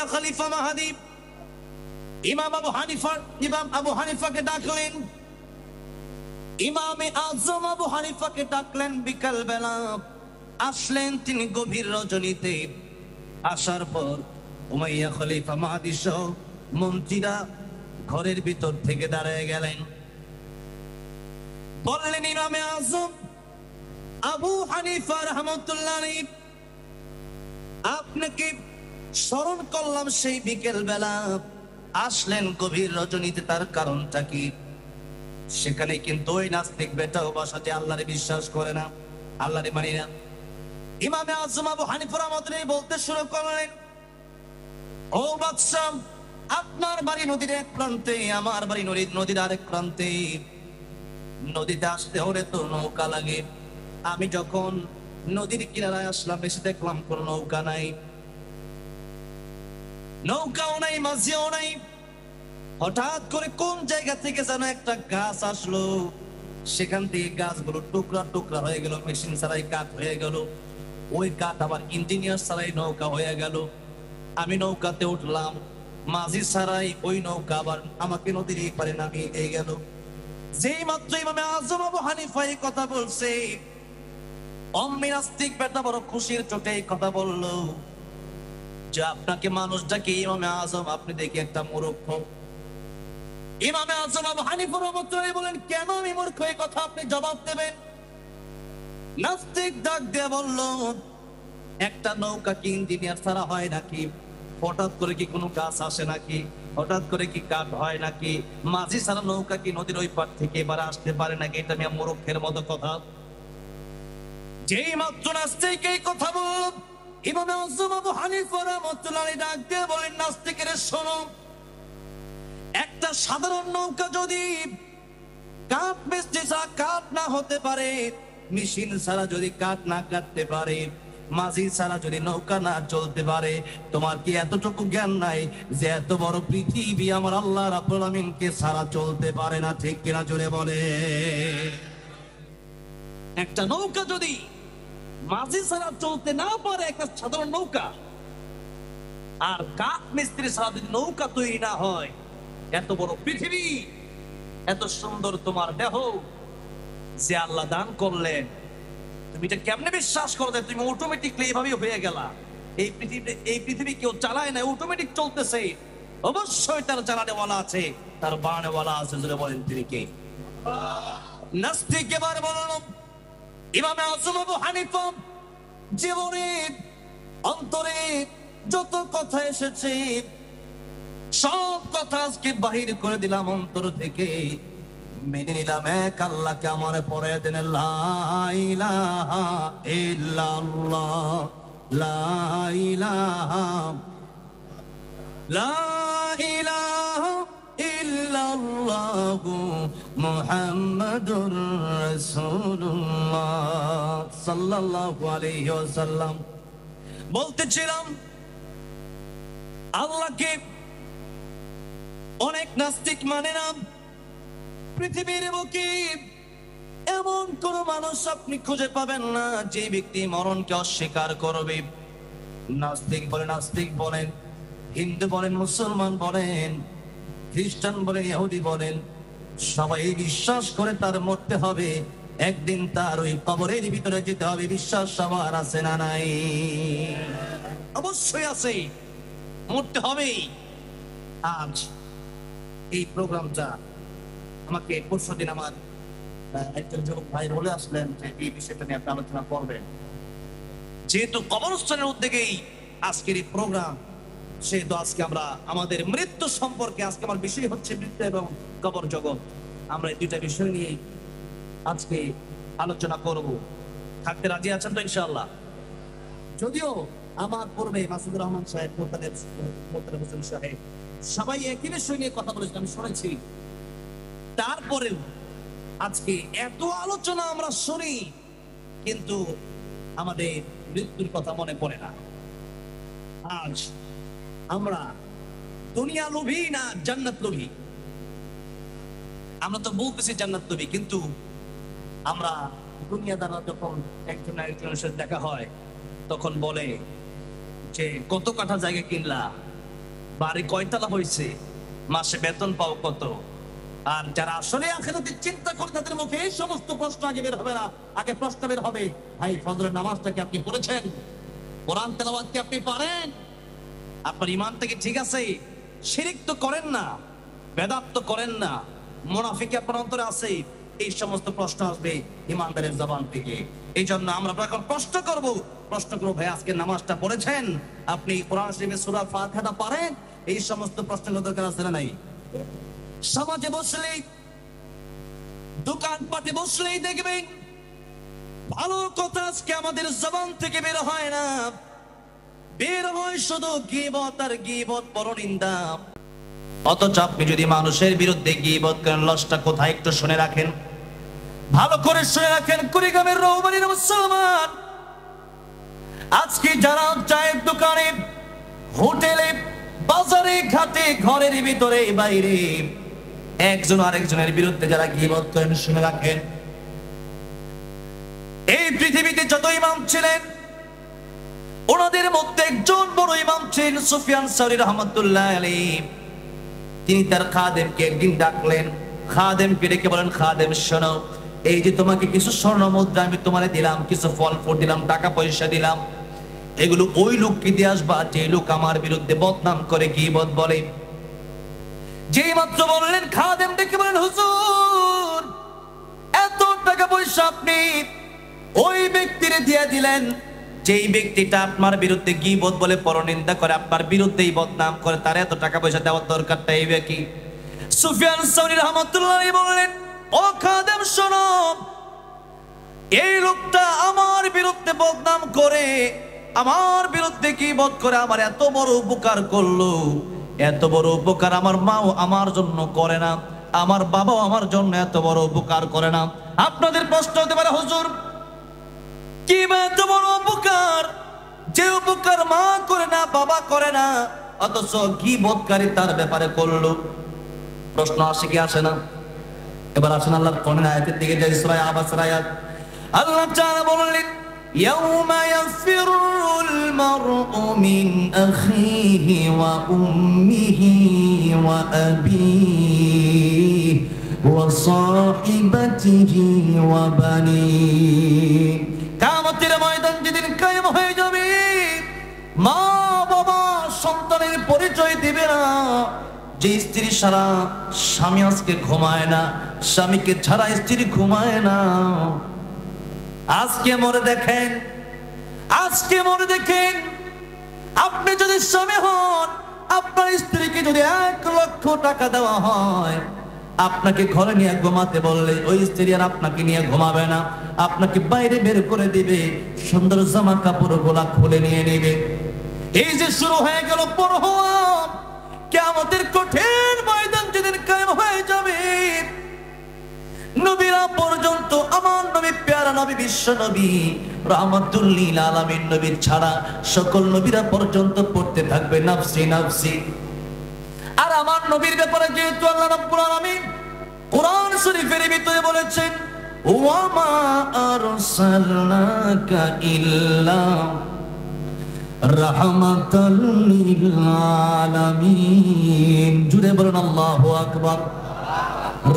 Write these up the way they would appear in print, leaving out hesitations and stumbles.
Umayya খলিফা মাহদী ইমাম আবু হানিফাকে ডাকলেন। ইমামে আজম আবু হানিফাকে ডাকলেন বিকাল বেলা। আসলেন তিনি গভীর রজনীতে। আসার পর উমাইয়া খলিফা মাহদী সহ মন্ত্রীরা ঘরের ভিতর থেকে দাঁড়িয়ে গেলেন। বললেন, ইমামে আজম আবু হানিফা রাহমাতুল্লাহ আলাইহি, আপনাকে স্মরণ করলাম সেই বিকেল বেলা, আসলেন গভীর রজনীতে, তার কারণটা কি? সেখানে কিন্তু ওই নাস্তিক বেটাও বাসাতে আল্লাহরে বিশ্বাস করে না, আল্লাহরে মানে না। ইমামে আজম আবু হানিফা রাহমাতুল্লাহ বলতে শুরু করলেন, ও বাদশা, আপনার বাড়ি নদীর এক প্রান্তে, আমার বাড়ি নদীর আরেক প্রান্তে। নদীতে আসতে হলে তো নৌকা লাগে। আমি যখন নদীর কিনারায় আসলাম, এসে দেখলাম কোন নৌকা নাই, নৌকাও নাই, মাঝিও নাই। হঠাৎ করে কোন জায়গা থেকে যেন একটা গাছ আসলো, সেখান থেকে গাছগুলো টুকরা টুকরা হয়ে গেল, মেশিন ছাড়াই কাঠ হয়ে গেল। ওই কাঠ আবার ইঞ্জিনিয়ার ছাড়াই নৌকা হয়ে গেল। আমি নৌকাতে উঠলাম, মাঝি ছাড়াই ওই নৌকা আবার আমাকে নদীর এই পারে নামিয়ে দিয়ে গেল। যেই মাত্র ইমামে আজম আবু হানিফা এই কথা বলছে, অম্মি নাস্তিক বেটা বড় খুশির চোটে এই কথা বলল যে আপনাকে মানুষ ডাকে ইমামে আজম, আপনি দেখি একটা মূর্খ। ইমামে আজম আবু হানিফা রাহমাতুল্লাহ বলেন, কেন আমি মূর্খ, এই কথা আপনি জবাব দেবেন? নাস্তিক ডাক দিয়ে বলল, একটা নৌকা কি ইঞ্জিনিয়ার ছাড়া হয় নাকি? হঠাৎ করে কি কোনো গাছ আসে নাকি? হঠাৎ করে কি কাঠ হয় নাকি? মাঝি ছাড়া নৌকা কি নদীর ওই পার থেকে এবার আসতে পারে নাকি? এটা নিয়ে মূর্খের মতো কথা। যেই মাত্র নাস্তিক এই কথা বল, ইমামে আজম আবু হানিফা রাহমাতুল্লাহ ডাক দিয়ে বলেন, নাস্তিকের শোনো, একটা সাধারণ নৌকা যদি কাঠ মিস্ত্রি ছাড়া কাঠ না হতে পারে, মেশিন ছাড়া যদি কাঠ না কাটতে পারে, মাঝি ছাড়া যদি নৌকা না চলতে পারে, তোমার কি এতটুকু জ্ঞান নাই যে এত বড় পৃথিবী আমার আল্লাহ রাব্বুল আমিনকে ছাড়া চলতে পারে না? ঠিক কিনা জোরে বলে। একটা নৌকা যদি মাঝি ছাড়া চলতে না পারে, একটা সাধারণ নৌকা, আর কাঠ মিস্ত্রি ছাড়া যদি নৌকা তৈরি না হয়, এত বড় পৃথিবী, এত সুন্দর তোমার দেহ যে আল্লাহ দান করলেন, তুমি এটা কেমনে বিশ্বাস করো যে তুমি অটোমেটিকলি এইভাবে হয়ে গেলা? এই পৃথিবী কেউ চালায় না, অটোমেটিক চলতেছে। অবশ্যই তার চালানেওয়ালা আছে, তার বানানেওয়ালা আছে। যদি বলেন তিনি কে? নাস্তিক এবার বলল, ইমামে আজম আবু হানিফা জীবনে অন্তরে যত কথা এসেছে সব কথা আজকে বাহির করে দিলাম অন্তর থেকে, মেনে নিলাম এক আল্লাহকে আমার পরে দেন। লা ইলাহা ইল্লাল্লাহ, লা ইলাহা ইল্লাল্লাহ, মুহাম্মাদুর রাসূলুল্লাহ সাল্লাল্লাহু আলাইহি ওয়াসাল্লাম। বলতেছিলাম, আল্লাহকে অনেক নাস্তিক মানে না। পৃথিবীর বুকে এমন কোন মানুষ আপনি খুঁজে পাবেন না যে ব্যক্তি মরণকে অস্বীকার করবে। নাস্তিক বলেন, হিন্দু বলেন, মুসলমান বলেন, খ্রিস্টান বলেন, ইহুদি বলেন, সবাই বিশ্বাস করে তার মরতে হবে, একদিন তার ওই কবরের ভিতরে যেতে হবে। বিশ্বাস সবার আছে না নাই? অবশ্যই আছে, মরতে হবেই। আজ এই প্রোগ্রামটা আমাকে পরশুদিন আমার একজন যুবক ভাই বলে আসলেন যে এই বিষয়টা নিয়ে আপনি আলোচনা করবেন। যেহেতু কবরস্থানের উদ্যোগেই আজকের এই প্রোগ্রাম, সেহেতু আজকে আমরা আমাদের মৃত্যু সম্পর্কে, আজকে আমার বিষয় হচ্ছে মৃত্যু এবং কবর জগৎ, আমরা এই দুইটা বিষয় নিয়ে আজকে আলোচনা করব। থাকতে রাজি আছেন তো ইনশাআল্লাহ? যদিও আমার পূর্বে মাসুদুর রহমান সাহেব, মোতালেব হোসেন সাহেব সবাই একই বিষয় নিয়ে কথা বলেছেন, আমি শুনেছি। তারপরেও আজকে এত আলোচনা আমরা শুনি, কিন্তু আমাদের মৃত্যুর কথা মনে পড়ে না। আজ আমরা দুনিয়া লোভী না জান্নাত লোভী? আমরা তো বলতেছি জান্নাত লোভী, কিন্তু আমরা দুনিয়াদাররা যখন একজন একজনের সাথে দেখা হয় তখন বলে যে কত কাঠা জায়গা কিনলা, বাড়ি কয়তলা হয়েছে, মাসে বেতন পাও কত? আর যারা আসলে আখিরাতের চিন্তা করে তাদের মুখে এই সমস্ত প্রশ্ন আগে বের হবে না। আগে প্রশ্ন বের হবে, ভাই ফজরের নামাজটা কি আপনি পড়েছেন? কোরআন তেলাওয়াত কি আপনি পারেন? আপনার ঈমানটা কি ঠিক আছে? শিরিক তো করেন না, বেদাত তো করেন না, মুনাফিকি আপনার অন্তরে আছে? এই সমস্ত প্রশ্ন আসবে ঈমানদারের জবান থেকে। এই জন্য আমরা এখন প্রশ্ন করব ভাই আজকে নামাজটা পড়েছেন? আপনি কোরআন শরীফের সূরা ফাতিহাটা পারেন? এই সমস্ত প্রশ্নের দরকার আছে না নাই? সমাজে বসলেই, দোকানপাটে বসলেই দেখবেন ভালো কথা আজকে আমাদের জবান থেকে বের হয় না, বের হয় শুধু গীবত আর গীবত, পরনিন্দা। অথচ আপনি যদি মানুষের বিরুদ্ধে গীবত করেন, লসটা কোথায় একটু শুনে রাখেন, ভালো করে শুনে রাখেন। কুড়িগ্রামের রৌমারীর মুসলমান আজকে যারা চায়ের দোকানে, হোটেলে, বাজারে, ঘাটে, ঘরের ভিতরে, বাইরে একজন আরেকজনের বিরুদ্ধে যারা গীবত করেন, শুনে রাখেন এই পৃথিবীতে যত ইমাম ছিলেন ওনাদের মধ্যে একজন বড় ইমাম ছিলেন সুফিয়ান সাউরি রাহমাতুল্লাহ আলাইহি। তিনি তার খাদেমকে একদিন ডাকলেন, খাদেমকে ডেকে বলেন, খাদেম শোনো, এই যে তোমাকে কিছু স্বর্ণ মুদ্রা আমি তোমারে দিলাম, কিছু ফল ফুল দিলাম, টাকা পয়সা দিলাম, এগুলো ওই লোককে দিয়ে আসবা যে লোক আমার বিরুদ্ধে বদনাম করে, গীবত বলে। যেই মাত্র বললেন, খাদেম ডেকে বলেন, হুজুর এত টাকা পয়সা আপনি ওই ব্যক্তিরে দিয়ে দিলেন যেই ব্যক্তিটা আপনার বিরুদ্ধে গীবত বলে, পরনিন্দা করে, আপনার বিরুদ্ধেই বদনাম করে, তার এত টাকা পয়সা দেওয়ার দরকারটা এই কি? সুফিয়ান সাউরি রাহমাতুল্লাহ আলাইহি বললেন, ও খাদেম শোনো, এই লোকটা আমার বিরুদ্ধে বদনাম করে, আমার বিরুদ্ধে গীবত করে, আমার এত বড় উপকার করলো, এত বড় উপকার আমার মাও আমার জন্য করে না, আমার বাবাও আমার জন্য এত বড় উপকার করে না। আপনাদের প্রশ্ন হতে পারে, হুজুর কি এত বড় উপকার, যে উপকার মা করে না, বাবা করে না, অথচ গীবতকারী তার ব্যাপারে করলো? প্রশ্ন আসে কি আসে না? এবার আসেন আল্লাহর কোরআনের আয়াতের দিকে, যে সূরা আবাসের আয়াত। আল্লাহ তাআলা বললেন, ইয়াউমা ইয়াফিরুল মারউ মিন আখিহি ওয়া উম্মিহি ওয়া আবিহি ওয়া সাহিবাতিহি ওয়া বানিহি। কিয়ামতের ময়দান যেদিন কায়েম হয়ে যাবে, মা বাবা সন্তানের পরিচয় দিবে না। যে স্ত্রী ছাড়া স্বামী আজকে ঘুমায় না, স্বামীকে ছাড়া স্ত্রী ঘুমায় না, আজকে মরে দেখেন, আজকে মরে দেখেন, আপনি যদি স্বামী হন, আপনার স্ত্রীকে যদি 1 লক্ষ টাকা দেওয়া হয়, আপনাকে ঘরে নিয়ে ঘুমাতে বললে ওই স্ত্রী আর আপনাকে নিয়ে ঘুমাবে না, আপনাকে বাইরে বের করে দিবে, সুন্দর জামা কাপড় গোলা খুলে নিয়ে নেবে। এই যে শুরু হয়ে গেল পর হওয়া, কিয়ামতের কঠিন ময়দান যেদিন কায়েম হয়ে যাবে, নবীরা পর্যন্ত, আমার নবী প্যারা নবী, বিশ্ব নবী রাহমাতুল লিল আলামিন নবী ছাড়া সকল নবীরা পর্যন্ত পড়তে থাকবে নাফসি নাফসি। আর আমার নবীর ব্যাপারে যেহেতু আল্লাহ রাব্বুল আলামিন কোরআন শরীফের ভিতরে বলেছেন, ওয়া মা আরসালনাকা ইল্লা রাহমাতাল লিল আলামিন। জুড়ে বলেন আল্লাহু আকবার।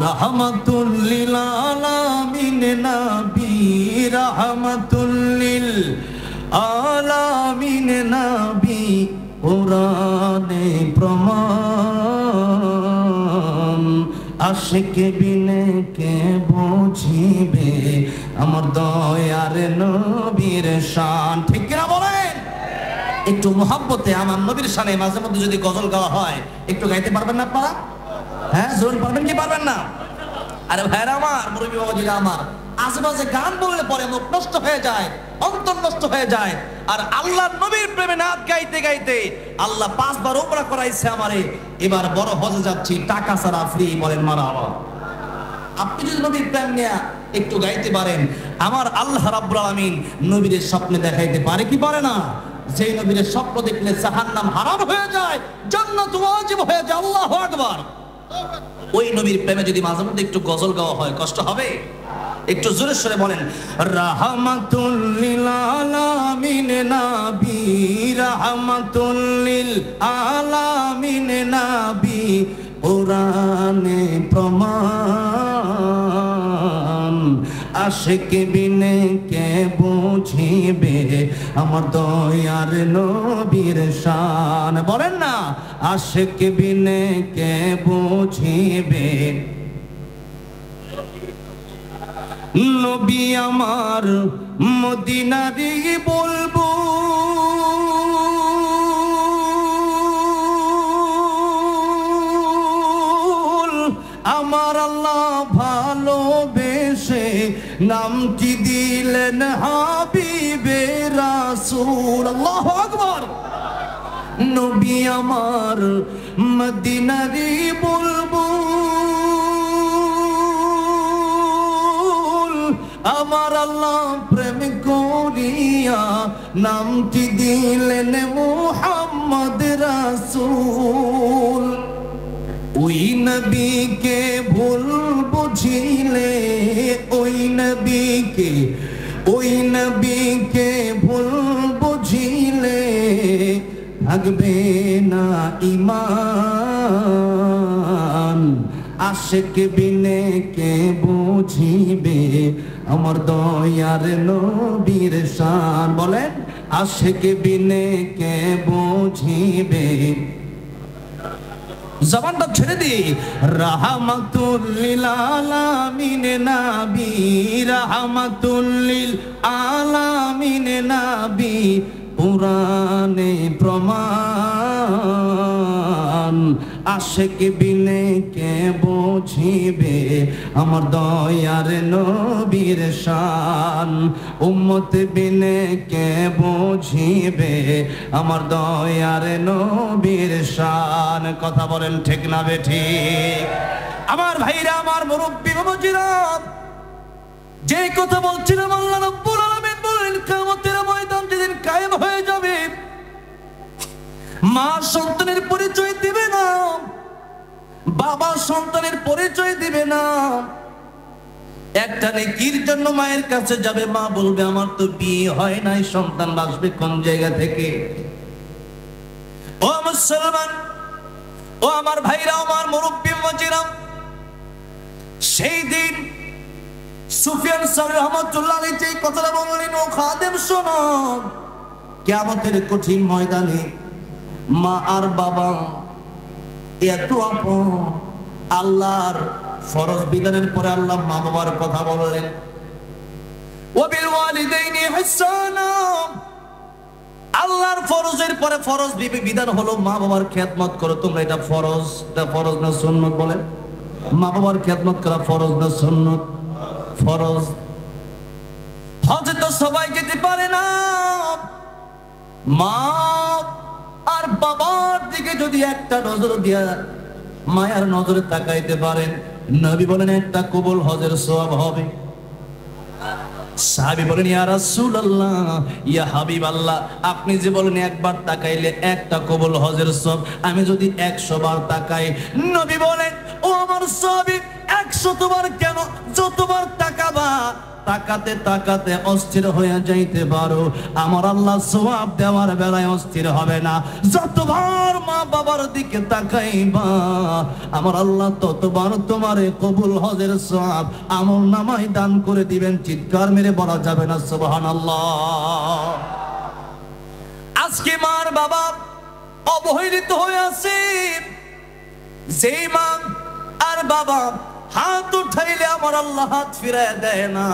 রাহমাতুল লিল আলামিন নবী, রাহমাতুল লিল আলামিন নবী, কোরআনে প্রমাণ, আশিক বিনে কে বুঝিবে আমার দয়ার নবীর শান। ঠিক কিনা বলেন? একটু মোহাব্বতে আমার নবীর শানে মাঝে মধ্যে যদি গজল গাওয়া হয়, একটু গাইতে পারবেন না আপনারা? হ্যাঁ, জোর পারবেন কি পারবেন না? আরে ভাইরা আমার, মুরব্বী বাবাজিরা আমার, আশেপাশে গান বললে পরে মুখ নষ্ট হয়ে যায়, অন্তর নষ্ট হয়ে যায়। আর আল্লাহর নবীর প্রেমে নাচ গাইতে গাইতে আল্লাহ 5 বার উমরা করাইছে আমারে, এবার বড় হজে যাচ্ছি টাকা ছাড়া ফ্রি। বলেন মারহাবা। আপনি যদি নবীর প্রেম নিয়ে একটু গাইতে পারেন, আমার আল্লাহ রাব্বুল আলামিন নবীর স্বপ্নে দেখাইতে পারে কি পারে না? যেই নবীর স্বপ্ন দেখলে জাহান্নাম হারাম হয়ে যায়, জান্নাত ওয়াজিব হয়ে যায়। আল্লাহু আকবার। ওই নবীর প্রেমে যদি মাঝে মধ্যে একটু গজল গাওয়া হয়, কষ্ট হবে? একটু জোরে সরে বলেন, রাহমাতুল লিল আলামিন নবী, রাহমাতুল লিল আলামিন নবী, কোরআনে প্রমাণ। আশিক বিনে কে বুঝিবে আমার দয়ার নবীর শান। বলেন না, আশিক বিনে কে বুঝিবে নবী আমার মদিনারি বলবো। আমার আল্লাহ ভালোবেসে নামটি দিলেন হাবিবে রাসূল। আল্লাহু আকবার। নবী আমার মদিনারি বলবো, আমার আল্লাহ প্রেম করিয়া নামটি দিলেন মুহাম্মদ রাসূল। ওই নবীকে ভুল বুঝিলে, ওই নবীকে ভুল বুঝিলে থাকবে না ঈমান। আশিক বিনে কে বুঝিবে আমার দয়ার নবীর শান। বলেন, আশিক বিনে কে বুঝিবে। জবানটা ছেড়ে দি, রাহমাতুল লিল আলামিন নবী, রাহমাতুল লিল আলামিন নবী, কোরআনে প্রমাণ। আশিক বিনে কে বুঝিবে আমার দয়ার নবীর শান। উম্মত বিনে কে বুঝিবে আমার দয়ার নবীর শান। কথা বলেন ঠিক না বেঠিক? আমার ভাইরা, আমার মুরব্বি বাবাজিরা, যে কথা বলছিলাম, আল্লাহ রাব্বুল আলামিন বলেন কিয়ামতের ময়দান যেদিন কায়েম হয়ে যাবে, মা সন্তানের পরিচয় দিবে না, বাবা সন্তানের পরিচয় দিবে না। একটা নেকির জন্য মায়ের কাছে যাবে, মা বলবে আমার তো বিয়ে হয় নাই, সন্তান আসবে কোন জায়গা থেকে? ও মুসলমান, ও আমার ভাইরা, আমার মুরব্বি বাবাজিরা, সেই দিন সুফিয়ান সাউরি রাহমাতুল্লাহ আলাইহি যে কথাটা বললেন, ও খাদেম শোনো, কিয়ামতের কঠিন ময়দানে মা আর বাবা এত আপন। আল্লাহর ফরজ বিধানের পরে আল্লাহ মা বাবার কথা বললেন, ওয়াবিল ওয়ালিদাইনি ইহসানা। আল্লাহর ফরজের পরে ফরজ বিধান হলো মা বাবার খেদমত করো। তোমরা এটা ফরজ, এটা ফরজ না সুন্নত? বলে, মা বাবার খেদমত করা ফরজ না সুন্নত? ফরজ। হজে তো সবাই যেতে পারে না। মা আর বাবার দিকে যদি একটা নজর দিয়া মায়ার নজরে তাকাইতে পারেন, নবী বলেন একটা কবুল হজের সওয়াব হবে। সাহাবী বলেন, ইয়া রাসূলুল্লাহ, ইয়া হাবিবাল্লাহ, আপনি যে বলেন একবার তাকাইলে একটা কবুল হজের সওয়াব, আমি যদি 100 বার তাকাই? নবী বলেন, ও আমার সাহাবী, 100 বার কেন, যতবার তাকাবা তাকাতে তাকাতে অস্থির হয়ে যাইতে পারো, আমার আল্লাহ সওয়াব দেওয়ার বেলায় অস্থির হবে না। যতবার মা বাবার দিকে তাকাইবা আমার আল্লাহ ততবার তোমারে কবুল হজের সওয়াব আমল নামায় দান করে দিবেন। চিৎকার মেরে বলা যাবে না সুবহানাল্লাহ? আজকে মার বাবা অবহেলিত হয়ে আছে। যেই মা আর বাবা হাত উঠাইলে আমার আল্লাহ হাত ফিরায় দেয় না।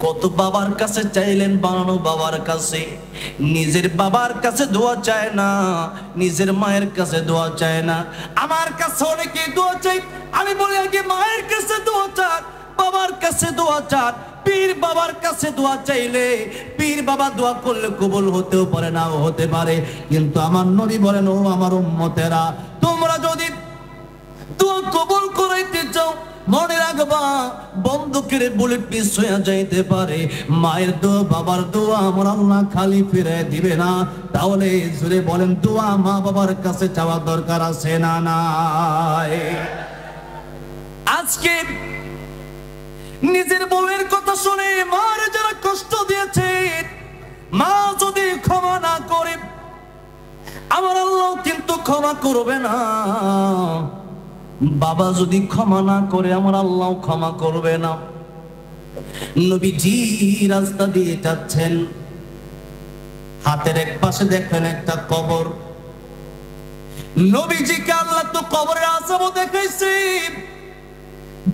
কত বাবার কাছে চাইলেন, বানানো বাবার কাছে, নিজের বাবার কাছে দোয়া চায় না, নিজের মায়ের কাছে দোয়া চায় না। আমার কাছে অনেকে দোয়া চাই, আমি বলি আগে মায়ের কাছে দোয়া চান, বাবার কাছে দোয়া চান। পীর বাবার কাছে দোয়া চাইলে পীর বাবা দোয়া করলে কবুল হতেও পারে, নাও হতে পারে, কিন্তু আমার নবী বলেন, ও আমার উম্মতেরা, তোমরা যদি দোয়া কবুল করাইতে চাও, মনে রাখবা বন্দুকের বুলেট মিস হয়ে যাইতে পারে, মায়ের দোয়া বাবার দোয়া আমার আল্লাহ খালি ফিরে দিবে না। তাহলে জোরে বলেন, দোয়া মা বাবার কাছে চাওয়া দরকার আছে না নাই? আজকে নিজের বউয়ের কথা শুনে মার যারা কষ্ট দিয়েছে, মা যদি ক্ষমা না করে আমার আল্লাহ কিন্তু ক্ষমা করবে না। বাবা যদি ক্ষমা না করে আমার আল্লাহ ক্ষমা করবে না। নবীজি রাস্তা দিয়ে যাচ্ছেন, হাতের এক পাশে দেখেন একটা কবর। নবীজিকে আল্লাহ তো কবরের আযাবও দেখাইছে।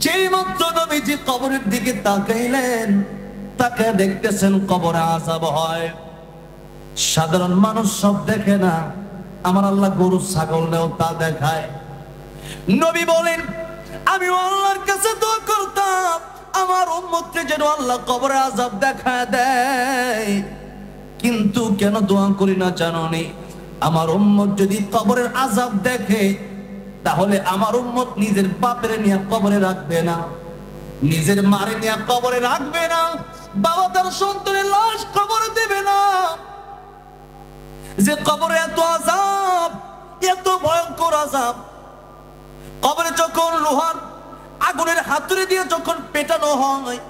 যেই মাত্র নবীজি কবরের দিকে তাকাইলেন, তাকে দেখতেছেন কবরে আযাব হয়। সাধারণ মানুষ সব দেখে না, আমার আল্লাহ গরু ছাগলও তা দেখায়। নবী বলেন, আমি আল্লাহর কাছে দোয়া করতাম আমার উম্মতকে যেন আল্লাহ কবরে আযাব দেখায় দেয়, কিন্তু কেন দোয়া করি না জানোনি? আমার উম্মত যদি কবরের আযাব দেখে তাহলে আমার উম্মত নিজের বাপের নিয়ে কবরে রাখবে না, নিজের মারে নিয়ে কবরে রাখবে না, বাবা তার সন্তানের লাশ কবরে দেবে না। যে কবরে এত আযাব, এত ভয়ঙ্কর আযাব। কবরে যখন লোহার আগুনের হাতুড়ি দিয়ে যখন পেটানো হয়,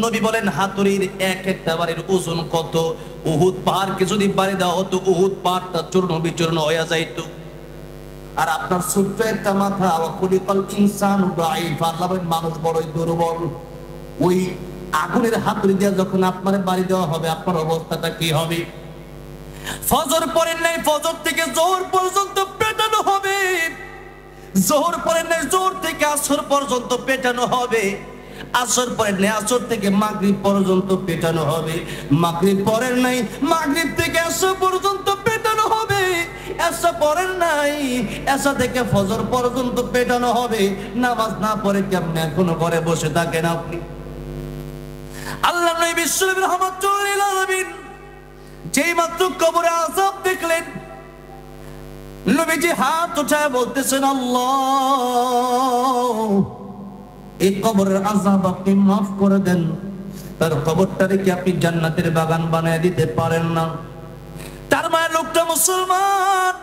নবী বলেন হাতুড়ির এক একটা বাড়ির ওজন কত? উহুদ পাহাড়কে যদি বাড়ি দেওয়া হতো, উহুদ পাহাড়টা চূর্ণ বিচূর্ণ হয়ে যাইত। আর আপনার ছোট্ট একটা মাথা, খুলিকাল ইনসানু দাঈফা, আল্লাহ বলেন মানুষ বড়ই দুর্বল। ওই আগুনের হাতুড়ি দিয়ে যখন আপনার বাড়ি দেওয়া হবে, আপনার অবস্থাটা কি হবে? ফজর পড়েন নাই, ফজর থেকে যোহর পর্যন্ত পেটানো হবে। যোহর পড়েন নাই, যোহর থেকে আসর পর্যন্ত পেটানো হবে। আসর পড়েন নাই, আসর থেকে মাগরিব পর্যন্ত পেটানো হবে। মাগরিব পড়েন নাই, মাগরিব থেকে এশা পর্যন্ত পেটানো হবে। এশা পড়েন নাই, এশা থেকে ফজর পর্যন্ত পেটানো হবে। নামাজ না পড়ে কেমনে এখনো ঘরে বসে থাকেন আপনি? আল্লাহ নবী বিশ্বনবী রাহমাতুল লিল আলামিন যেই মাত্র কবরে আযাব দেখলেন, নবীজি হাত উঠায় বলতেছেন, আল্লাহ এই কবরের আযাব আপনি মাফ করে দেন, তার কবরটারে কি আপনি জান্নাতের বাগান বানায় দিতে পারেন না? তার মানে লোকটা মুসলমান।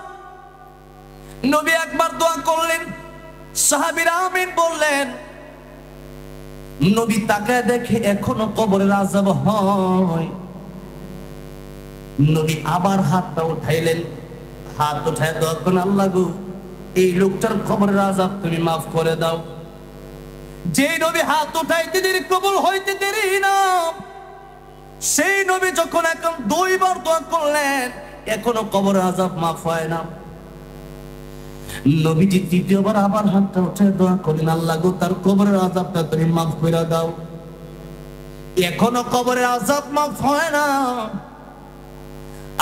নবী একবার দোয়া করলেন, সাহাবীরা আমিন বললেন। নবী তাকায় দেখে এখনো কবরের আযাব হয়। নবী আবার হাতটা উঠাইলেন, হাত উঠায় দোয়া করেন, আল্লাহ গো এই লোকটার কবরের আযাব তুমি মাফ করে দাও। যে নবী হাত উঠাইতে দেরি কবুল হইতে দেরি না, সেই নবী যখন এখন দুইবার দোয়া করলেন এখনো কবরের আযাব মাফ হয় না। নবীজি তৃতীয়বার আবার হাতটা উঠায় দোয়া করেন, আল্লাহ গো তার কবরের আযাবটা তুমি মাফ করে দাও। এখনো কবরের আযাব মাফ হয় না।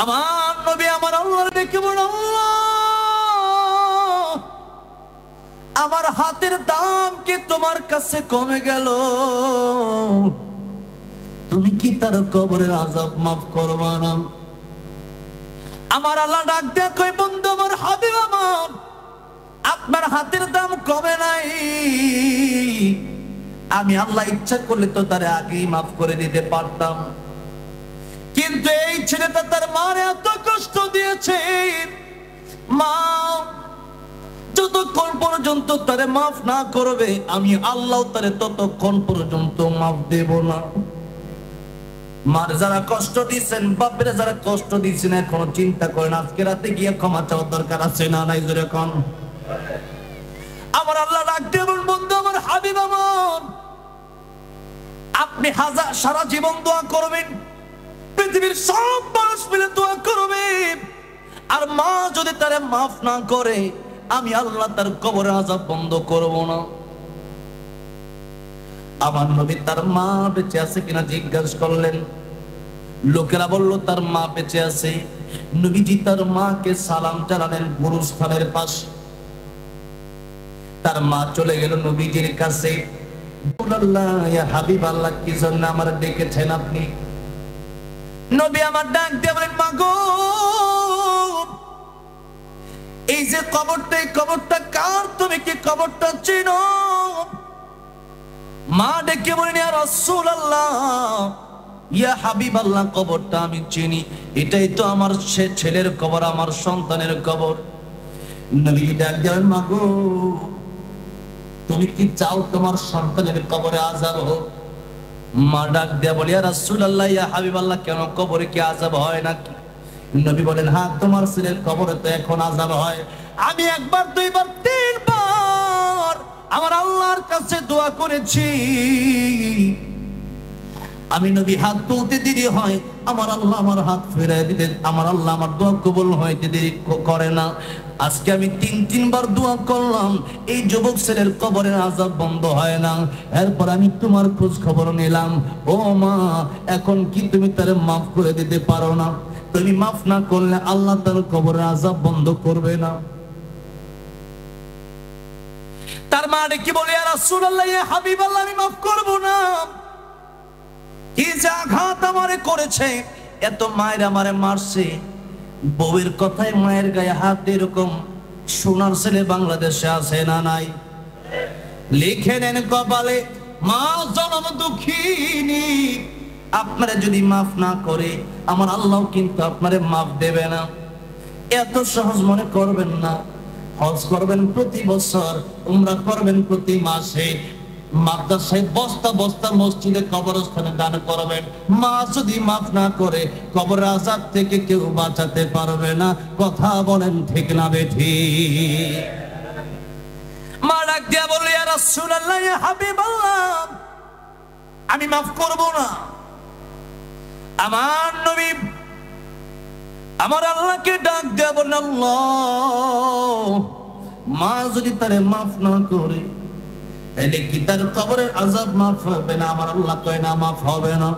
আমার নবী আমার আল্লাহর ডেকে বলেন, আল্লাহ আমার হাতের দাম কি তোমার কাছে কমে গেল? তুমি কি তার কবরের আযাব মাফ করবা না? আমার আল্লাহ ডাক দেয়া কই, বন্ধু আমার হাবিব আমার, আপনার হাতের দাম কমে নাই। আমি আল্লাহ ইচ্ছা করলে তো তারে আগেই মাফ করে দিতে পারতাম, কিন্তু এই ছেলেটা তার মারে এত কষ্ট দিয়েছে, মা যতক্ষণ পর্যন্ত তারে মাফ না করবে আমি আল্লাহ তারে ততক্ষণ পর্যন্ত মাফ দেব না। মার যারা কষ্ট দিচ্ছেন, বাপের যারা কষ্ট দিচ্ছেন, এখনো চিন্তা করেন আজকে রাতে গিয়ে ক্ষমা চাওয়ার দরকার আছে না নাই? জোরে কোন। আমার আল্লাহ ডাক দেবেন, বন্ধু আমার হাবিব আমার, আপনি সারা জীবন দোয়া করবেন, পৃথিবীর সব মানুষ মিলে দোয়া করবে, আর মা যদি তারে মাফ না করে আমি আল্লাহ তার কবরের আযাব বন্ধ করব না। আমার নবী তার মা বেঁচে আছে কিনা জিজ্ঞাসা করলেন। লোকেরা বলল তার মা বেঁচে আছে। নবীজি তার মাকে সালাম জানালেন গুরুস্থানের পাশে। তার মা চলে গেল নবীজির কাছে। আল্লাহ ইয়া হাবিব আল্লাহ, কি জন্য আমার ডেকেছেন আপনি? নবী আমার ডাক দিয়ে বলেন, মা গো এই যে কবরটা, এই কবরটা কার? তুমি কি কবরটা চিনো? মা ডেকে বলেন, ইয়া রাসূলুল্লাহ, ইয়া হাবিব আল্লাহ, কবরটা আমি চিনি, এটাই তো আমার ছেলের কবর, আমার সন্তানের কবর। নবী ডাক দিয়ে বলেন, মা গো তুমি কি চাও তোমার সন্তানের কবরে আযাব হোক? মা ডাক দিয়া বলে, ইয়া রাসূলুল্লাহ, ইয়া হাবিবাল্লাহ, কেন কবরে কি আযাব হয় নাকি? নবী বলেন, হ্যাঁ, তোমার ছেলের কবরে তো এখন আযাব হয়। আমি একবার, দুইবার, তিনবার আমার আল্লাহর কাছে দোয়া করেছি। আমি নবী হাত তুলতে দেরি হয়, আমার আল্লাহ আমার হাত ফিরিয়ে দিতেন, আমার আল্লাহ আমার দোয়া কবুল হইতে দেরি করে না। আজকে আমি তিনবার দোয়া করলাম, এই যুবক ছেলের কবরের আযাব বন্ধ হয় না। এরপর আমি তোমার খোঁজ খবর নিলাম। ও মা, এখন কি তুমি তার মাফ করে দিতে পারো না? তুমি মাফ না করলে আল্লাহ তার কবরের আযাব বন্ধ করবে না। তার মা ডেকে বলে, ইয়া রাসূলুল্লাহ, ইয়া হাবিবাল্লাহ, আমি মাফ করব না। কি যে আঘাত আমারে করেছে, এত মায়ের আমারে মারছে। বউয়ের কথায় মায়ের গায়ে হাত, এরকম সোনার ছেলে বাংলাদেশে আছে না নাই? লিখে নেন কপালে, মা জনম দুঃখিনী। আপনারা যদি মাফ না করে, আমার আল্লাহ কিন্তু আপনারে মাফ দেবে না। এত সহজ মনে করবেন না। হজ করবেন প্রতি বছর, উমরা করবেন প্রতি মাসে, মাদ্রাসায় বস্তা বস্তা মসজিদে কবরস্থানে দান করবেন। মা যদি মাফ না করে, কবরের আযাব থেকে কেউ বাঁচাতে পারবে না। কথা বলেন ঠিক না বেঠিক? মা ডাক দিয়া বলল, ইয়া রাসূলুল্লাহ, ইয়া হাবিবাল্লাহ, আমি মাফ করব না। আমার নবী আমার আল্লাহকে ডাক দিয়া বললেন, আল্লাহ, মা যদি তারে মাফ না করে, তাহলে কি তার কবরের আযাব মাফ হবে না? আমার আল্লাহ কয় না, মাফ হবে না।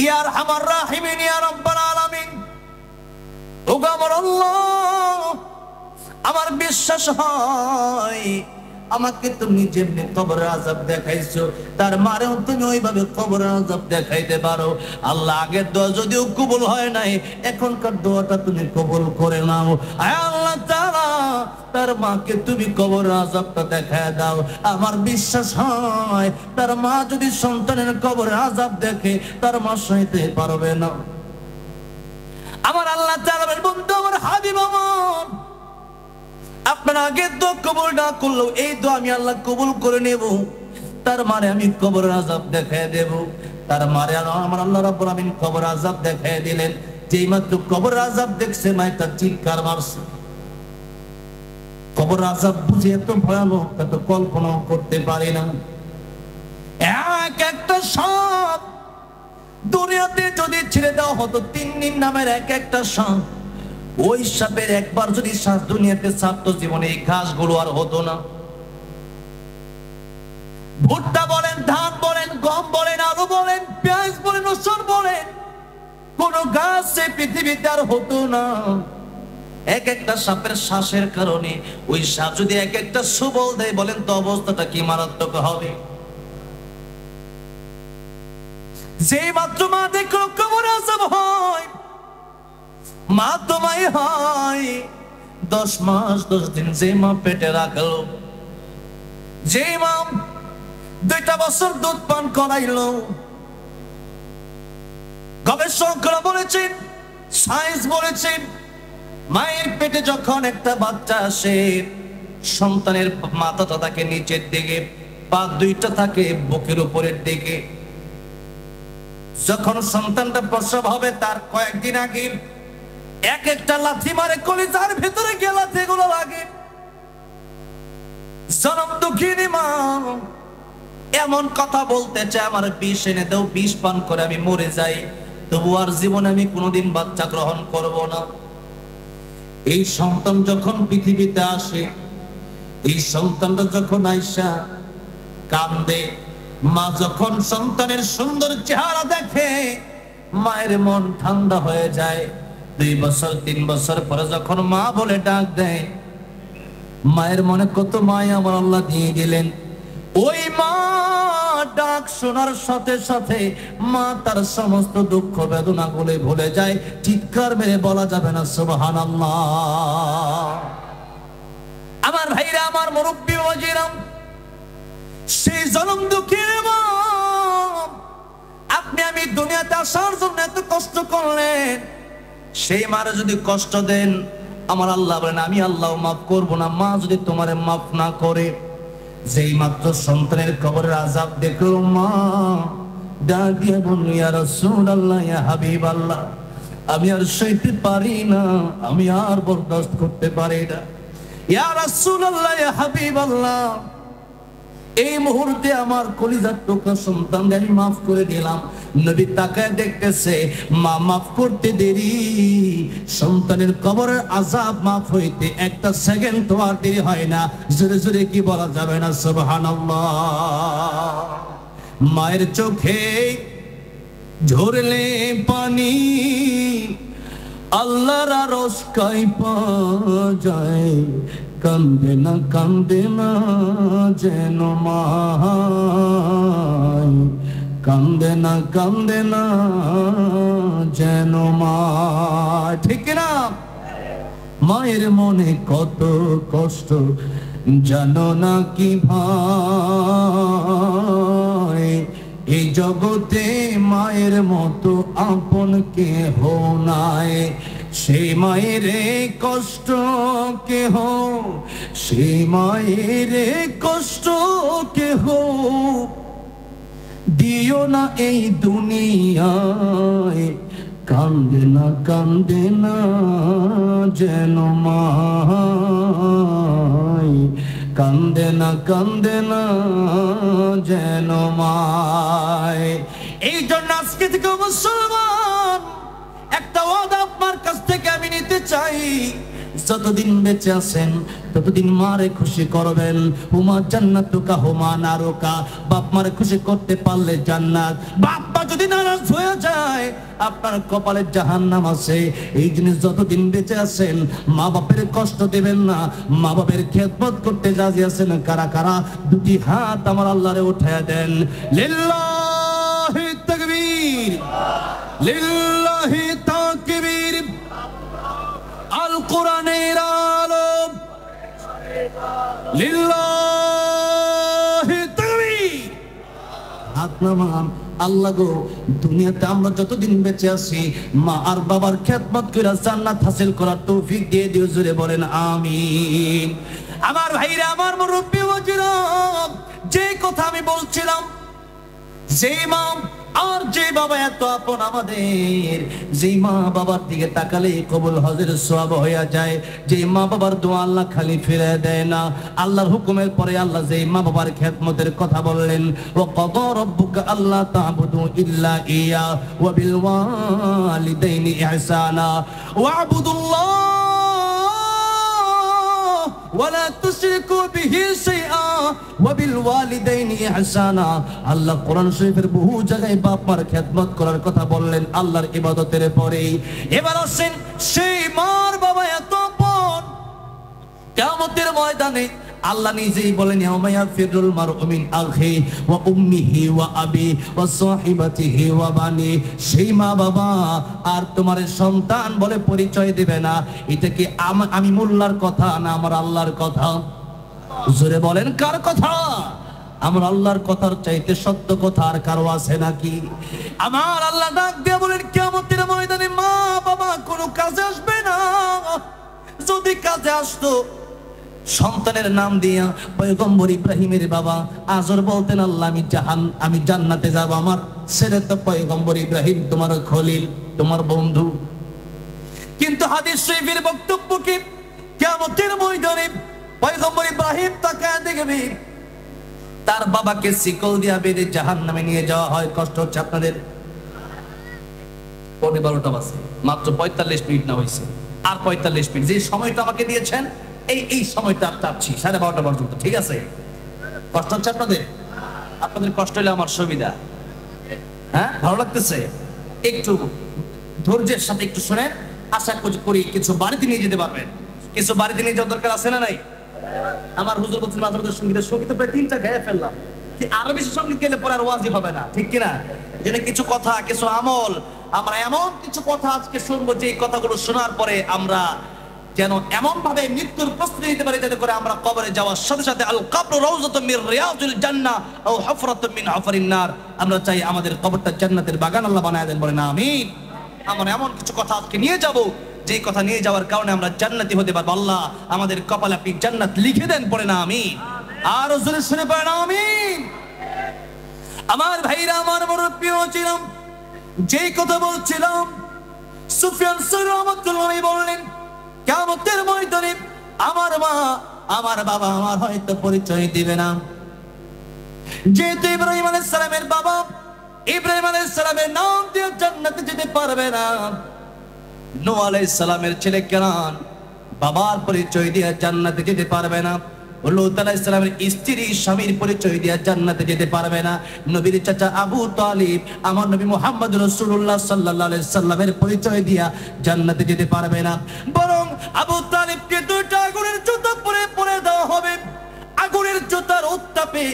ইয়া আরহামার রাহিমিন, ইয়া রাব্বাল আলামিন, ওগো আমার আল্লাহ, আমার বিশ্বাস হয় আমাকে তুমি যেমনি কবরের আযাব দেখাইছো, তার মারেও তুমি ওইভাবে কবরের আযাব দেখাইতে পারো। আল্লাহ, আগের দোয়া যদিও কবুল হয় নাই, এখনকার দোয়াটা তুমি কবুল করে নাও। আল্লাহ তাআলা, তার মাকে তুমি কবরের আযাবটা দেখায় দাও। আমার বিশ্বাস হয় তার মা যদি সন্তানের কবরের আযাব দেখে, তার মা সইতে পারবে না। আমার আল্লাহ তাআলা বন্ধু, আমার হাবিব আমার, আপনার আগের দোয়া কবুল না করলেও এই দোয়া আমি আল্লাহ কবুল করে নেব। তার মারে আমি কবরের আযাব দেখায় দেব। তার মারে আমার আল্লাহ রাব্বুল আমিন কবরের আযাব দেখায় দিলেন। যেই মাত্র কবরের আযাব দেখছে, মায়ের চিৎকার মারছে। কবরের আযাব বুঝে এত ভয়ানক, তা তো কল্পনাও করতে পারি না। এক একটা সাপ দুনিয়াতে যদি ছেড়ে দেওয়া হতো, তিন্নি নামের এক একটা সাপ, ওই সাপের একবার যদি শ্বাস দুনিয়াতে ছাড়তো, জীবনে এই ঘাসগুলো আর হতো না। ভুট্টা বলেন, ধান বলেন, গম বলেন, আলু বলেন, পেঁয়াজ বলেন, রসুন বলেন, কোন গাছ এই পৃথিবীতে আর হতো না। এক একটা সাপের শ্বাসের কারণে ওই সাপ যদি এক একটা সুবল দেয়, বলেন তো অবস্থাটা কি মারাত্মক হবে। যে মাত্র মা দেখো কবরে আযাব হয়, মা তোমায় হয় 10 মাস 10 দিন যে মা পেটে রাখলো, যে মা 2টা বছর দুধ পান করাইলো, গবেষকরা বলেছেন, সায়েন্স বলেছেন, মায়ের পেটে যখন একটা বাচ্চা আসে, সন্তানের মাথাটা থাকে নিচের দিকে, পা 2টা থাকে বুকের উপরের দিকে। যখন সন্তানটা প্রসব হবে, তার কয়েকদিন আগে এক একটা লাথি মারে কলিজার ভেতরে গিয়ে লাথিগুলো লাগে। জনম দুঃখিনী মা এমন কথা বলতে চায়, আমার বিষ এনে দাও, বিষ পান করে আমি মরে যাই, তবু আর জীবনে আমি কোনোদিন বাচ্চা গ্রহণ করব না। এই সন্তান যখন পৃথিবীতে আসে, এই সন্তানটা যখন আইসা কান্দে, মা যখন সন্তানের সুন্দর চেহারা দেখে, মায়ের মন ঠান্ডা হয়ে যায়। 2 বছর 3 বছর পরে যখন মা বলে ডাক দেয়, মায়ের মনে কত মায়া আমার আল্লাহ দিয়ে দিলেন। ওই মা ডাক শোনার সাথে সাথে মা তার সমস্ত দুঃখ বেদনা গুলো ভুলে যায়। চিৎকার মেরে বলা যাবে না সুবহানাল্লাহ। আমার ভাইরা, আমার মুরব্বী ওয়াজিরাম, সেই জনম দুঃখের মা, আপনি আমি দুনিয়াতে আসার জন্য এত কষ্ট করলেন, সেই মারে যদি কষ্ট দেন, আমার আল্লাহ বলেন আমি আল্লাহ মাফ করব না। মা যদি তোমারে মাফ না করে, যেই মাত্র সন্তানের কবরের আযাব দেখলো মা ডাক দিয়ে বলল, ইয়া রাসূলুল্লাহ, ইয়া হাবিবাল্লাহ, আমি আর সইতে পারি না, আমি আর বরদাস্ত করতে পারি না। ইয়া রাসূলুল্লাহ, ইয়া হাবিবাল্লাহ, এই মুহূর্তে আমার কলিজার টুকরা সন্তান আমি মাফ করে দিলাম। নবী তাকায় দেখতেছে মা মাফ করতে দেরি, সন্তানের কবরের আযাব মাফ হইতে একটা সেকেন্ড তো আর দেরি হয় না। জোরে জোরে কি বলা যাবে না সুবহানাল্লাহ। মায়ের চোখে ঝরলে পানি, আল্লাহর আরশ কাঁপা যায়, কান্দে না যেন মায়, কান্দে না যেন মায়। ঠিক না? মায়ের মনে কত কষ্ট জানো না কি ভাই, এই জগতে মায়ের মতো আপন কেহ নাই। সেই মায়ের কষ্ট কেহ, সেই মায়ের কষ্ট কেহ দিও না এই দুনিয়ায়, কান্দে না যেন মায়, কান্দে না যেন মায়। এই জন্য আজকে থেকে মুসলমান একটা ওয়াদা আপনার কাছ থেকে আমি নিতে চাই, যতদিন বেঁচে আছেন ততদিন মারে খুশি করবেন। হুমা জান্নাতুকা হুমা নারুকা, বাপ মারে খুশি করতে পারলে জান্নাত, বাপ মা যদি নারাজ হয়ে যায় আপনার কপালে জাহান্নাম আছে। এই জিনিস যতদিন বেঁচে আছেন মা বাপের কষ্ট দেবেন না। মা বাপের খেদমত করতে রাজি আছেন কারা কারা? দুটি হাত আমার আল্লাহরে উঠায়া দেন। লিল্লাহি তাকবীর, লিল্লাহি তাকবীর। আল কোরআনের আলো, লিল্লাহি তাকবীর। হাত নামান। আল্লাহ গো, দুনিয়াতে আমরা যতদিন বেঁচে আছি মা আর বাবার খেদমত করে জান্নাত হাসিল করার তৌফিক দিয়ে দিও। জোরে বলেন আমিন। আমার ভাইরা, আমার মুরব্বি ওয়াজিরা, যে কথা আমি বলছিলাম, যে মা আর যে বাবা এত আপন আমাদের, যে মা বাবার দিকে তাকালে কবুল হজের সওয়াব হয়ে যায়, যে মা বাবার দোয়া আল্লাহ খালি ফিরে দেয় না। আল্লাহর হুকুমের পরে আল্লাহ যে মা বাবার খেদমতের কথা বললেন, ওয়া ক্বাদা রাব্বুকা আল্লা তা'বুদু ইল্লা ইয়া ওয়া বিল ওয়ালিদাইনি ইহসানা ওয়া'বুদুল্লাহ ওয়ালা তুশরিকু বিহি শাইআ ওয়া বিল ওয়ালিদাইনি ইহসানা। আল্লাহ কোরআন শরীফের বহু জায়গায় বাপ মার খেদমত করার কথা বললেন আল্লাহর ইবাদতের পরে। এবার আসেন সেই মার বাবা এত আপন, কিয়ামতের ময়দানে আল্লাহ নিজেই বলেন, ইয়াউমা ইয়াফিরুল মারউ মিন আখি ওয়া উম্মিহি ওয়া আবি ওয়া সাহিবাতিহি ওয়া বানি। সেই মা বাবা আর তোমার সন্তান বলে পরিচয় দিবে না। এটা কি আমি মোল্লার কথা না আমার আল্লাহর কথা? জোরে বলেন কার কথা? আমার আল্লাহর কথার চাইতে সত্য কথা আর কারো আছে নাকি? আমার আল্লাহ ডাক দিয়ে বলেন, কিয়ামতের ময়দানে মা বাবা কোনো কাজে আসবে না। যদি কাজে আসতো সন্তানের নাম দিয়া পয়গম্বর ইব্রাহিমের বাবা আজর বলতেন, আল্লাহ আমি জান্নাতে যাব, আমার ছেলে তো পয়গম্বর ইব্রাহিম তোমার খলিল, তোমার বন্ধু। কিন্তু হাদিস শরীফের বক্তব্য কি? কিয়ামতের ময়দানে পয়গম্বর ইব্রাহিম তাকায় দেখবে তার বাবাকে শিকল দিয়া বেঁধে জাহান্নামে নিয়ে যাওয়া হয়। কষ্ট হচ্ছে আপনাদের? 12টা বাজে, মাত্র 45 মিনিট না হয়েছে, আর 45 মিনিট। যে সময়টা আমাকে দিয়েছেন এই সময়টা চাচ্ছি 12:30 পর্যন্ত, ঠিক আছে? কষ্ট হচ্ছে আপনাদের? আপনাদের কষ্ট হলে আমার সুবিধা। হ্যাঁ, ভালো লাগতেছে? একটু ধৈর্যের সাথে একটু শুনেন, আশা করি কিছু বাড়িতে নিয়ে যেতে পারবেন। কিছু বাড়িতে নিয়ে যাওয়ার দরকার আছে না নাই? আমার হুজুর বলছেন মাদ্রাসার সঙ্গীত প্রায় 3টা গায়ে ফেললাম, আরো বেশি সঙ্গীত গেলে পরে আর ওয়াজিব হবে না, ঠিক কিনা? যেন কিছু কথা, কিছু আমল, আমরা এমন কিছু কথা আজকে শুনবো যে কথাগুলো শোনার পরে আমরা যেন এমন ভাবে মৃত্যুর প্রস্তুতি নিতে পারি যাতে করে আমরা কবরে যাওয়ার সাথে সাথে আল কবরু রাউযাতুম মির রিয়াজিল জান্নাহ আও হুফরাতুম মিন হুফারিন নার, আমরা চাই আমাদের কবরটা জান্নাতের বাগান আল্লাহ বানায় দেন, বলেন আমিন। আমরা এমন কিছু কথা আজকে নিয়ে যাব যে কথা নিয়ে যাওয়ার কারণে আমরা জান্নাতি হতে পারবো। আল্লাহ আমাদের কপালে আপনি জান্নাত লিখে দেন, পড়ে না আমিন। আর জোরে শুনে পড়েন আমিন। আমার ভাইরা, আমার মুরব্বিও ছিলাম, যেই কথা বলছিলাম, সুফিয়ান সৌরি রাহমাতুল্লাহ বললেন, কিয়ামতের ময়দানে আমার মা আমার বাবা আমার হয়তো পরিচয় দিবে না। যেহেতু ইব্রাহিম আলাইহিস সালামের বাবা ইব্রাহিম আলাইহিস সালামের নাম দিয়ে জান্নাতে যেতে পারবে না, নূহ আলাইহিস সালামের ছেলে কেনান বাবার পরিচয় দিয়ে জান্নাতে যেতে পারবে না, লূত আলাইহিস সালামের স্ত্রী স্বামীর পরিচয় দিয়ে জান্নাতে যেতে পারবে না, নবীর চাচা আবু তালিব আমার নবী মুহাম্মদ রাসূলুল্লাহ সাল্লাল্লাহু আলাইহি সাল্লামের পরিচয় দিয়া জান্নাতে যেতে পারবে না। বরং আবু তালিবকে দুইটা আগুনের জুতা পরে দেওয়া হবে। আগুনের জুতার উত্তাপে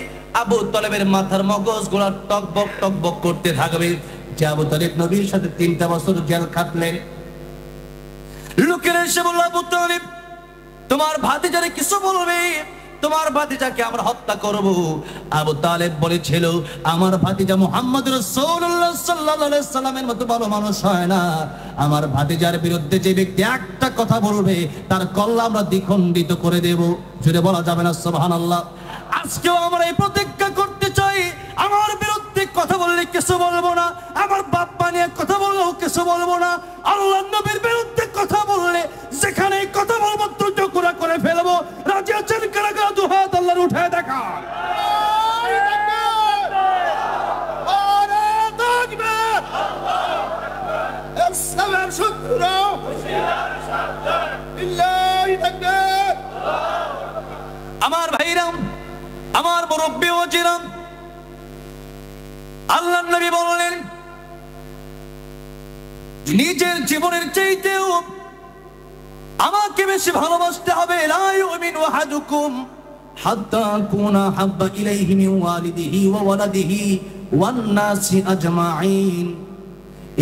আবু তালিবের মাথার মগজগুলো টকবক টকবক করতে থাকবে। যে আবু তালিব নবীর সাথে 3টা বছর জেল খাটলেন, লোকেরা এসে বলল, আবু তালিব তোমার ভাতিজারে কিছু বলবে, তোমার ভাতিজাকে আমরা হত্যা করব। আবু তালেব বলেছিল, আমার ভাতিজা মুহাম্মদ রাসূলুল্লাহ সাল্লাল্লাহু আলাইহি সাল্লামের মতো ভালো মানুষ হয় না। আমার ভাতিজার বিরুদ্ধে যে ব্যক্তি একটা কথা বলবে তার কল্লা আমরা দ্বিখণ্ডিত করে দেব। জোরে বলা যাবে না সুবহানাল্লাহ? আজকেও আমরা এই প্রতিজ্ঞা করতে চাই, আমার বিরুদ্ধে কথা বললে কিছু বলবো না, আমার বাপ্পা নিয়ে কথা বললেও কিছু বলবো না, আল্লাহর নবীর বিরুদ্ধে কথা বললে যেখানে কথা বলবো টুকরা করে ফেলবো। রাজি আছেন কারা কারা? দু হাত আল্লাহর উঠায় দেখান। আমার ভাইরাম, আমার মুরব্বি ও জিরাম, আল্লাহর নবী বললেন, নিজের জীবনের চাইতেও আমাকে বেশি ভালোবাসতে হবে। লা ইউমিনু আহাদুকুম হাত্তা কুনা হাব্বা ইলাইহি মিন ওয়ালিদিহি ওয়া ওয়ালাদিহি ওয়ান নাসি আজমাইন।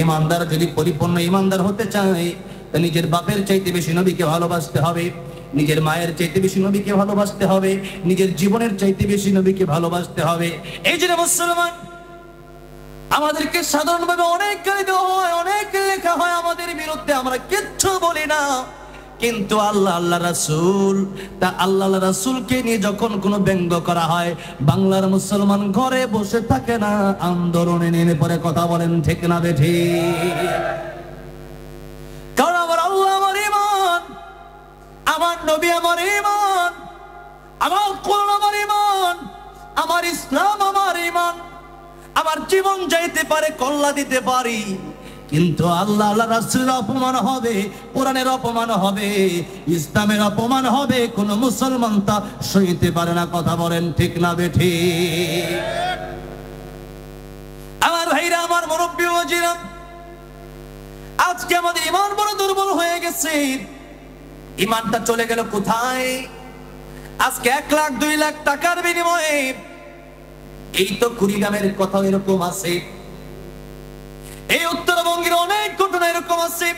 ঈমানদার যদি পরিপূর্ণ ঈমানদার হতে চায়, তা নিজের বাপের চাইতে বেশি নবীকে ভালোবাসতে হবে, নিজের মায়ের চাইতে বেশি নবীকে ভালোবাসতে হবে, নিজের জীবনের চাইতে বেশি নবীকে ভালোবাসতে হবে। এই জন্য মুসলমান, আমাদেরকে সাধারণভাবে অনেক গালি দেওয়া হয়, অনেক লেখা হয় আমাদের বিরুদ্ধে, আমরা কিচ্ছু বলি না। কিন্তু আল্লাহ রাসূল, তা আল্লাহ রাসূলকে নিয়ে যখন কোনো ব্যঙ্গ করা হয়, বাংলার মুসলমান ঘরে বসে থাকে না, আন্দোলনে নেমে পড়ে। কথা বলেন ঠিক না বেঠিক? কারণ আমার আল্লাহ আমার ঈমান, আমার নবী আমার ঈমান, আমার কোরআন আমার ঈমান, আমার ইসলাম আমার ঈমান। আমার জীবন যাইতে পারে, কল্লা দিতে পারি, কিন্তু আল্লাহ রাসূলের অপমান হবে, কোরআনের অপমান হবে, ইসলামের অপমান হবে, কোন মুসলমান তা সইতে পারে না। কথা বলেন ঠিক না বেঠিক? আমার ভাইরা, আমার মুরব্বি ওয়াজিরা, আজকে আমাদের ঈমান বড় দুর্বল হয়ে গেছে। ঈমানটা চলে গেল কোথায়? আজকে 1 লাখ 2 লাখ টাকার বিনিময়ে, এই তো কুড়িগ্রামের কথা এরকম আছে, এই উত্তরবঙ্গের অনেক ঘটনা এরকম আছে।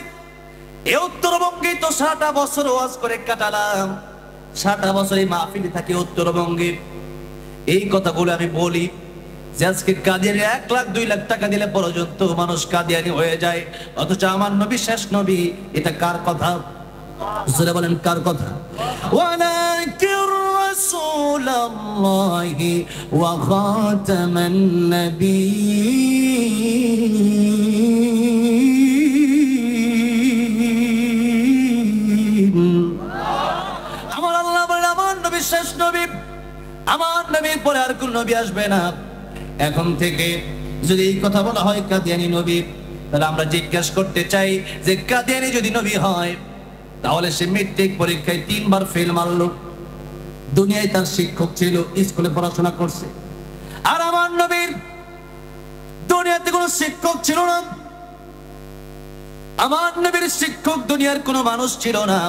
এই উত্তরবঙ্গে তো 7টা বছর ওয়াজ করে কাটালাম, 7টা বছর এই মাহফিলে থাকি উত্তরবঙ্গে। এই কথাগুলো আমি বলি যে আজকে কাদিয়ানি 1 লাখ 2 লাখ টাকা দিলে পর্যন্ত মানুষ কাদিয়ানি হয়ে যায়, অথচ আমার নবী শেষ নবী। এটা কার কথা? জোরে বলেন কার কথা? ওয়ালাকির রাসূলুল্লাহি ওয়া খাতামান নাবিয়্যিন। আমার আল্লাহ বলেন, আমার নবী শেষ নবী, আমার নবীর পরে আর কোন নবী আসবে না। এখন থেকে যদি এই কথা বলা হয় কাদিয়ানি নবী, তাহলে আমরা জিজ্ঞাসা করতে চাই যে কাদিয়ানি যদি নবী হয়, তাহলে সে মেট্রিক পরীক্ষায় 3 বার ফেল মারলো, দুনিয়ায় তার শিক্ষক ছিল, স্কুলে পড়াশোনা করছে। আর আমার নবীর দুনিয়াতে কোনো শিক্ষক ছিল না, আমার নবীর শিক্ষক দুনিয়ার কোনো মানুষ ছিল না।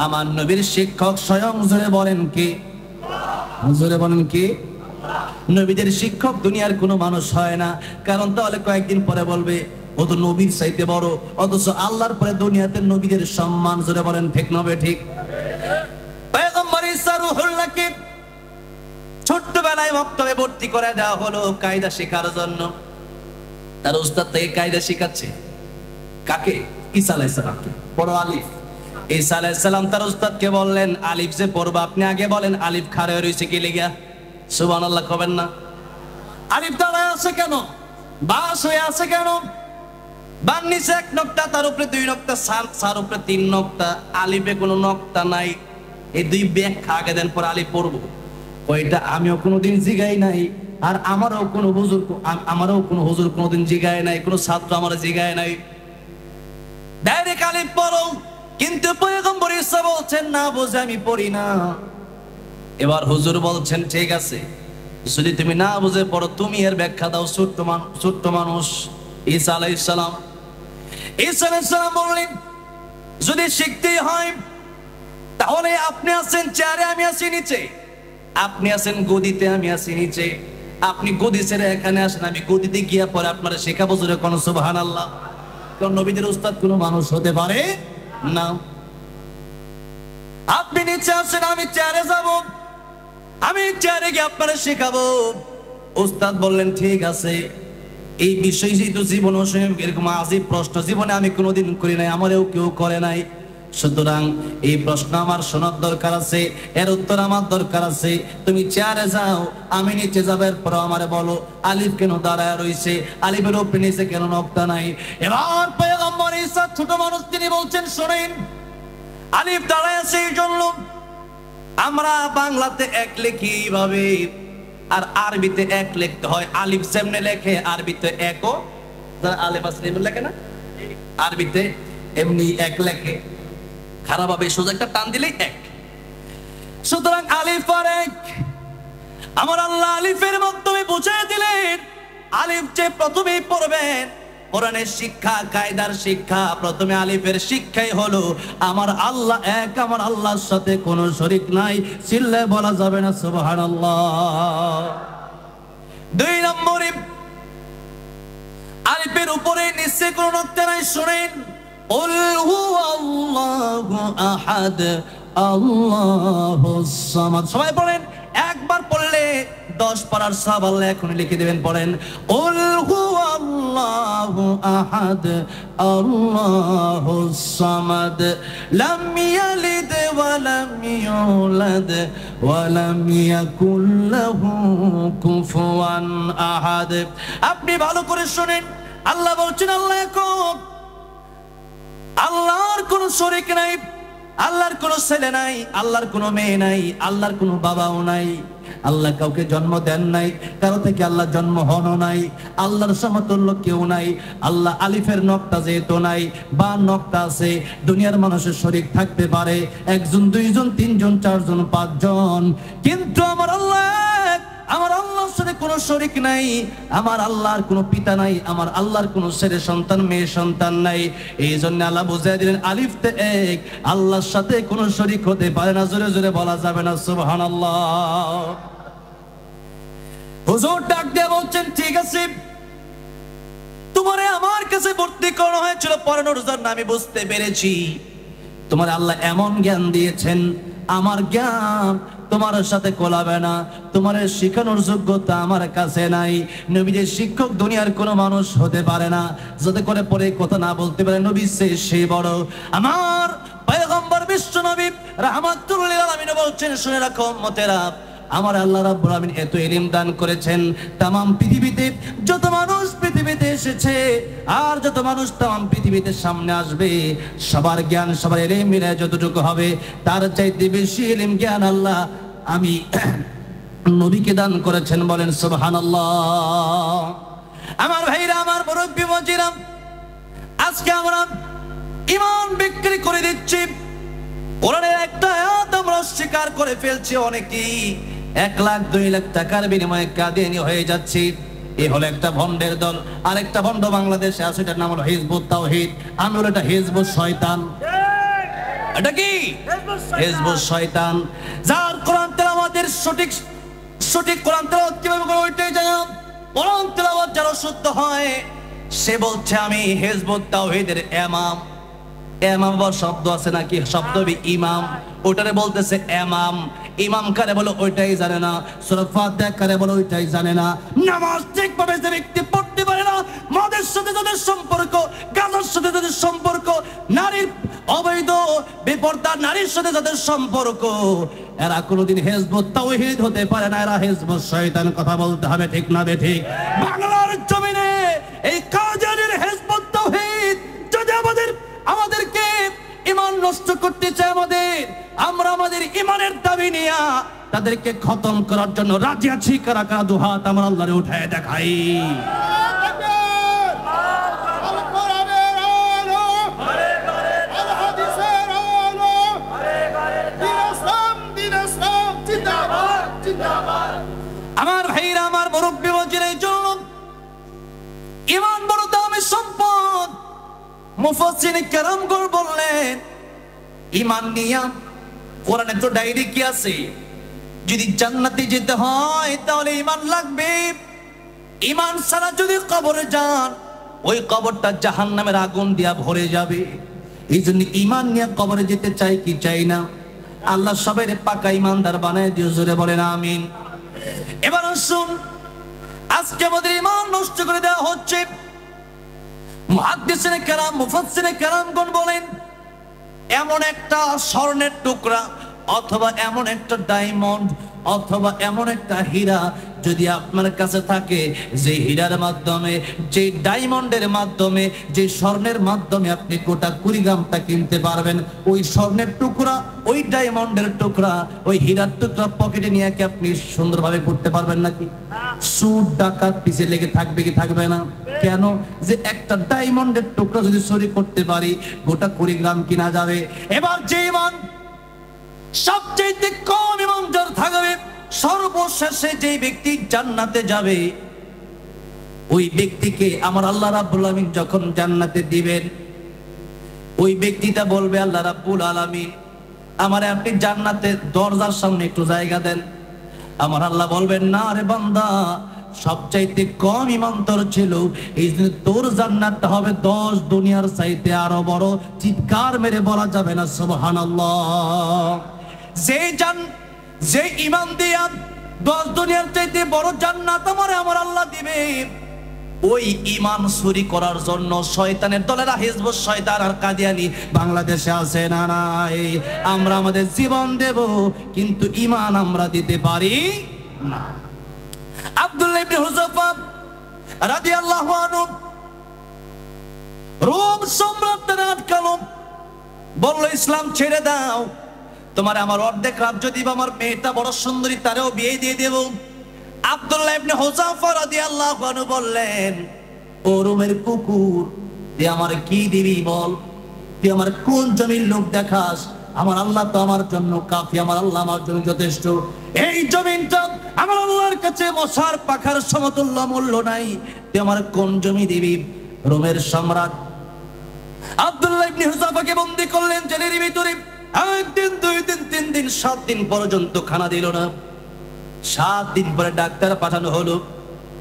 আমার নবীর শিক্ষক স্বয়ং। জোরে বলেন কি? জোরে বলেন কি? নবীদের শিক্ষক দুনিয়ার কোনো মানুষ হয় না। কারণ তাহলে কয়েকদিন পরে বলবে ও তো নবীর চাইতে বড়, অথচ আল্লাহর পরে দুনিয়াতে নবীদের সম্মান। জোরে বলেন ঠিক না বেঠিক? পয়গম্বর ঈসা রূহুল্লাহকে ছোট্টবেলায় মক্তবে ভর্তি করে দেওয়া হলো কায়দা শেখার জন্য। তার উস্তাদ থেকে কায়দা শেখাচ্ছে কাকে? ঈসা আলাইহিস সালামকে। পড়ো আলিফ। ঈসা আলাইহিস সালাম তার উস্তাদকে বললেন, আলিফ যে পড়বা আপনি আগে বলেন আলিফ খাড়া হয়ে রইছে কি লিগা? সুবহানাল্লাহ কবেন না? আলিফ দাঁড়ায় আছে কেন? বাস হয়ে আছে কেন? বান নিচে এক নক্তা, তার উপরে দুই নক্তা, সার উপরে তিন নক্তা, আলিফে কোনো নক্তা নাই। এই দুই ব্যাখ্যা আগে দেন, পর আলিফ পড়বো। ওইটা আমিও কোনোদিন জিগাই নাই, আর আমারও কোনো হুজুর কোনোদিন জিগায় নাই, কোনো ছাত্র আমার জিগায় নাই। ডাইরেক্ট আলিফ পড়ো। কিন্তু পয়গম্বর ঈসা বলছেন না বুঝে আমি পড়ি না। এবার হুজুর বলছেন ঠিক আছে, যদি তুমি না বুঝে পড়ো তুমি এর ব্যাখ্যা দাও। ছোট্ট মানুষ ঈসা আলাইহিস সালাম। ঈসা আলাইহিস সালাম বললেন যদি শিখতেই হয় তাহলে আপনি আছেন চেয়ারে, আমি আছি নিচে। আপনি আছেন গদিতে, আমি আছি নিচে। আপনি গদি ছেড়ে এখানে আসেন, আমি গদিতে গিয়া পরে আপনারা শেখাবো। জোরে কোন সুবহানাল্লাহ। কারণ নবীদের উস্তাদ কোনো মানুষ হতে পারে না। আপনি নিচে আসেন, আমি চেয়ারে যাব, আমি চেয়ারে গিয়ে আপনারা শেখাবো। উস্তাদ বললেন ঠিক আছে। এই বিষয় যেহেতু জীবন এরকম আজীব প্রশ্ন জীবনে আমি কোনোদিন করি নাই, আমারও কেউ করে নাই, সুতরাং এই প্রশ্ন আমার শোনার দরকার আছে, এর উত্তর আমার দরকার আছে। তুমি চেয়ারে যাও, আমি নিচে যাবো, এরপর আমারে বলো আলিফ কেন দাঁড়ায় রইছে, আলিফের উপরে নিচে কেন নক্তা নাই। এবার পয়গম্বর ঈসা ছোট মানুষ, তিনি বলছেন শোনেন, আলিফ দাঁড়ায় আছে এই জন্য আমরা বাংলাতে এক লিখি এইভাবে, আর আরবিতে এক লিখতে হয়। আলিফ যেমনে লেখে আরবিতে একও, যারা আলিফ আছে এমনি লেখে না, আরবিতে এমনি এক লেখে। খারাপ ভাবে সোজা একটা টান দিলেই এক। সুতরাং আলিফ আর এক। আমার আল্লাহ আলিফের মাধ্যমে বুঝিয়ে দিলেন আলিফ যে প্রথমেই পড়বেন, কোরআনের শিক্ষা, কায়দার শিক্ষা, প্রথমে আলিফের শিক্ষাই হলো আমার আল্লাহ এক, আমার আল্লাহর সাথে কোনো শরীক নাই। চিল্লায় বলা যাবে না সুবহানাল্লাহ। দুই নম্বরে আলিফের উপরে নিচে কোনো নক্তা নাই। শুনেন, কুল হুয়াল্লাহু আহাদ আল্লাহুস সামাদ। সবাই পড়েন, একবার পড়লে 10 পারার সওয়াব আল্লাহ এখন লিখে দিবেন। পড়েন, কুল হুয়াল্লাহু আহাদ আল্লাহুস সামাদ লাম ইয়ালিদ ওয়া লাম ইউলাদ ওয়া লাম ইয়াকুল লাহু কুফুয়ান আহাদ। আপনি ভালো করে শুনেন, আল্লাহ বলছেন আল্লাহ একক, আল্লাহর কোনো শরীক নাই, আল্লাহর কোনো ছেলে নাই, আল্লাহর কোনো মেয়ে নাই, আল্লাহর কোনো বাবাও নাই। আল্লাহ কাউকে জন্ম দেন নাই, কারো থেকে আল্লাহ জন্ম হনও নাই, আল্লাহর সমতুল্য কেউ নাই। আল্লাহ আলিফের নক্তা যেহেতু নাই, বা নক্তা আছে, দুনিয়ার মানুষের শরীক থাকতে পারে, 1 জন 2 জন 3 জন 4 জন 5 জন, কিন্তু আমার আল্লাহ, আমার আল্লাহর সাথে কোনো শরীক নাই। আমার আল্লাহর কোনো পিতা নাই, আমার আল্লাহর কোনো ছেলে সন্তান মেয়ে সন্তান নাই। এই জন্য আল্লাহ বুঝিয়ে দিলেন আলিফতে এক, আল্লাহর সাথে কোনো শরীক হতে পারে না। জোরে জোরে বলা যাবে না সুবহানাল্লাহ। হুজুর ডাক দিয়ে বলছেন ঠিক আছে, তোমারে আমার কাছে ভর্তি করা হয়েছিল পড়ানোর জন্য, আমি বুঝতে পেরেছি তোমার আল্লাহ এমন জ্ঞান দিয়েছেন, আমার জ্ঞান তোমার সাথে কোলাবে না, তোমার শিখানোর যোগ্যতা আমার কাছে নাই। নবীর শিক্ষক দুনিয়ার কোনো মানুষ হতে পারে না, যাতে করে পরে কথা না বলতে পারে নবী সে বড়। আমার পয়গম্বর বিশ্ব নবী রাহমাতুল লিল আলামিন বলছেন, শুনে রাখো উম্মতেরা, আমার আল্লাহ রাব্বুল আলামিন এত ইলম দান করেছেন, তামাম পৃথিবীতে যত মানুষ পৃথিবীতে এসেছে আর যত মানুষ তামাম পৃথিবীতে সামনে আসবে, সবার জ্ঞান সবার ইলম মিলে যতটুকু হবে, তার চাইতে বেশি ইলম জ্ঞান আল্লাহ আমি নবীকে দান করেছেন। বলেন সুবহানাল্লাহ। আমার ভাইরা, আমার মুরব্বি মজিরা, আজকে আমরা ঈমান বিক্রি করে দিচ্ছি, কোরআনের একটা আয়াত আমরা স্বীকার করে ফেলছি, অনেকেই 1 লাখ 2 লাখ টাকার বিনিময়ে কাদিয়ানী হয়ে যাচ্ছে। এই হলো একটা ভন্ডের দল। আরেকটা ভন্ড বাংলাদেশে আছে, এটার নাম হলো হিজবুত তাওহীদ। আমি হলো এটা হিজবুত শয়তান। এটা কি হিজবুত শয়তান, যার কোরআন তেলাওয়াতের সঠিক কোরআন তেলাওয়াত কিভাবে করে ওইটাই জানা। কোরআন তেলাওয়াত যারা শুদ্ধ হয় সে বলছে আমি হিজবুত তাওহীদের ইমাম। এমাম শব্দ আছে নাকি, শব্দ ইমাম, ওটারে বলতেছে এমাম। ইমাম কারে বলো ওইটাই জানে না, সূরা ফাতিহা কারে বলো ওইটাই জানে না, নামাজ ঠিকভাবে যে ব্যক্তি পড়তে পারে না, মদের সাথে যাদের সম্পর্ক, গাঁজার সাথে যাদের সম্পর্ক, নারীর অবৈধ বেপরদা নারীর সাথে যাদের সম্পর্ক, এরা কোনোদিন হিজবুত তাওহীদ হতে পারে না, এরা হিজবুত শয়তান। কথা বলতে হবে ঠিক না বেঠিক? বাংলার জমিনে এই কাদিয়ানীর হিজবুত তাওহীদ যদি আমাদেরকে ঈমান নষ্ট করতে চায়, আমরা আমাদের ঈমানের দাবি নিয়ে তাদেরকে খতম করার জন্য রাজি আছি। কারা কারা দুহাত আমরা আল্লাহরে উঠায় দেখাই। আমার ভাইরা, আমার মুরব্বী বলছেন এই জন্য ঈমান বড় দামি সম্পদ। মুফাসসিরিন কেরামগণ বললেন ঈমান নিয়া কোরআনে তো ডাইরি কি আছে, যদি জান্নাতে যেতে হয় তাহলে ঈমান লাগবে। ঈমান ছাড়া যদি কবরে যান, ওই কবরটা জাহান্নামের আগুন দিয়া ভরে যাবে। এই জন্য ঈমান নিয়ে কবরে যেতে চাই কি চাই না? আল্লাহ সবাইকে পাকা ঈমানদার বানায় দিও, জোরে বলেন আমিন। এবার শুন, আজকে আমাদের ঈমান নষ্ট করে দেওয়া হচ্ছে। মুহাদ্দিসিনে কেরাম, মুফাসসিরিনে কেরামগণ বলেন এমন একটা স্বর্ণের টুকরা অথবা এমন একটা ডায়মন্ড অথবা এমন একটা হীরা যদি আপনার কাছে থাকে, যে হীরার মাধ্যমে, যে ডায়মন্ডের মাধ্যমে, যে স্বর্ণের মাধ্যমে আপনি গোটা কুড়িগ্রামটা কিনতে পারবেন, ওই স্বর্ণের টুকরা, ওই ডায়মন্ডের টুকরা, ওই হীরার টুকরা পকেটে নিয়ে কি আপনি সুন্দরভাবে ঘুরতে পারবেন নাকি? সুদ ডাকাত পিছে লেগে থাকবে কি থাকবে না? কেন? যে একটা ডায়মন্ডের টুকরা যদি চুরি করতে পারি, গোটা কুড়িগ্রাম কিনা যাবে। এবার যে ঈমান সবচেয়ে কম ঈমানদার থাকবে, সর্বশেষে যে ব্যক্তি জান্নাতে যাবে, ওই ব্যক্তিকে আমার আল্লাহ রাব্বুল আলামিন যখন জান্নাতে দিবেন, ওই ব্যক্তিটা বলবে আল্লাহ রাব্বুল আলামিন আমারে আপনি জান্নাতের দরজার সামনে একটু জায়গা দেন। আমার আল্লাহ বলবেন না রে বান্দা, সবচাইতে কম ঈমানদার ছিল, এই জন্য তোর জান্নাতটা হবে 10 দুনিয়ার চাইতে আরো বড়। চিৎকার মেরে বলা যাবে না সুবহানাল্লাহ? যে ঈমান দিয়া 10 দুনিয়ার চাইতে বড় জান্নাত আমার আল্লাহ দিবে, ওই ঈমান চুরি করার জন্য শয়তানের দলেরা, হিজবুত শয়তান আর কাদিয়ানী বাংলাদেশে আছে না নাই? আমরা আমাদের জীবন দেব, কিন্তু ঈমান আমরা দিতে পারি না। আব্দুল্লাহ ইবনে হুযাফা রাদিয়াল্লাহু আনহু রোম সম্রাটদের আটকালো, বলল ইসলাম ছেড়ে দাও, তোমার আমার অর্ধেক রাজ্য দিব, আমার মেয়েটা বড় সুন্দরী, তারেও বিয়ে দিয়ে দেব। আব্দুল্লাহ ইবনে হুযাফা রাদিয়াল্লাহু আনহু বললেন, ও রোমের কুকুর, তুই আমার কি দিবি বল? তুই আমার কোন জমির লোক দেখাস? আমার আল্লাহ তো আমার জন্য কাফি, আমার আল্লাহ আমার জন্য যথেষ্ট। এই জমিনটা আমার আল্লাহর কাছে মশার পাখার সমতুল্য মূল্য নাই, তুই আমার কোন জমি দিবি? রোমের সম্রাট আব্দুল্লাহ ইবনে হুযাফাকে বন্দী করলেন জেলের ভিতরে। 1 দিন 2 দিন 3 দিন 7 দিন পর্যন্ত খানা দিল না। 7 দিন পরে ডাক্তার পাঠানো হলো,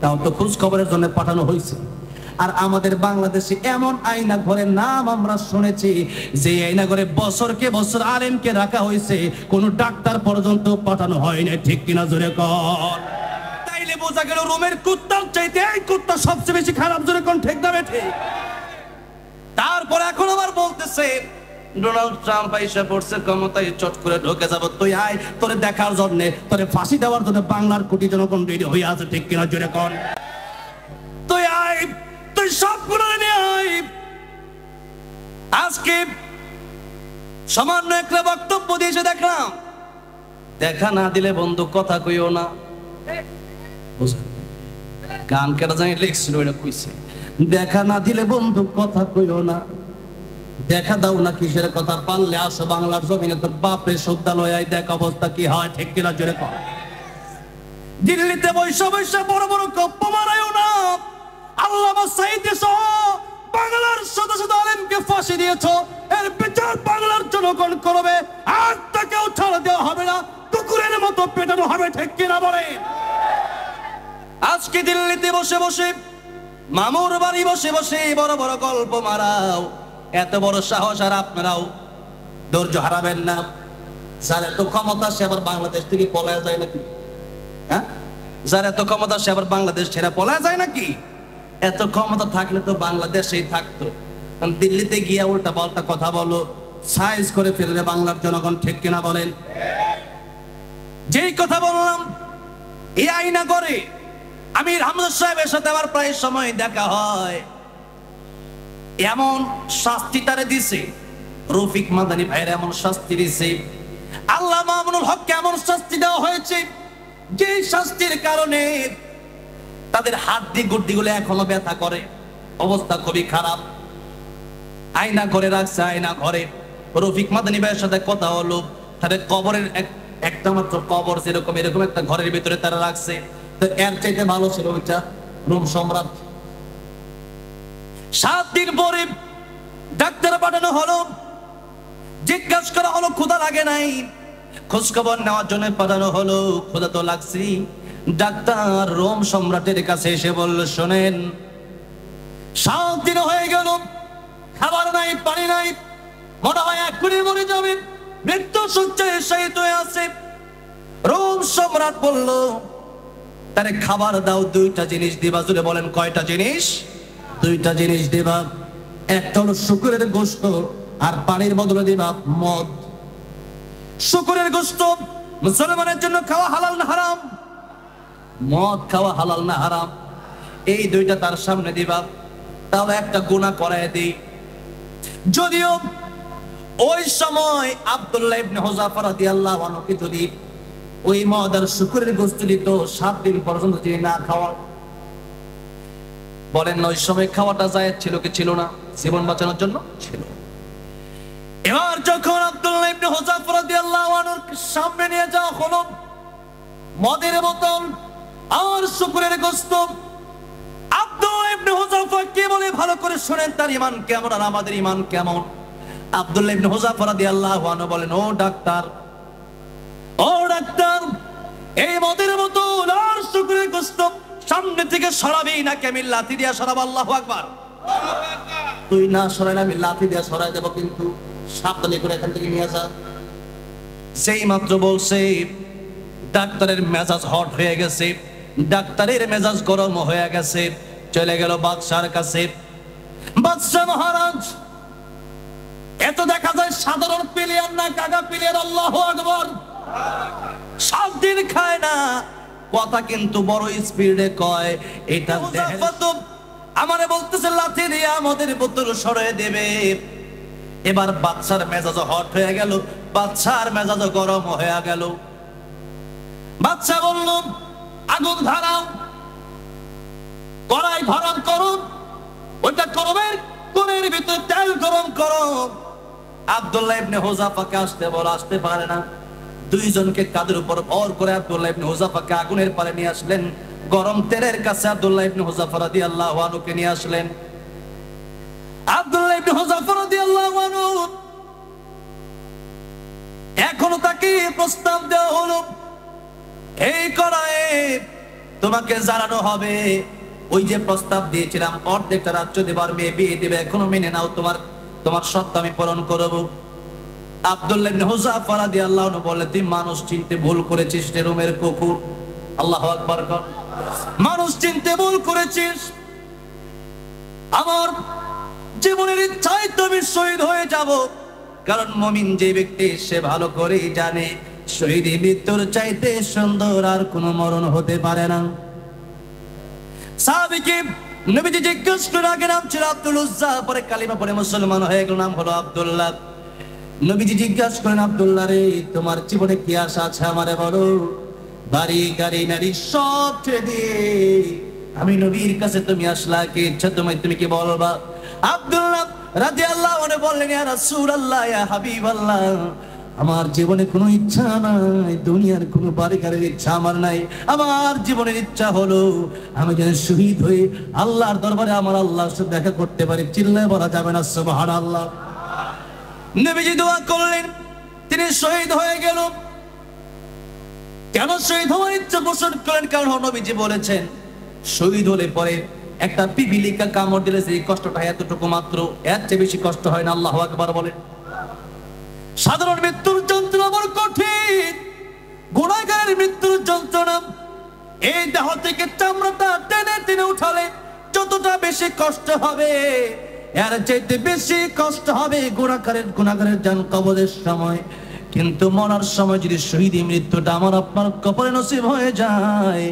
তাও তো খোঁজ খবরের জন্য পাঠানো হয়েছে। আর আমাদের বাংলাদেশে এমন আয়না ঘরের নাম আমরা শুনেছি, যে আয়না ঘরে বছরকে বছর আলেমকে রাখা হয়েছে, কোন ডাক্তার পর্যন্ত পাঠানো হয় না। ঠিক কিনা জোরে কর? তাইলে বোঝা গেল রোমের কুত্তার চাইতে এই কুত্তা সবচেয়ে বেশি খারাপ। জোরে কোন ঠিক না বেঠি? তারপর এখন আবার বলতেছে ডোনাল্ড ট্রাম্প এসে পড়ছে ক্ষমতায়, চট করে ঢুকে যাব, তুই আয়, তোরে দেখার জন্য, তোরে ফাঁসি দেওয়ার জন্য বাংলার কোটি জনগণ রেডি হয়ে আছে। ঠিক কিনা জোরে কোন? তুই আয়, তুই সবগুলো নিয়ে আয়। আজকে সামান্য একটা বক্তব্য দিয়েছে দেখলাম, দেখা না দিলে বন্ধু কথা কইও না। গান কেটা জানি লিখছিল, এটা কইছে, দেখা না দিলে বন্ধু কথা কইও না। দেখা দাও না কিসের কথা? পারলে আসো বাংলার জমিনে, তোর বাপের সৌদালয় দেখ অবস্থা কি হয়। ঠিক কিনা জোরে কর? দিল্লিতে বৈশা বৈশা বড় বড় গপ্প মারায়ও না। আল্লামা সাঈদী সহ বাংলার শত শত আলেমকে ফাঁসি দিয়েছো, এর বিচার বাংলার জনগণ করবে, আর তাকেও ছাড়া দেওয়া হবে না, কুকুরের মতো পেটানো হবে। ঠিক কিনা বলে? আজকে দিল্লিতে বসে বসে, মামুর বাড়ি বসে বসে বড় বড় গল্প মারাও, এত বড় সাহস আর আপনারাও ধৈর্য হারাবেন না। যার এত ক্ষমতা সে আবার বাংলাদেশ থেকে পলায় যায় নাকি? হ্যাঁ, যার এত ক্ষমতা সে আবার বাংলাদেশ ছেড়ে পলায় যায় নাকি? এত ক্ষমতা থাকলে তো বাংলাদেশেই থাকতো। দিল্লিতে গিয়ে উল্টা পাল্টা কথা বলো, সাইজ করে ফেললে বাংলার জনগণ, ঠিক কিনা বলেন? যেই কথা বললাম এই আইনা করে আমির হামজা সাহেবের সাথে আমার প্রায় সময় দেখা হয়। এমন শাস্তি তারে দিছে, রফিক মাদানী ভাইয়ের এমন শাস্তি দিছে, আল্লাহ মামুনুল হককে এমন শাস্তি দেওয়া হয়েছে যে শাস্তির কারণে তাদের হাড্ডি গুড্ডিগুলো এখনো ব্যথা করে, অবস্থা খুবই খারাপ। আয়না করে রাখছে, আয়না ঘরে। রফিক মাদানী ভাইয়ের সাথে কথা হলো, তাদের কবরের একটা মাত্র কবর, যেরকম এরকম একটা ঘরের ভিতরে তারা রাখছে। তো এর চাইতে ভালো ছিল ওইটা রুম সম্রাট। 7 দিন পরে ডাক্তার পাঠানো হলো, জিজ্ঞাসা করা হলো ক্ষুধা লাগে নাই, খোঁজ খবর নেওয়ার জন্য পাঠানো হলো, ক্ষুধা তো লাগছে। ডাক্তার রোম সম্রাটের কাছে এসে বলল, শোনেন, 7 দিন হয়ে গেল, খাবার নাই, পানি নাই, মনে হয় এক্ষুনি মরে যাবে, মৃত্যু শয্যায় শায়িত হয়ে আছে। রোম সম্রাট বলল, তারে খাবার দাও, 2টা জিনিস দিবা। জুড়ে বলেন, কয়টা জিনিস? 2টা জিনিস দিবা। একটা হলো শুকরের গোশত, আর পানির বদলে দিবা মদ। শুকরের গোশত মুসলমানের জন্য খাওয়া হালাল না হারাম? মদ খাওয়া হালাল না হারাম? এই 2টা তার সামনে দিবা। তাহলে একটা গুনাহ করায় দেই। যদিও ওই সময় আব্দুল্লাহ ইবনে হুযাফা রাদিয়াল্লাহু আনহু যদি ওই মদ আর শুকরের গোশত দিত, 7 দিন পর্যন্ত তিনি না খাওয়া, বলেন ওই সময় খাওয়াটা জায়েজ ছিল কি ছিল না? জীবন বাঁচানোর জন্য ছিল। এবার যখন আব্দুল্লাহ ইবনে হুযাফা রাদিয়াল্লাহু আনহুর সামনে নিয়ে যাওয়া হলো মদের বোতল আর শুকরের গোশত, আব্দুল্লাহ ইবনে হুযাফা কে বলে ভালো করে শুনেন, তার ঈমান কেমন আর আমাদের ঈমান কেমন। আব্দুল্লাহ ইবনে হুযাফা রাদিয়াল্লাহু আনহু বলেন, ও ডাক্তার, ও ডাক্তার, এই মদের বোতল আর শুকরের গোশত সামনে থেকে সরাবি নাকি আমি লাথি দিয়া সরাবো? আল্লাহু আকবার। তুই না সরাইলে আমি লাথি দিয়া সরাই দেব, কিন্তু সাবধানে করে এখান থেকে নিয়ে যা। সেই মাত্র বলছে, ডাক্তারের মেজাজ হট হয়ে গেছে, ডাক্তারের মেজাজ গরম হয়ে গেছে, চলে গেল বাদশার কাছে। বাদশা মহারাজ, এত দেখা যায় সাধারণ প্লেয়ার না, কাগা প্লেয়ার। আল্লাহু আকবার। 7 দিন খায় না, কথা কিন্তু বড় স্পিডে কয়। এটা আমারে বলতেছে লাথি দিয়ে আমাদের বোতল সরিয়ে দেবে। এবার বাদশার মেজাজ হট হয়ে গেল, বাদশার মেজাজ গরম হয়ে গেল। বাদশা বলল, আগুন ধরাও, কড়াই গরম করো, ওইটা গরমের কোণের ভিতর তেল গরম করো। আব্দুল্লাহ ইবনে হুযাফাকে আসতে বল, আসতে পারে না। 2 জনকে কাঁধের উপর ভর করে আব্দুল্লাহ ইবনে হুযাফাকে আগুনের পারে নিয়ে আসলেন। গরম তেলের কাছে আব্দুল্লাহ ইবনে হুযাফা রাদিয়াল্লাহু আনহুকে নিয়ে আসলেন। আব্দুল্লাহ ইবনে হুযাফা রাদিয়াল্লাহু আনহু, এখনো তাকে প্রস্তাব দেওয়া হলো, এই কড়াইয়ে তোমাকে জ্বালানো হবে। ওই যে প্রস্তাব দিয়েছিলাম, অর্ধেকটা রাজ্য দেবার মেয়ে বিয়ে দেবে, এখনো মেনে নাও, তোমার শর্ত আমি পূরণ করব। আব্দুল্লাহ ইবনে হুযাফা রাদিয়াল্লাহু আনহু বললেন, তুই মানুষ চিনতে ভুল করেছিস রে রোমের কুকুর। আল্লাহু আকবার। মানুষ চিনতে ভুল করেছিস। আমার জীবনের ইচ্ছায় তুমি শহীদ হয়ে যাব, কারণ মুমিন যে ব্যক্তি সে ভালো করেই জানে শহীদ মৃত্যুর চাইতে সুন্দর আর কোনো মরণ হতে পারে না। সাহাবীকে নবীজি জিজ্ঞেস করে, আগে নাম ছিল আব্দুল উজ্জা, পরে কালিমা পড়ে মুসলমান হয়ে গেল, নাম হলো আব্দুল্লাহ। নবীজি জিজ্ঞাসা করেন, আব্দুল্লাহ রে, তোমার জীবনে কি আশা আছে আমারে বলো। বাড়ি গাড়ি নারী সব ছেড়ে দিয়ে আমি নবীর কাছে তুমি আসলা, কি ইচ্ছা তুমি কি বলবা? আব্দুল্লাহ রাদিয়াল্লাহু আনহু বললেন, ইয়া রাসূলুল্লাহ, ইয়া হাবিবাল্লাহ, আমার জীবনে কোনো ইচ্ছা নাই, দুনিয়ার কোনো বাড়ি গাড়ির ইচ্ছা আমার নাই। আমার জীবনের ইচ্ছা হলো আমি যেন শহীদ হয়ে আল্লাহর দরবারে আমার আল্লাহর সাথে দেখা করতে পারি। চিল্লায় বলা যাবে না সুবহানাল্লাহ? নবীজি দোয়া করলেন, তিনি শহীদ হয়ে গেল। কেন শহীদ হওয়ার ইচ্ছা পোষণ করেন? কারণ নবীজি বলেছেন, শহীদ হলে পরে একটা পিপিলিকা কামড় দিলে সেই কষ্টটা এতটুকু মাত্র, এর চেয়ে বেশি কষ্ট হয় না। আল্লাহু আকবার বলেন। সাধারণ মৃত্যুর যন্ত্রণা বড় কঠিন। টেনের মৃত্যুর যন্ত্রণা, এই দেহ থেকে চামড়াটা টেনে টেনে উঠালে যতটা বেশি কষ্ট হবে, এর চাইতে বেশি কষ্ট হবে গুনাহগারের জান কবরের সময়। কিন্তু মরার সময় যদি শহীদি মৃত্যুটা আমার আপনার কবরে নসিব হয়ে যায়,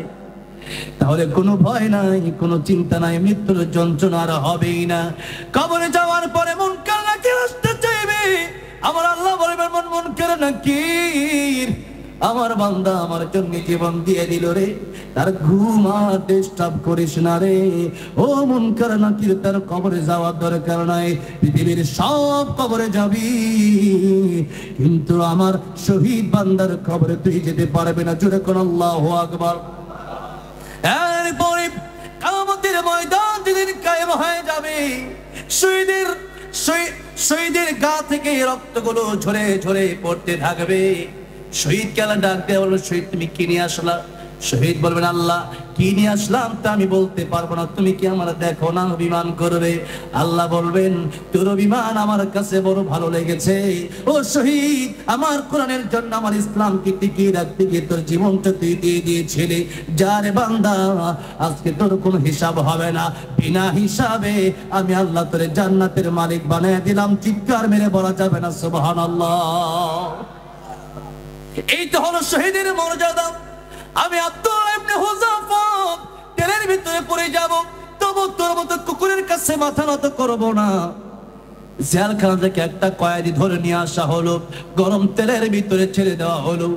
তাহলে কোনো ভয় নাই, কোনো চিন্তা নাই, মৃত্যুর যন্ত্রণা আর হবেই না। কবরে যাওয়ার পরে মুনকার নাকির আসতে চাইবে, আমার আল্লাহ বলবেন মুনকার নাকির, আমার বান্দা আমার জন্য জীবন দিয়ে দিল রে, তার ঘুম আর ডিস্টার্ব করিস না রে। ও মুনকার নাকির, তার কবরে যাওয়ার দরকার নাই, পৃথিবীর সব কবরে যাবি, কিন্তু আমার শহীদ বান্দার কবরে তুই যেতে পারবে না। জোরে কোন আল্লাহু আকবার। এরপরে কিয়ামতের ময়দান যেদিন কায়েম হয়ে যাবে, শহীদের গা থেকে রক্তগুলো ঝরে ঝরে পড়তে থাকবে। শহীদ কেলা ডাক দেয়া বলল, শহীদ তুমি কি নিয়ে আসলা? শহীদ বলবেন, আল্লাহ কি নিয়ে আসলাম তা আমি বলতে পারবো না, তুমি কি আমার দেখো না অভিমান করবে? আল্লাহ বলবেন, তোর অভিমান আমার কাছে বড় ভালো লেগেছে। ও শহীদ, আমার কোরআনের জন্য, আমার ইসলামকে টিকিয়ে রাখতে গিয়ে তোর জীবনটা তুই দিয়ে দিয়েছিলি, যারে বান্দা আজকে তোর কোনো হিসাব হবে না, বিনা হিসাবে আমি আল্লাহ তোরে জান্নাতের মালিক বানিয়ে দিলাম। চিৎকার মেরে বলা যাবে না সুবহানাল্লাহ। এই তো হলো শহীদের মর্যাদা। আমি আব্দুল্লাহ ইবনে হুযাফা তেলের ভিতরে পড়ে যাব, তবু তোর মতো কুকুরের কাছে মাথা নত করব না। জেলখানা থেকে একটা কয়েদি ধরে নিয়ে আসা হলো, গরম তেলের ভিতরে ছেড়ে দেওয়া হলো,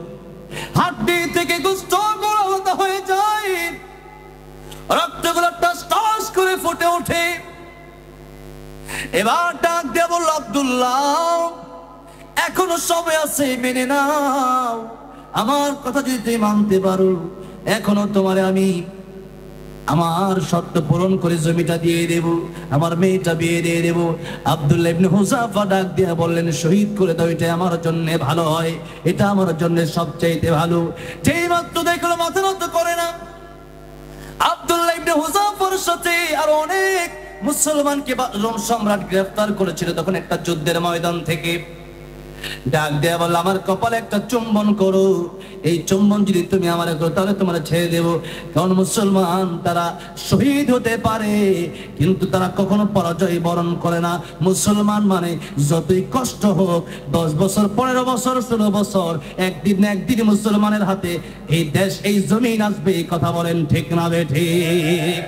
হাড্ডি থেকে গোশত গুঁড়ো আলাদা হয়ে যায়, রক্তগুলো টস টস করে ফুটে ওঠে। এবার ডাক দিয়ে বলল, আব্দুল্লাহ এখনো সময় আছে, মেনে নাও, আমার কথা যদি তুমি মানতে পারো, এখনো তোমারে আমি আমার শর্ত পূরণ করে জমিটা দিয়ে দেব, আমার মেয়েটা বিয়ে দিয়ে দেব। আব্দুল্লাহ ইবনে হুযাফা ডাক দিয়ে বললেন, শহীদ করে দাও, এটা আমার জন্য ভালো হয়, এটা আমার জন্য সবচাইতে ভালো। যেই মাত্র দেখলো মাথা নত করে না। আব্দুল্লাহ ইবনে হুযাফার সাথে আর অনেক মুসলমানকে রোম সম্রাট গ্রেফতার করেছিল তখন একটা যুদ্ধের ময়দান থেকে। ডাক দেয়া বলল, আমার কপালে একটা চুম্বন করো, এই চুম্বন যদি তুমি আমার করো তাহলে তোমার ছেড়ে দেবো। কারণ মুসলমান তারা শহীদ হতে পারে, কিন্তু তারা কখনো পরাজয় বরণ করে না। মুসলমান মানে যতই কষ্ট হোক, 10 বছর 15 বছর 16 বছর, একদিন না একদিন মুসলমানের হাতে এই দেশ এই জমিন আসবে। কথা বলেন ঠিক না বেঠিক?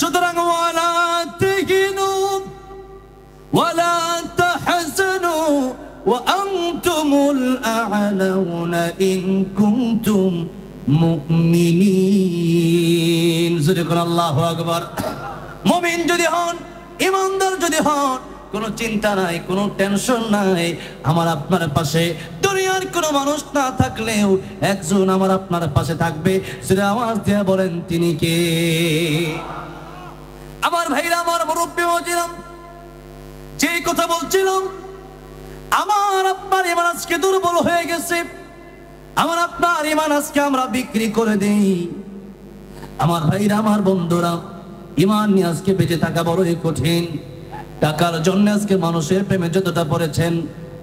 সুতরাং ওয়ালা তাহিনু ওয়ালা তাহজানু وأنتم الأعلون إن كنتم مؤمنين। যখন আল্লাহু আকবার। মুমিন যদি হন, ইমানদার যদি হন, কোনো চিন্তা নাই, কোনো টেনশন নাই। আমার আপনার পাশে দুনিয়ার কোনো মানুষ না থাকলেও একজন আমার আপনার পাশে থাকবে। সেটা আওয়াজ দিয়ে বলেন, তিনি কে? আমার ভাইরা, আমার মুরব্বি মজিরাম, যে কথা বলছিলাম, আমার আপনার ইমান আজকে দুর্বল হয়ে গেছে। আমার আপনার ইমান আজকে আমরা বিক্রি করে দেই। আমার ভাইরা, আমার বন্ধুরা, ইমান নিয়ে আজকে বেঁচে থাকা বড়ই কঠিন। টাকার জন্য আজকে মানুষের প্রেমে যতটা পড়েছেন,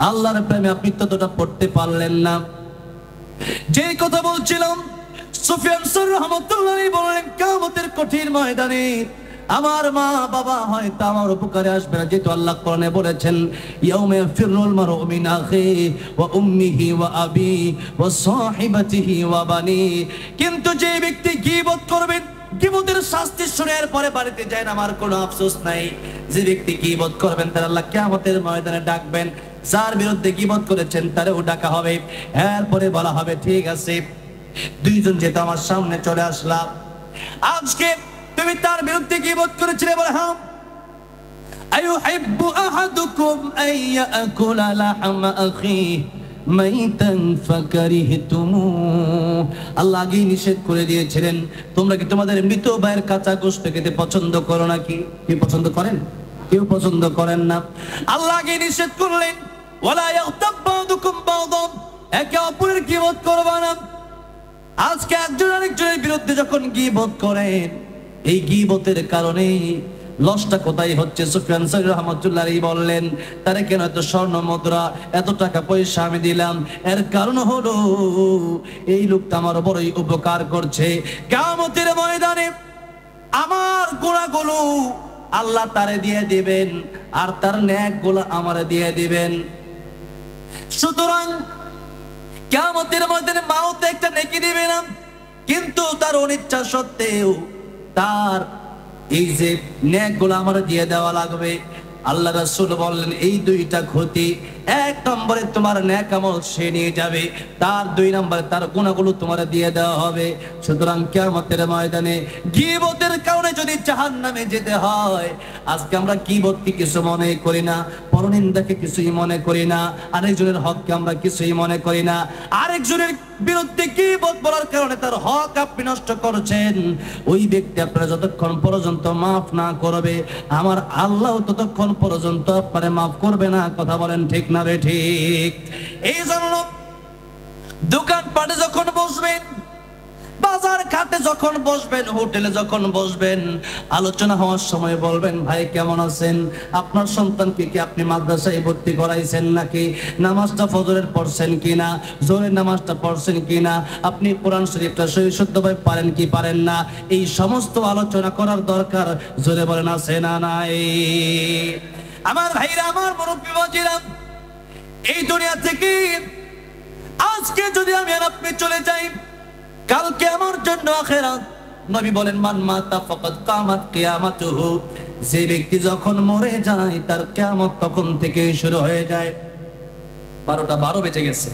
আল্লাহর প্রেমে আপনি ততটা পড়তে পারলেন না। যে কথা বলছিলাম, সুফিয়ান সৌরি রাহমাতুল্লাহ আলাইহি বললেন, কিয়ামতের কঠিন ময়দানে আমার মা বাবা হয়তো আমার উপকারে আসবে না, যেহেতু আল্লাহ কোরআনে বলেছেন, ইয়াউমা ইয়াফিরুল মারউ মিন আখিহি ওয়া উম্মিহি ওয়া আবিহি ওয়া সাহিবাতিহি ওয়া বানি। কিন্তু যে ব্যক্তি গীবত করবেন, গীবতের শাস্তি শুনার পরে বাড়িতে যায় না, আমার কোনো আফসোস নাই। যে ব্যক্তি গীবত করবেন তার আল্লাহ কিয়ামতের ময়দানে ডাকবেন, যার বিরুদ্ধে গীবত করেছেন তারও ডাকা হবে। এরপরে বলা হবে, ঠিক আছে, দুইজন যেহেতু আমার সামনে চলে আসলাম, আজকে তুমি তার বিরুদ্ধে গীবত করেছিলে, বলে হ্যাঁ। আইয়ুহিব্বু আহাদুকুম আইয়াকুলা লাহমা আখিহি মাইতান ফাকারিহতুমু। আল্লাহ আগে নিষেধ করে দিয়েছিলেন, তোমরা কি তোমাদের মৃত ভাইয়ের কাঁচা গোশত খেতে পছন্দ করো নাকি? কি পছন্দ করেন? কেউ পছন্দ করেন না। আল্লাহ আগে নিষেধ করলেন, ওয়ালা ইয়াগতাব বা'দুকুম বা'দান, একে অপরের গীবত করবা না। আজকে একজন আরেকজনের বিরুদ্ধে যখন গীবত করেন, এই গীবতের কারণে লসটা কোথায় হচ্ছে? সুফিয়ান সাউরি রাহমাতুল্লাহ আলাইহি বললেন, তারে কেন এত স্বর্ণ মুদ্রা, এত টাকা পয়সা আমি দিলাম? এর কারণ হলো এই লোকটা আমার বড়ই উপকার করছে। কিয়ামতের ময়দানে আমার গুনাহগুলো আল্লাহ তারে দিয়ে দিবেন, আর তার নেকগুলো আমারে দিয়ে দিবেন। সুতরাং কিয়ামতের ময়দানে মাউত একটা নেকি দিবে না, কিন্তু তার অনিচ্ছা সত্ত্বেও তার এই যে নেকগুলো আমার দিয়ে দেওয়া লাগবে। আল্লাহ রাসূল বললেন, এই দুইটা ক্ষতি, এক নম্বরে তোমার নেক আমল সে নিয়ে যাবে, তার দুই নম্বরে তার গুনাহগুলো তোমার দিয়ে দেওয়া হবে। সুতরাং কিয়ামতের ময়দানে গীবতের কারণে যদি জাহান্নামে যেতে হয়, আজকে আমরা গীবতকে কিছু মনে করি না, পরনিন্দাকে কিছুই মনে করি না, আরেকজনের হককে আমরা কিছুই মনে করি না। আরেকজনের বিরুদ্ধে গীবত বলার কারণে তার হক আপনি নষ্ট করছেন। ওই ব্যক্তি আপনারা যতক্ষণ পর্যন্ত মাফ না করবে, আমার আল্লাহ ততক্ষণ পর্যন্ত আপনারে মাফ করবে না। কথা বলেন ঠিক না রে ঠিক? এই জন্য দোকানপাটে যখন বসবেন, বাজার ঘাটে যখন বসবেন, হোটেলে যখন বসবেন, আলোচনা হওয়ার সময় বলবেন, ভাই কেমন আছেন? আপনার সন্তানকে কি আপনি মাদ্রাসায় ভর্তি করাইছেন নাকি? নামাজটা ফজরের পড়ছেন কিনা? জোহরের নামাজটা পড়ছেন কিনা? আপনি কোরআন শরীফটা সহি শুদ্ধভাবে পারেন কি পারেন না? এই সমস্ত আলোচনা করার দরকার। জোরে বলেন আছে না নাই? আমার ভাইরা, আমার মুরব্বি বাজিরা, এই দুনিয়া থেকে আজকে যদি আমি আর আপনি চলে যাই, কালকে আমার জন্য আখিরাত। নবী বলেন, মান মাতা ফাকাদ কামাত কিয়ামাতুহু। যে ব্যক্তি যখন মরে যায়, তার কিয়ামত তখন থেকে শুরু হয়ে যায়। 12টা 12 বেজে গেছে,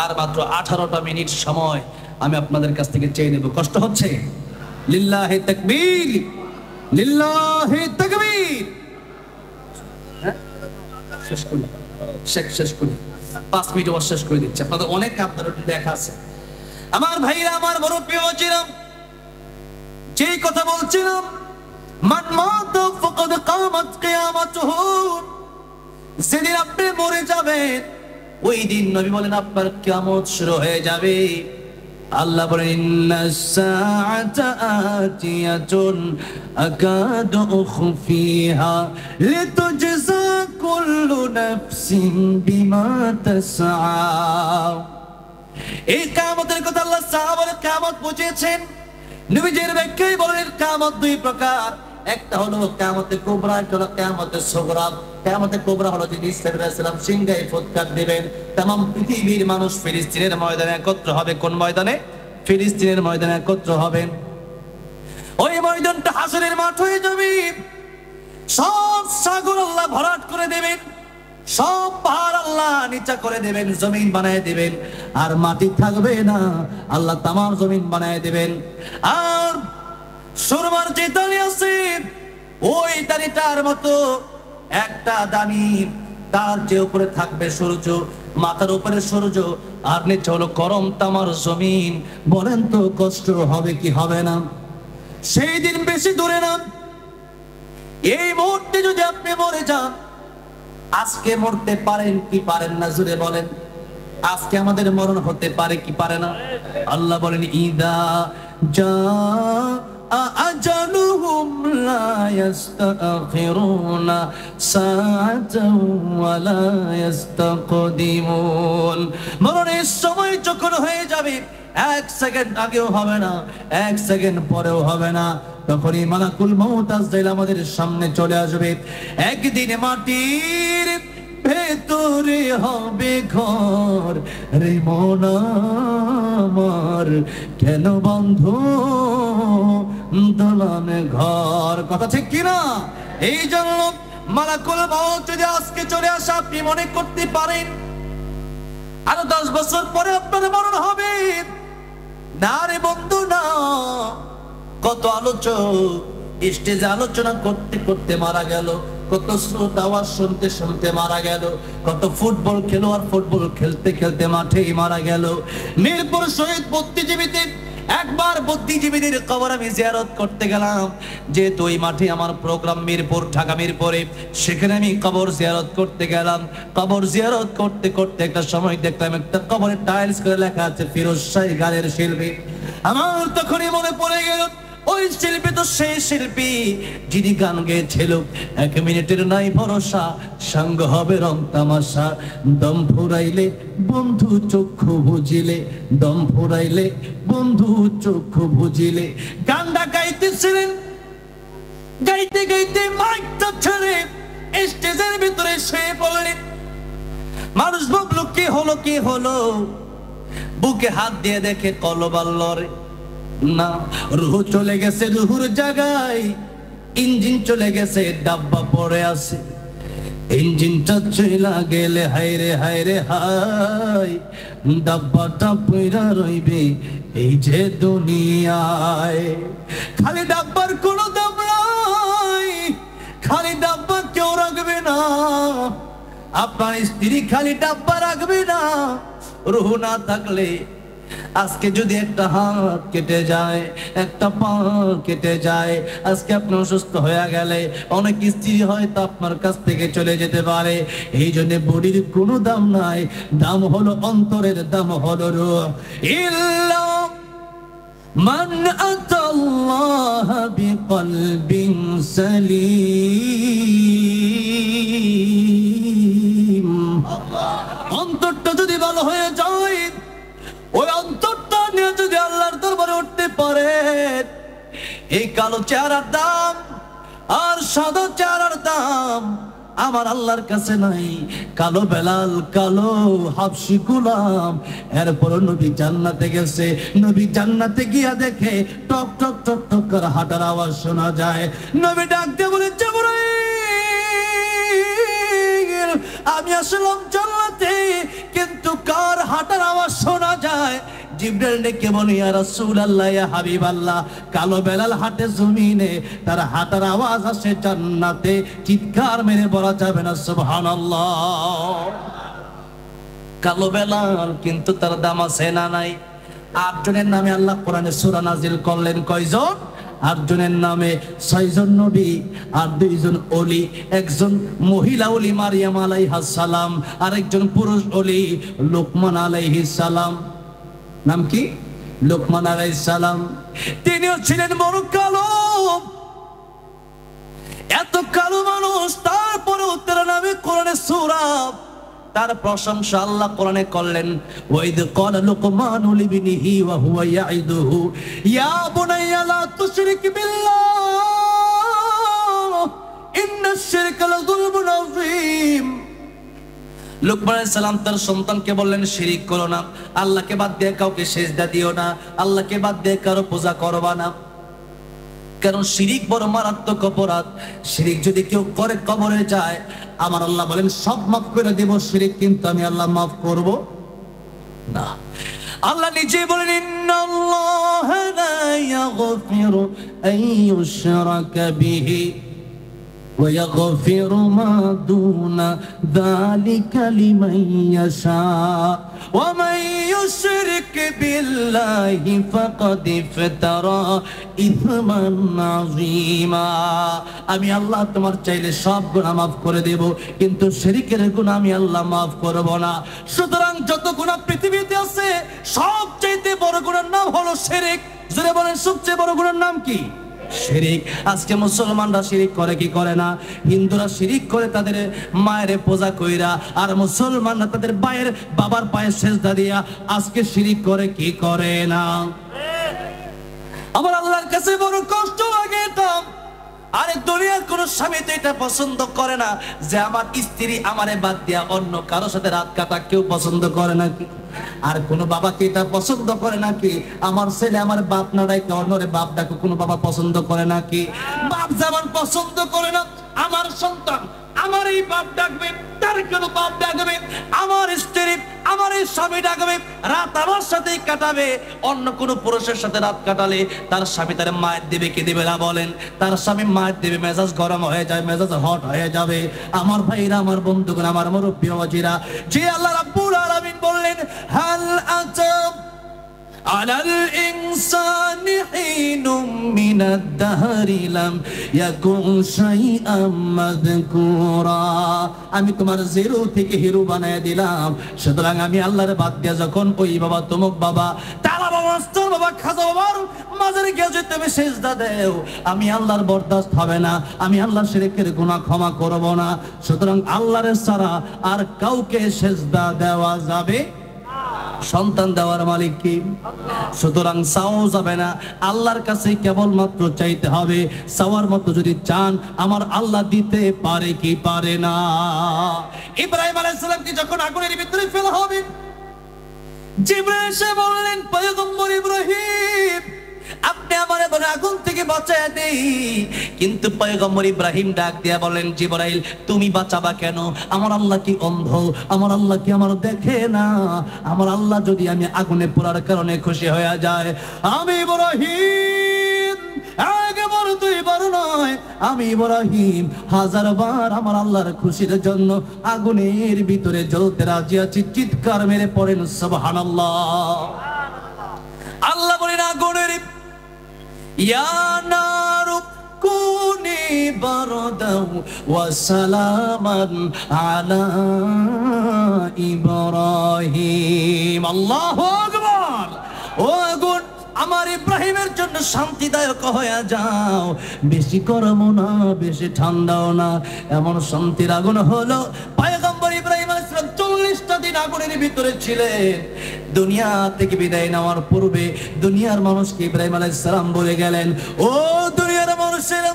আর মাত্র 18টা মিনিট সময় আমি আপনাদের কাছ থেকে চেয়ে নেব। কষ্ট হচ্ছে? লিল্লাহি তাকবীর, লিল্লাহি তাকবীর। শেষ করি, শেষ করি, 5 মিনিট শেষ করে দিচ্ছি। আপনাদের অনেক আপনাদের দেখা আছে। আমার ভাইরা, আমার মুরব্বি বাজিরা, যেই কথা বলছিলাম, মান মাতা ফাকাদ কামাত কিয়ামাতুহু। যেদিন আপনি মরে যাবেন, ওই দিন নবী বলেন আপনার কিয়ামত শুরু হয়ে যাবে। আল্লাহ বলেন, ইন্নাস সাআতা আতিয়াতুন আকাদু উখফিহা লিতুজজা কুল্লু নাফসিন বিমা তাসআ। এই কিয়ামতের কথা আল্লাহ সাহাবাদের কিয়ামত বুঝিয়েছেন। নবীজির ব্যাখ্যায় বলেন, কিয়ামত দুই প্রকার। একটা হলো কিয়ামতে কুবরা, একটা হলো কিয়ামতে সুগরা। কিয়ামতে কুবরা হলো যে ঈসা আলাইহিস সালাম সিংহায় ফুৎকার দিবেন, तमाम পৃথিবীর মানুষ ফিলিস্তিনের ময়দানে একত্র হবে। কোন ময়দানে? ফিলিস্তিনের ময়দানে একত্র হবেন। ওই ময়দানটা হাসরের মাঠ হয়ে যাবে। সব সাগর আল্লাহ ভরাট করে দেবেন, সব পাহাড় আল্লাহ নিচা করে দেবেন, জমিন বানায় দেবেন, আর মাটি থাকবে না। আল্লাহ তামাম জমিন বানায় দেবেন। আর সুরমার যে দাড়ি আছে, ওই দাড়িটার মতো একটা দামি, তার যে উপরে থাকবে সূর্য, মাথার উপরে সূর্য, আর নিচে হলো গরম তামার জমিন। বলেন তো কষ্ট হবে কি হবে না? সেই দিন বেশি দূরে না। এই মুহূর্তে যদি আপনি মরে যান, আজকে মরতে পারেন কি পারেন না? জুড়ে বলেন, আজকে আমাদের মরণ হতে পারে কি পারে না? আল্লাহ বলেন, ইদা জা আজালুহুম লা ইস্তাখিরুনা সাআতাও ওয়া লা ইস্তাকদিমুন। মরণের সময় যখন হয়ে যাবে, 1 সেকেন্ড আগেও হবে না, 1 সেকেন্ড পরেও হবে না। তখনই মালাকুল মউত আজরাইল আমাদের সামনে চলে আসবে। একদিন মাটির ভেতরে হবে ঘর, রে মন আমার কেন বন্ধ দোলনে ঘর। কথা ঠিক কিনা? এই জন্য মালাকুল মউত যদি আজকে চলে আসে, আপনি মনে করতে পারেন আরো 10 বছর পরে আপনার মরণ হবে। না রে বন্ধু, না। কত আলোচক স্টেজে আলোচনা করতে করতে মারা গেল, কত শ্রোতা আওয়াজ শুনতে শুনতে মারা গেল, কত ফুটবল খেলোয়াড় ফুটবল খেলতে খেলতে মাঠেই মারা গেল। মিরপুর শহীদ বুদ্ধিজীবীতে একবার বুদ্ধিজীবীদের কবর আমি জিয়ারত করতে গেলাম। যেহেতু ওই মাঠে আমার প্রোগ্রাম মিরপুর, ঢাকা মিরপুরে, সেখানে আমি কবর জিয়ারত করতে গেলাম। কবর জিয়ারত করতে করতে একটা সময় দেখলাম একটা কবরে টাইলস করে লেখা আছে ফিরোজ শাহী গানের শিল্পী। আমার তখনই মনে পড়ে গেল, ওই শিল্পী তো সেই শিল্পী যিনি গান গেয়েছিল 1 মিনিটের নাই ভরসা, সঙ্গ হবে রং তামাশা, দম ফুরাইলে বন্ধু চক্ষু বুঝিলে, দম ফুরাইলে বন্ধু চক্ষু বুঝিলে। গানটা গাইতেছিলেন, গাইতে গাইতে মাইকটা ছেড়ে স্টেজের ভিতরে শুয়ে পড়লেন। মানুষ ভাবলো কি হলো, কি হলো, বুকে হাত দিয়ে দেখে কলবাল লড়ে না, রুহ চলে গেছে রুহুর জায়গায়, ইঞ্জিন চলে গেছে ডাব্বা পড়ে আছে। ইঞ্জিনটা চইলা গেলে হায়রে হায়রে হায়, ডাব্বাটা পইরা রইবে এই যে দুনিয়ায়। খালি ডাব্বার কোনো দাম নাই, খালি ডাব্বা কেউ রাখবে না, আপনার স্ত্রী খালি ডাব্বা রাখবে না। রুহ না থাকলে আজকে যদি একটা হাত কেটে যায়, একটা পা কেটে যায়, আজকে আপনি অসুস্থ হয়ে গেলে অনেক স্ত্রী হয়তো আপনার কাছ থেকে চলে যেতে পারে। এই জন্য বডির কোনো দাম নাই, দাম হলো অন্তরের, দাম হলো রূহ। ইল্লা মান আতাল্লাহ বিকলবিন সালিম। অন্তরটা যদি ভালো হয়ে যায়, ওই অন্তরটা নিয়ে যদি আল্লাহর দরবারে উঠতে পারে, এই কালো চেহারার দাম আর সাদা চেহারার দাম আমার আল্লাহর কাছে নাই। কালো বেলাল, কালো হাবশি গোলাম, এরপর নবী জান্নাতে গেছে। নবী জান্নাতে গিয়া দেখে টক টক টক টক করে হাঁটার আওয়াজ শোনা যায়। নবী ডাক দিয়ে বলে, জিবরাইল, আমি আসলাম জান্নাতে, কিন্তু কার হাঁটার আওয়াজ শোনা যায়? জিবরাইল ডেকে বলে, ইয়া রাসূলুল্লাহ, ইয়া হাবিবাল্লাহ, কালো বেলাল হাঁটে জমিনে, তার হাঁটার আওয়াজ আসে জান্নাতে। চিৎকার মেরে বলা যাবে না সুবহানাল্লাহ। কালো বেলাল কিন্তু তার দাম আছে না নাই? 8 জনের নামে আল্লাহ কোরআনে সূরা নাজিল করলেন। কয়জন? 8 জনের নামে, 6 জন নবী আর 2 জন ওলি। একজন মহিলা ওলি মারিয়াম আলাইহিস সালাম, আর একজন পুরুষ ওলি লোকমান আলাইহিস সালাম। নাম কি? লোকমান আলাইহিস সালাম। তিনিও ছিলেন বড় কালো, এত কালো মানুষ, তারপরে তার নামে কোরআনে সূরা, তার প্রশংসা আল্লাহ কোরআনে করলেন। ওয়াইদ ক্বালা লুকমানু লিবনিহি ওয়া হুয়া ইয়াইদুহু ইয়া বুনাইয়া লা তুশরিক বিল্লাহ ইন্নাশ শিরকা লাযুলমুন আযীম। লুকমান আলাইহিস সালাম তার সন্তানকে বললেন, শিরিক করো না, আল্লাহকে বাদ দিয়ে কাউকে সিজদা দিও না, আল্লাহকে বাদ দিয়ে কারো পূজা করবা না, কারণ শিরিক বড় মারাত্মক অপরাধ। শিরিক যদি কেউ করে কবরে যায়, আমার আল্লাহ বলেন সব মাফ করে দেব, শিরিক কিন্তু আমি আল্লাহ মাফ করব না। আল্লাহ নিজেই বলেন, ইন্নাল্লাহা লা ইয়াগফিরু আন ইউশরাকা বিহি ওয়া ইয়াগফিরু মা দুনা যালিকা লিমান ইয়াশা ওয়া মান ইউশরিক বিল্লাহি ফাকাদ ইফতারা ইসমান আযীমা। আমি আল্লাহ তোমার চাইলে সব গুনাহ মাফ করে দেব, কিন্তু শিরকের গুনাহ আমি আল্লাহ মাফ করব না। সুতরাং যত গুনাহ পৃথিবীতে আছে, সবচেয়ে বড় গুনাহর নাম হলো শিরক। জোরে বলেন, সবচেয়ে বড় গুনাহর নাম কি? শিরিক। আজকে মুসলমানরা শিরিক করে কি করে না? হিন্দুরা শিরিক করে তাদের মায়ের পূজা কইরা, আর মুসলমানরা তাদের ভাইয়ের বাবার পায়ে সেজদা দিয়া আজকে শিরিক করে কি করে না? আমার আল্লাহর কাছে বড় কষ্ট লাগে এটা। আরে দুনিয়ার কোন স্বামী তো এটা পছন্দ করে না যে আমার স্ত্রী আমারে বাদ দিয়া অন্য কারোর সাথে রাত কাটা, কেউ পছন্দ করে নাকি? আর কোন বাবা কি এটা পছন্দ করে নাকি আমার ছেলে আমার বাপ না ডাকে অন্যরে বাপ ডাকে? কোন বাবা পছন্দ করে নাকি? বাপ যেমন পছন্দ করে না আমার সন্তান আমার এই বাপ ডাকবে, তার কেন বাপ ডাকবে, আমার স্ত্রী আমার এই স্বামী ডাকবে, রাত আমার সাথেই কাটাবে। অন্য কোন পুরুষের সাথে রাত কাটালে তার স্বামী তার মায়ের দেবে কি দেবে না বলেন? তার স্বামী মায়ের দেবে, মেজাজ গরম হয়ে যায়, মেজাজ হট হয়ে যাবে। আমার ভাইরা, আমার বন্ধুগণ, আমার মুরব্বী বাবাজিরা, যে আল্লাহ রাব্বুল আলামিন বললেন, হাল আতা আলাল ইনসানি হিনুম মিনাদ দাহরি লাম ইয়াকুন শাইআম মাযকুরা। আমি তোমার জিরো থেকে হিরো বানায় দিলাম, সুতরাং আমি আল্লাহর বাদ দিয়া যখন ওই বাবা তমুক বাবা তালা বাবা মাস্টার বাবা খাজা বাবার মাজারে গিয়ে যদি তুমি সিজদা দেও, আমি আল্লাহর বরদাস্ত হবে না, আমি আল্লাহর শিরকের গুনাহ ক্ষমা করব না। সুতরাং আল্লাহর ছাড়া আর কাউকে সিজদা দেওয়া যাবে। সন্তান দেওয়ার মালিক কি? সুতরাং চাও যাবে না, আল্লাহর কাছে কেবলমাত্র চাইতে হবে। চাওয়ার মতো যদি চান আমার আল্লাহ দিতে পারে কি পারে না? ইব্রাহিম আলাইহিস সালামকে যখন আগুনের ভিতরে ফেলা হবে, জিবরাইল এসে বললেন, পয়গম্বর ইব্রাহিম আপনি আমারে বলে আগুন থেকে বাঁচায় দেই। কিন্তু পয়গম্বর ইব্রাহিম ডাক দিয়া বলেন, জিবরাইল তুমি বাঁচাবা কেন? আমার আল্লাহ কি অন্ধ? আমার আল্লাহ কি আমার দেখে না? আমার আল্লাহ যদি আমি আগুনে পোড়ার কারণে খুশি হয়ে যায়, আমি ইব্রাহিম একবার দুইবার নয়, আমি ইব্রাহিম 1000 বার আমার আল্লাহর খুশির জন্য আগুনের ভিতরে জ্বলতে রাজি আছি। চিৎকার মেরে পড়েন সুবহানাল্লাহ। আল্লাহ বলেন আগুনের, ইয়া নারু কুনি বারদাও ওয়া সালামান আলা ইব্রাহিম। আল্লাহু আকবার। ও আগুন আমার ইব্রাহিমের জন্য শান্তিদায়ক হয়ে যাও, বেশি গরমও না বেশি ঠান্ডাও না, এমন শান্তির আগুন হলো। পয়গম্বর ইব্রাহিম আলাইহিস সালাম 40টা দিন আগুনের ভিতরে ছিলেন। দুনিয়া থেকে বিদায় নেওয়ার পূর্বে দুনিয়ার মানুষকে ইব্রাহিম আলাইহিস সালাম বলে গেলেন, ও দুনিয়ার মানুষেরা,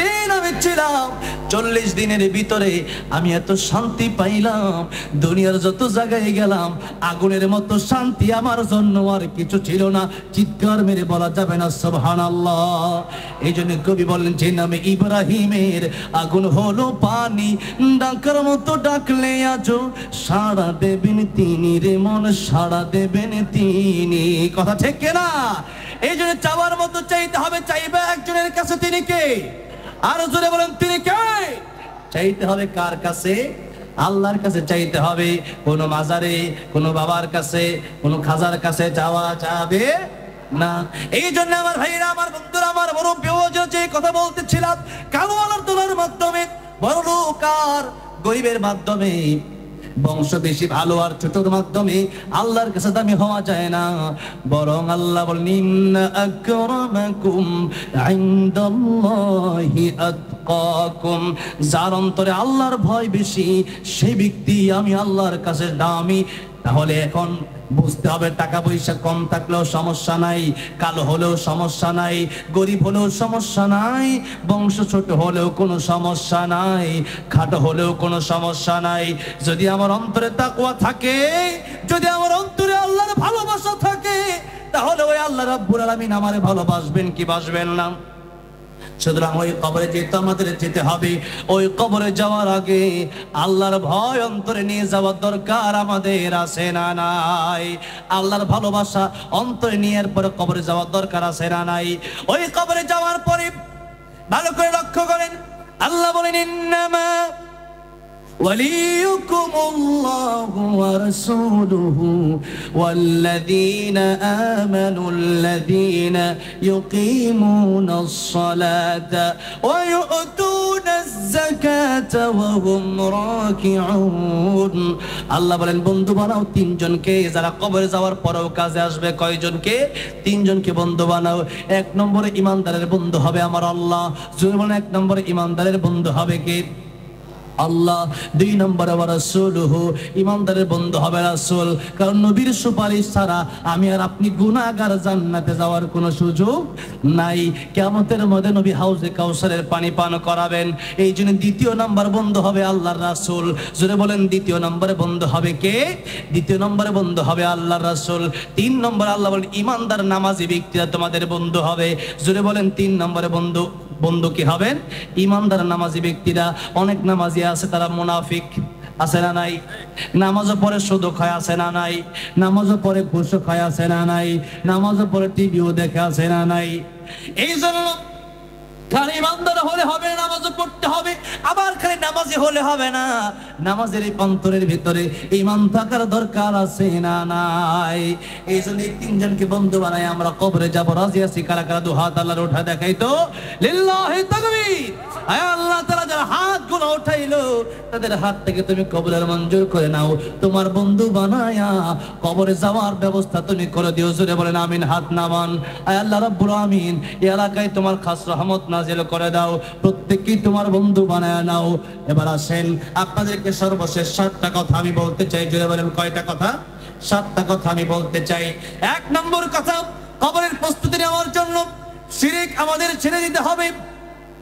দিন আমি ছিলাম 40 দিনের ভিতরে আমি এত শান্তি পাইলাম, দুনিয়ার যত জায়গায় গেলাম আগুনের মতো শান্তি আমার জন্য আর কিছু ছিল না। চিৎকার মেরে বলা যাবে না সুবহানাল্লাহ। এই জন্য কবি বললেন, যে নামে ইব্রাহিমের আগুন হলো পানি, ডাকার মতো ডাকলে আজও সাড়া দেবেন তিনি রে মন, সাড়া দেবেন তিনি। কথা ঠিক না? এই জন্য চাওয়ার মতো চাইতে হবে। চাইবে একজনের কাছে, তিনি কে? আর জোরে বলেন, তিনি কে? চাইতে হবে কার কাছে? আল্লাহর কাছে চাইতে হবে। কোন মাজারে, কোন বাবার কাছে, কোন খাজার কাছে যাওয়া যাবে না। এই জন্য আমার ভাইরা, আমার বন্ধুরা, আমার মুরব্বি, যে কথা বলতেছিলাম, কালো আলোর তোলার মাধ্যমে, বড় লোক আর গরিবের মাধ্যমে, বংশ বেশি ভালো আর ছোটর মাধ্যমে আল্লাহর কাছে দামি হওয়া যায় না। বরং আল্লাহ বলেন, ইন্না আকরামাকুম ইনদাল্লাহি আতকাকুম। যার অন্তরে আল্লাহর ভয় বেশি সেই ব্যক্তি আমি আল্লাহর কাছে দামি। তাহলে এখন বুঝতে হবে, টাকা পয়সা কম থাকলেও সমস্যা নাই, কালো হলেও সমস্যা নাই, গরিব হলেও সমস্যা নাই, বংশ ছোট হলেও কোনো সমস্যা নাই, খাটো হলেও কোনো সমস্যা নাই। যদি আমার অন্তরে তাকওয়া থাকে, যদি আমার অন্তরে আল্লাহর ভালোবাসা থাকে, তাহলে ওই আল্লাহ রাব্বুল আলামিন আমারে ভালোবাসবেন কি বাসবেন না? সুতরাং ওই কবরে যেতে আমাদের যেতে হবে। ওই কবরে যাওয়ার আগে আল্লাহর ভয় অন্তরে নিয়ে যাওয়ার দরকার আমাদের আছে না নাই? আল্লাহর ভালোবাসা অন্তরে নিয়ে পরে কবরে যাওয়ার দরকার আছে না নাই? ওই কবরে যাওয়ার পরে ভালো করে লক্ষ্য করেন, আল্লাহ বলেন, ইন্নামা وليكم الله ورسوله والذين آمنوا الذين يقيمون الصلاة ويؤتون الزكاة وهم راكعون। আল্লাহ বলেন, বন্ধু বানাও তিনজনকে যারা কবরে যাওয়ার পরেও কাজে আসবে। কয়জনকে? তিনজনকে বন্ধু বানাও। 1 নম্বরে ইমানদারের বন্ধু হবে আমার আল্লাহ। যদি বলেন 1 নম্বরে ইমানদারের বন্ধু হবে কে? আল্লাহ। 2 নম্বরে রাসূলুহু, ইমানদারের বন্ধু হবে রাসূল। কারণ নবীর সুপারিশ ছাড়া আমি আর আপনি গুনাহগার জান্নাতে যাওয়ার কোনো সুযোগ নাই। কিয়ামতের মধ্যে নবী হাউজে কাউসারের পানি পান করাবেন। এই জন্য 2 নম্বর বন্ধু হবে আল্লাহর রাসূল। জোরে বলেন, 2 নম্বরে বন্ধু হবে কে? 2 নম্বরে বন্ধু হবে আল্লাহর রাসূল। 3 নম্বরে আল্লাহ বলেন, ইমানদার নামাজি ব্যক্তিরা তোমাদের বন্ধু হবে। জোরে বলেন, 3 নম্বরে বন্ধু কি হবেন? ইমানদার নামাজি ব্যক্তিরা। অনেক নামাজি আছে তারা মুনাফিক, আছে না নাই? নামাজও পরে সুদ খায়, আছে না নাই? নামাজও পরে ঘুষ খায়, আছে না নাই? নামাজও পরে টিভিও দেখে, আছে না নাই? এই জন্য খালি ইমানদার হলে হবে না, নামাজও পড়তে হবে। আবার খালি নামাজি হলে হবে না, নামাজের এই অন্তরের ভিতরে ঈমান থাকার দরকার আছে না নাই? এই জন্য এই তিনজনকে বন্ধু বানায় আমরা কবরে যাব। রাজি আছি? কারা কারা দু হাত আল্লাহর উঠা দেখাই তো, লিল্লাহি তাকবীর। আয় আল্লাহ তাআলা যারা হাতগুলো উঠাইলো তাদের হাত থেকে তুমি কবরের মঞ্জুর করে নাও, তোমার বন্ধু বানায়া কবরে যাওয়ার ব্যবস্থা তুমি করে দিও। জোরে বলেন আমিন, হাত নামান। আয় আল্লাহ রাব্বুল আমিন, এই এলাকায় তোমার খাস রহমত নাজিল করে দাও, প্রত্যেককেই তোমার বন্ধু বানায় নাও। এবার আসেন, আপনাদেরকে সর্বশেষ 7টা কথা আমি বলতে চাই। জোরে বলেন কয়টা কথা? 7টা কথা আমি বলতে চাই। 1 নম্বর কথা, কবরের প্রস্তুতি নেওয়ার জন্য শিরক আমাদের ছেড়ে দিতে হবে।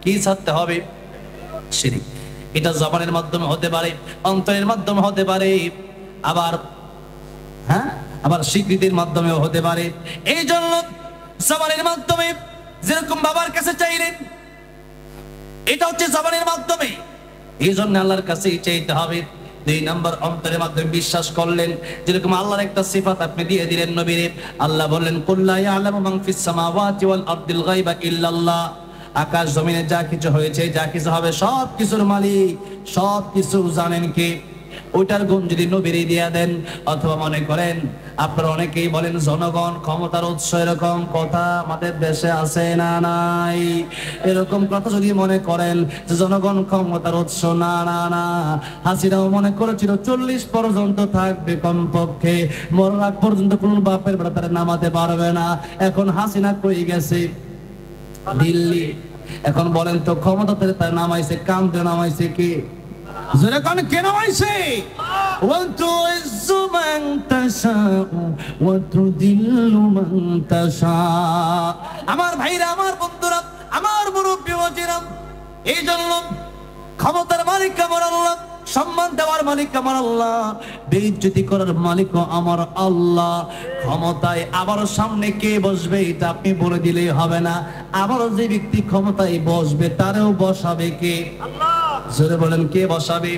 কি ছাড়তে হবে? শিরক। এটা জবানের মাধ্যমে হতে পারে, অন্তরের মাধ্যমে হতে পারে, আবার স্বীকৃতির মাধ্যমেও হতে পারে। এই জন্য জবানের মাধ্যমে যেরকম বাবার কাছে চাইলেন, এটা হচ্ছে জবানের মাধ্যমে, এই জন্য আল্লাহর কাছে চাইতে হবে। 2 নম্বর, অন্তরের মাধ্যমে বিশ্বাস করলেন, যেরকম আল্লাহর একটা সিফাত আপনি দিয়ে দিলেন নবীরে। আল্লাহ বললেন কুল্লা ইয়ালামু মান ফিস সামাওয়াতি ওয়াল আরদিল গায়বা ইল্লাল্লাহ। আকাশ জমিনে যা কিছু হয়েছে, যা কিছু হবে, সব কিছুর মালিক, সব কিছু জানেন কে? ওইটার গুণ যদি নবীরে দিয়ে দেন। অথবা মনে করেন, আপনারা অনেকেই বলেন জনগণ ক্ষমতার উৎস, এরকম কথা আমাদের দেশে আছে না নাই? এরকম কথা যদি মনে করেন যে জনগণ ক্ষমতার উৎস, না না না, হাসিনাও মনে করেছিল 40 পর্যন্ত থাকবে কমপক্ষে, মরার আগ পর্যন্ত কোন বাপের বেটা তারা নামাতে পারবে না। এখন হাসিনা কই গেছে? দিল্লি। এখন বলেন তো, ক্ষমতা থেকে তার নামাইছে, কামতে নামাইছে কি? জোরে কোন কে নামাইছে? ওয়া তুইজ্জু মান তাশাউ ওয়া তুযিল্লু মান তাশা। আমার ভাইরা, আমার বন্ধুরা, আমার মুরব্বি ওয়াজিরা, এই জন্য ক্ষমতার মালিক আমার আল্লাহ, সম্মান দেওয়ার মালিক আমার আল্লাহ, বেইজ্জতি করার মালিকও আমার আল্লাহ। ক্ষমতায় আবার সামনে কে বসবে এটা আপনি বলে দিলেই হবে না। আবার যে ব্যক্তি ক্ষমতায় বসবে তারেও বসাবে কে? আল্লাহ। জোরে বলেন কে বসাবে?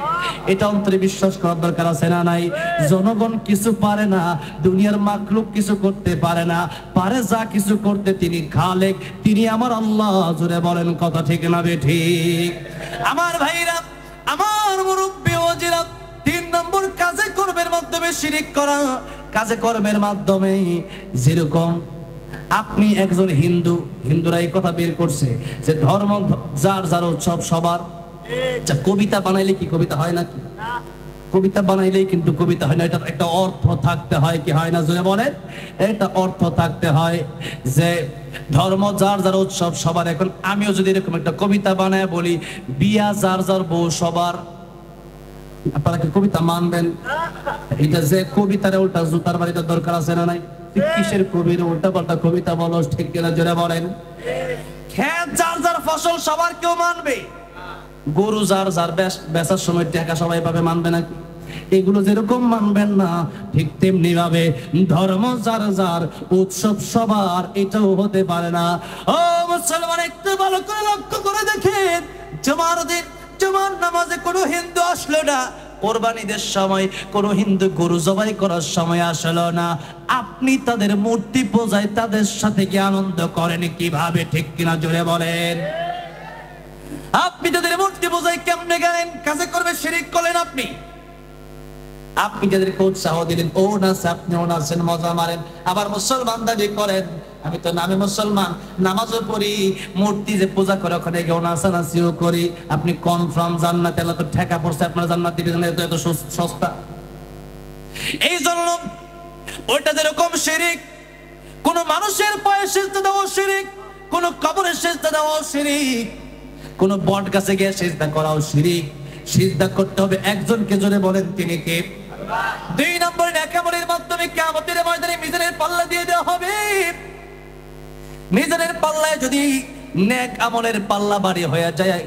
এটা অন্তরে বিশ্বাস করার দরকার আছে না নাই? জনগণ কিছু পারে না, দুনিয়ার মাখলুক কিছু করতে পারে না, পারে যা কিছু করতে তিনি খালেক, তিনি আমার আল্লাহ। জোরে বলেন কথা ঠিক না বেঠিক? আমার ভাইরা, আমার মুরব্বি ওয়াজিরা, 3 নম্বর কাজে কর্মের মাধ্যমে শিরক করা। কাজে কর্মের মাধ্যমে, যেরকম আপনি একজন হিন্দু, হিন্দুরা এই কথা বের করছে যে ধর্ম যার যার উৎসব সবার। কবিতা বানাইলে কি কবিতা হয় নাকি? কবিতা বানাইলেই কিন্তু কবিতা হয় না, এটা একটা অর্থ থাকতে হয়, কি হয় না? জোরে বলেন, এটা অর্থ থাকতে হয় যে ধর্ম যার যার উৎসব সবার। এখন আমিও যদি এরকম একটা কবিতা বানায় বলি বিয়া যার যার বউ সবার, আপনারা কি কবিতা মানবেন? এটা যে কবিতার উল্টা জুতার বাড়িতে দরকার আছে না নাই? কিসের কবির উল্টা পাল্টা কবিতা বলো, ঠিক কিনা? জোরে বলেন। খেত যার যার ফসল সবার কেউ মানবে? গরু যার যার বেচার সময় টাকা সবাই পাবে, মানবে নাকি? এগুলো যেরকম মানবেন না, ঠিক তেমনি ভাবে ধর্ম যার যার, উৎসব সবার, এটাও হতে পারে না। ও মুসলমান, একটু ভালো করে লক্ষ্য করে দেখেন, জুমার দিন জুমার নামাজে কোনো হিন্দু আসলো না, কোরবানিদের সময় কোনো হিন্দু গরু জবাই করার সময় আসলো না। আপনি তাদের মূর্তি পূজায় তাদের সাথে কি আনন্দ করেন? কিভাবে, ঠিক কিনা? জোরে বলেন। আপনি তাদের মূর্তি পূজায় কেমনে গেলেন? কাজে করবে শিরক করলেন আপনি। আপনি যাদেরকে উৎসাহ দিলেন, ও নাচে, আপনিও নাচেন, মজা মারেন, আবার মুসলমান দাবি করেন আমি তো নামে মুসলমান, নামাজও পড়ি, মূর্তি যে পূজা করে ওখানে গিয়েও নাচানাচিও করি। আপনি কনফার্ম জান্নাত, আল্লাহ তো ঠেকা পড়ছে আপনার জান্নাত দিবেন, এত সস্তা। এই জন্য ওইটা যেরকম শিরক, কোন মানুষের পায়ে সিজদা দেওয়া শিরক, কোন কবরে সিজদা দেওয়া শিরক, কোন বট গাছে গিয়ে সিজদা করাও শিরক। সিজদা করতে হবে একজনকে, জোরে বলেন তিনি কে? 2 নম্বরে নেক আমলের মাধ্যমে কিয়ামতের ময়দানে মিজানের পাল্লা দিয়ে দেওয়া হবে। মিজানের পাল্লায় যদি নেক আমলের পাল্লা ভারী হয়ে যায়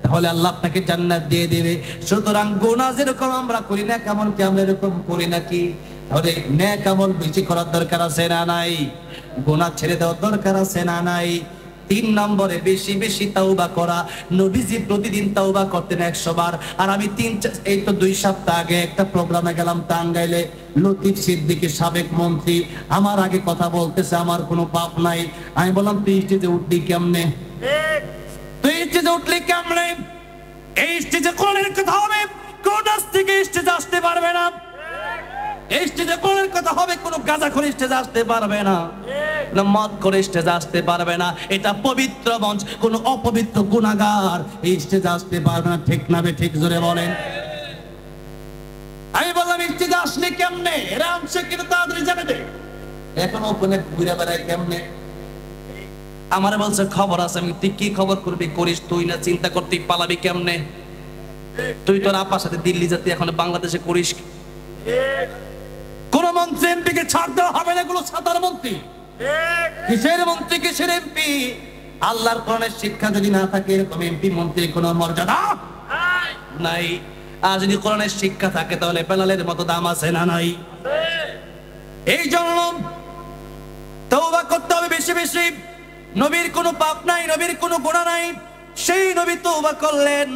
তাহলে আল্লাহ আপনাকে জান্নাত দিয়ে দেবে। সুতরাং গুনাহ যেরকম আমরা করি, নেক আমল কি আমরা এরকম করি নাকি? তাহলে নেক আমল বেশি করার দরকার আছে না নাই? গুনাহ ছেড়ে দেওয়ার দরকার আছে না নাই? 3 নম্বরে বেশি বেশি তাওবা করা। নবীজি প্রতিদিন তাওবা করতেন 100 বার। আর আমি 2 সপ্তাহ আগে একটা প্রোগ্রামে গেলাম টাঙ্গাইলে, লতিফ সিদ্দিকী সাবেক মন্ত্রী আমার আগে কথা বলতেছে, আমার কোনো পাপ নাই। আমি বললাম তুই স্টেজে উঠবি কেমনে? স্টেজে উঠলে কেমনে? এই স্টেজে কোরআনের কথা হবে, কোন থেকে স্টেজে আসতে পারবে না। এই স্টেজে কোরআনের কথা হবে, কোন গাঁজাখোর স্টেজে আসতে পারবে না, মদ করে স্টেজে আসতে পারবে না। এটা পবিত্র মঞ্চ, কোন অপবিত্র গুনাহগার এই স্টেজে আসতে পারবে না। ঠিক না ঠিক জোরে বলেন। আমি বললাম স্টেজে আসলে কেমনে? এরা আমসে কিন্তু তাড়াতাড়ি জানাবে। এখন ওখানে ঘুরে বেড়ায় কেমনে? আমার বলছে খবর আছে। আমি তুই কি খবর করবি? করিস তুই না, চিন্তা করতেই পালাবি কেমনে? তুই তোর আপার সাথে দিল্লি যেতে এখন বাংলাদেশে করিস। কোন মন্ত্রী এমপি কে ছাড় দেওয়া হবে না, এগুলো সাধারণ মন্ত্রী। কিসের মন্ত্রী, কিসের এমপি? আল্লাহর কোরআনের শিক্ষা যদি না থাকে এরকম এমপি মন্ত্রীর কোনো মর্যাদা নাই। আর যদি কোরআনের শিক্ষা থাকে তাহলে বেলালের মতো দাম আছে না নাই? এই জন্য তওবা করতে হবে বেশি বেশি। নবীর কোনো পাপ নাই, নবীর কোনো গুনাহ নাই, সেই নবী তওবা করলেন।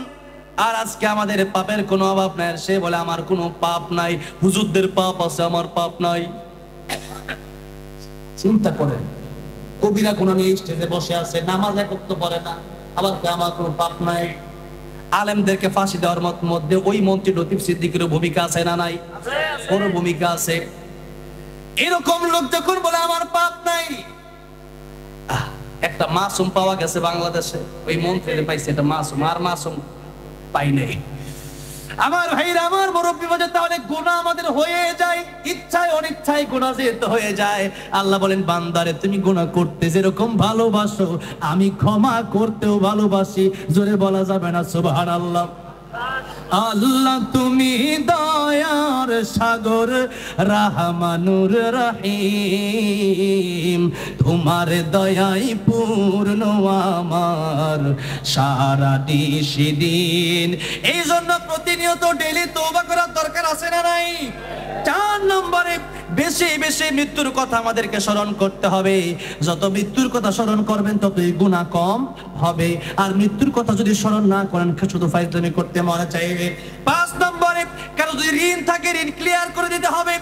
আর আজকে আমাদের পাপের কোনো অভাব নাই, সে বলে আমার কোনো পাপ নাই, হুজুরদের পাপ আছে, আমার পাপ নাই। চিন্তা করেন, কবিরা গুনাহ নিয়ে স্টেজে বসে আছে, নামাজ করতে পারে না, আবার আমার কোনো পাপ নাই। আলেমদেরকে ফাঁসি দেওয়ার মধ্যে ওই মন্ত্রী লতিফ সিদ্দিকের ভূমিকা আছে না নাই? ওর ভূমিকা আছে। এরকম লোক যখন বলে আমার পাপ নাই, একটা মাসুম পাওয়া গেছে বাংলাদেশে, ওই মন্ত্রীর পাইছে, এটা মাসুম, আর মাসুম পাই নাই। আমার ভাইরা, আমার মুরব্বি বাজে, তাহলে গুনাহ আমাদের হয়ে যায়, ইচ্ছায় অনিচ্ছায় গুনাহ যেতে হয়ে যায়। আল্লাহ বলেন বান্দারে তুমি গুনাহ করতে যেরকম ভালোবাসো আমি ক্ষমা করতেও ভালোবাসি। জোরে বলা যাবে না সুবহানাল্লাহ? আল্লাহ তুমি দয়ার সাগর, রহমানুর রহিম, তোমার দয়াই পূর্ণ আমার সারা দিন। এই জন্য প্রতিনিয়ত ডেইলি তওবা করার দরকার আছে না নাই? 4 নম্বরে বেশি বেশি মৃত্যুর কথা আমাদেরকে স্মরণ করতে হবে। যত মৃত্যুর কথা স্মরণ করবেন ততই গুনাহ কম হবে। আর মৃত্যুর কথা যদি স্মরণ না করেন শুধু ফাইজলামি করতে মনে চাইবে। 5 নম্বরে কারো যদি ঋণ থাকে ঋণ ক্লিয়ার করে দিতে হবে।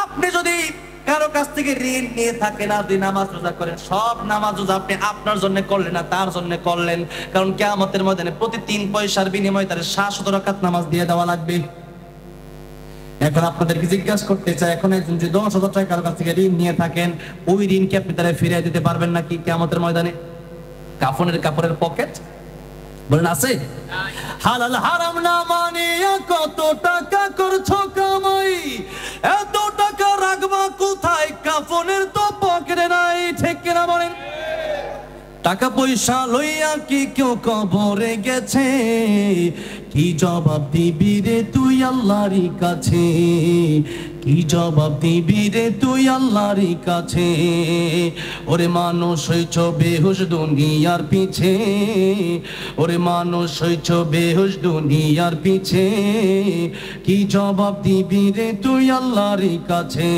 আপনি যদি কারো কাছ থেকে ঋণ নিয়ে থাকেন, আপনি নামাজ রোজা করেন, সব নামাজ রোজা আপনি আপনার জন্য করলেন না, তার জন্য করলেন। কারণ কিয়ামতের ময়দানে প্রতি 3 পয়সার বিনিময়ে তার 700 রাকাত নামাজ দিয়ে দেওয়া লাগবে। এখন আপনাদেরকে জিজ্ঞাসা করতে চাই, এখন একজন যদি 10,000 টাকা কারো কাছ থেকে ঋণ নিয়ে থাকেন, ওই ঋণ কি আপনি তারা ফিরিয়ে দিতে পারবেন নাকি কিয়ামতের ময়দানে? কাফনের কাপড়ের পকেট বলেন আছে? হালাল হারাম না মানিয়া কত টাকা করছো কামাই, এত টাকা রাখবা কোথায়? কাফনের তো পকেটে নাই। ঠিক কিনা বলেন? টাকা পয়সা লইয়া কি কেউ কবরে গেছে? কি জবাব দিবি রে তুই আল্লাহর কাছে? কি জবাব দিবি রে তুই আল্লাহর কাছে? ওরে মানুষ হইছ বেহুশ দুনিয়ার পিছে, ওরে মানুষ হইছ বেহুশ দুনিয়ার পিছে। কি জবাব দিবি রে তুই আল্লাহর কাছে?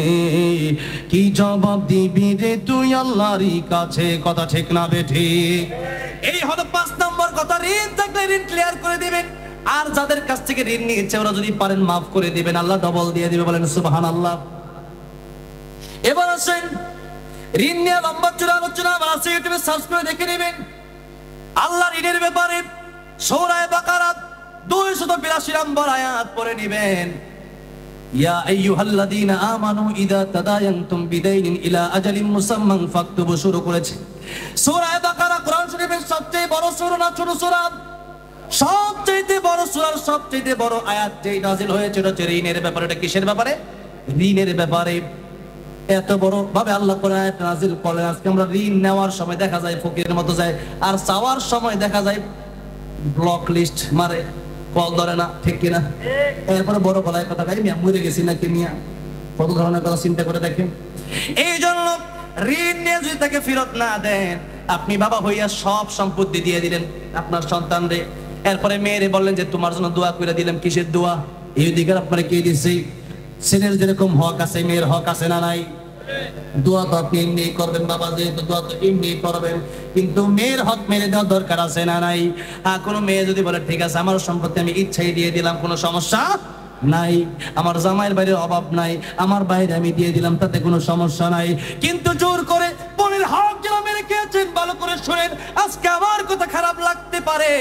কি জবাব দিবি রে তুই আল্লাহর কাছে? কথা ঠিক না বেঠি? এই হলো 5 নম্বর কথা। ঋণ থাকলে ঋণ ক্লিয়ার করে দিবেন। আর যাদের কাছ থেকে ঋণ নিয়েছে ওরা যদি পারেন মাফ করে দিবেন, আল্লাহ ডবল দিয়ে দিবে। বলেন সুবহানাল্লাহ। এবার আসেন ঋণ নিয়ে লম্বা চূড়া আলোচনা আমার আছে, ইউটিউবে সার্চ করে দেখে নেবেন। আল্লাহ ঋণের ব্যাপারে সূরা বাকারা 282 নম্বর আয়াত পড়ে নেবেন। ইয়া আইয়ুহাল্লাযীনা আমানু ইযা তাদায়ানতুম বিদাইনিন ইলা আজালিন মুসাম্মান ফাকতুবু শুরু করেছে। সূরা বাকারা কোরআন শরীফের সবচেয়ে বড় সূরা না ছোট সূরা? সবচেয়ে বড় সূরার সবচেয়ে বড় আয়াত যেই নাযিল হয়েছে এটা হচ্ছে ঋণের ব্যাপারে। এটা কিসের ব্যাপারে? ঋণের ব্যাপারে। এত বড় ভাবে আল্লাহ কোরআন আয়াত নাযিল করলেন। আজকে আমরা ঋণ নেওয়ার সময় দেখা যায় ফকিরের মতো যায়, আর চাওয়ার সময় দেখা যায় ব্লক লিস্ট মারে, কল ধরে না। ঠিক কিনা? এরপরে বড় গলায় কথা গাই, মিয়া মরে গেছি নাকি মিয়া, কত ধরনের কথা চিন্তা করে দেখেন। এই জন্য ঋণ নিয়ে যদি তাকে ফেরত না দেন, আপনি বাবা হইয়া সব সম্পত্তি দিয়ে দিলেন আপনার সন্তানরে, এরপরে মেয়েরে বললেন যে তোমার জন্য দোয়া করে দিলাম। কিসের দোয়া? এই অধিকার আপনারা কে দিচ্ছে? ছেলের যেরকম হক আছে মেয়ের হক আছে না নাই? দোয়া তো আপনি এমনি করবেন বাবা, যেহেতু দোয়া তো এমনি করবেন, কিন্তু মেয়ের হক মেরে দেওয়ার দরকার আছে না নাই? আর কোনো মেয়ে যদি বলে ঠিক আছে আমার সম্পত্তি আমি ইচ্ছাই দিয়ে দিলাম, কোনো সমস্যা নাই, আমার জামাইয়ের বাইরে অভাব নাই, আমার বাইরে আমি দিয়ে দিলাম, তাতে কোনো সমস্যা নাই, কিন্তু জোর করে মনির হক যারা মেরে খেয়েছেন ভালো করে শুনেন, আজকে আমার কথা খারাপ লাগতে পারে,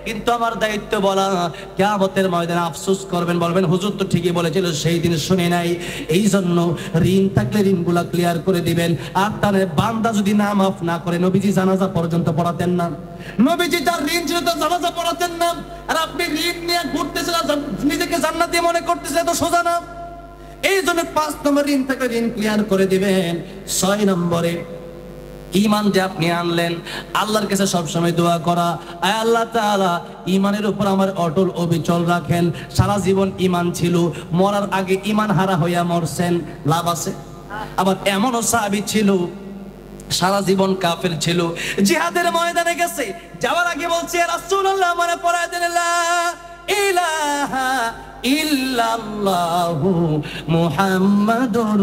কিন্তু আমার দায়িত্ব বলা, কিয়ামতের ময়দানে আফসোস করবেন, বলবেন হুজুর তো ঠিকই বলেছিল, সেই দিন শুনে নাই। এই জন্য ঋণ থাকলে ঋণগুলা ক্লিয়ার করে দিবেন। আর তার বান্দা যদি না মাফ না করে, নবীজি জানাজা পর্যন্ত পড়াতেন না, নবীজি তার ঋণ ছিল তো জানাজা পড়াতেন না। আর আপনি ঋণ নিয়ে ঘুরতেছেন, নিজেকে জান্নাতি মনে করতেছেন, তো সোজা না। এই জন্য 5 নম্বর ঋণ থাকলে ঋণ ক্লিয়ার করে দিবেন। 6 নম্বরে ঈমান যে আপনি আনলেন, আল্লাহর কাছে সব সময় দোয়া করা, আয় আল্লাহ তাআলা ঈমানের উপর আমার অটল অবিচল রাখেন। সারা জীবন ঈমান ছিল, মরার আগে ঈমান হারা হইয়া মরছেন, লাভ আছে? আবার এমনও সাহাবী ছিল সারা জীবন কাফের ছিল, জিহাদের ময়দানে গেছে, যাওয়ার আগে বলছে ইয়া রাসূলুল্লাহ আমারে পড়ায় দেন লা ইলাহা ইল্লাল্লাহু মুহাম্মাদুর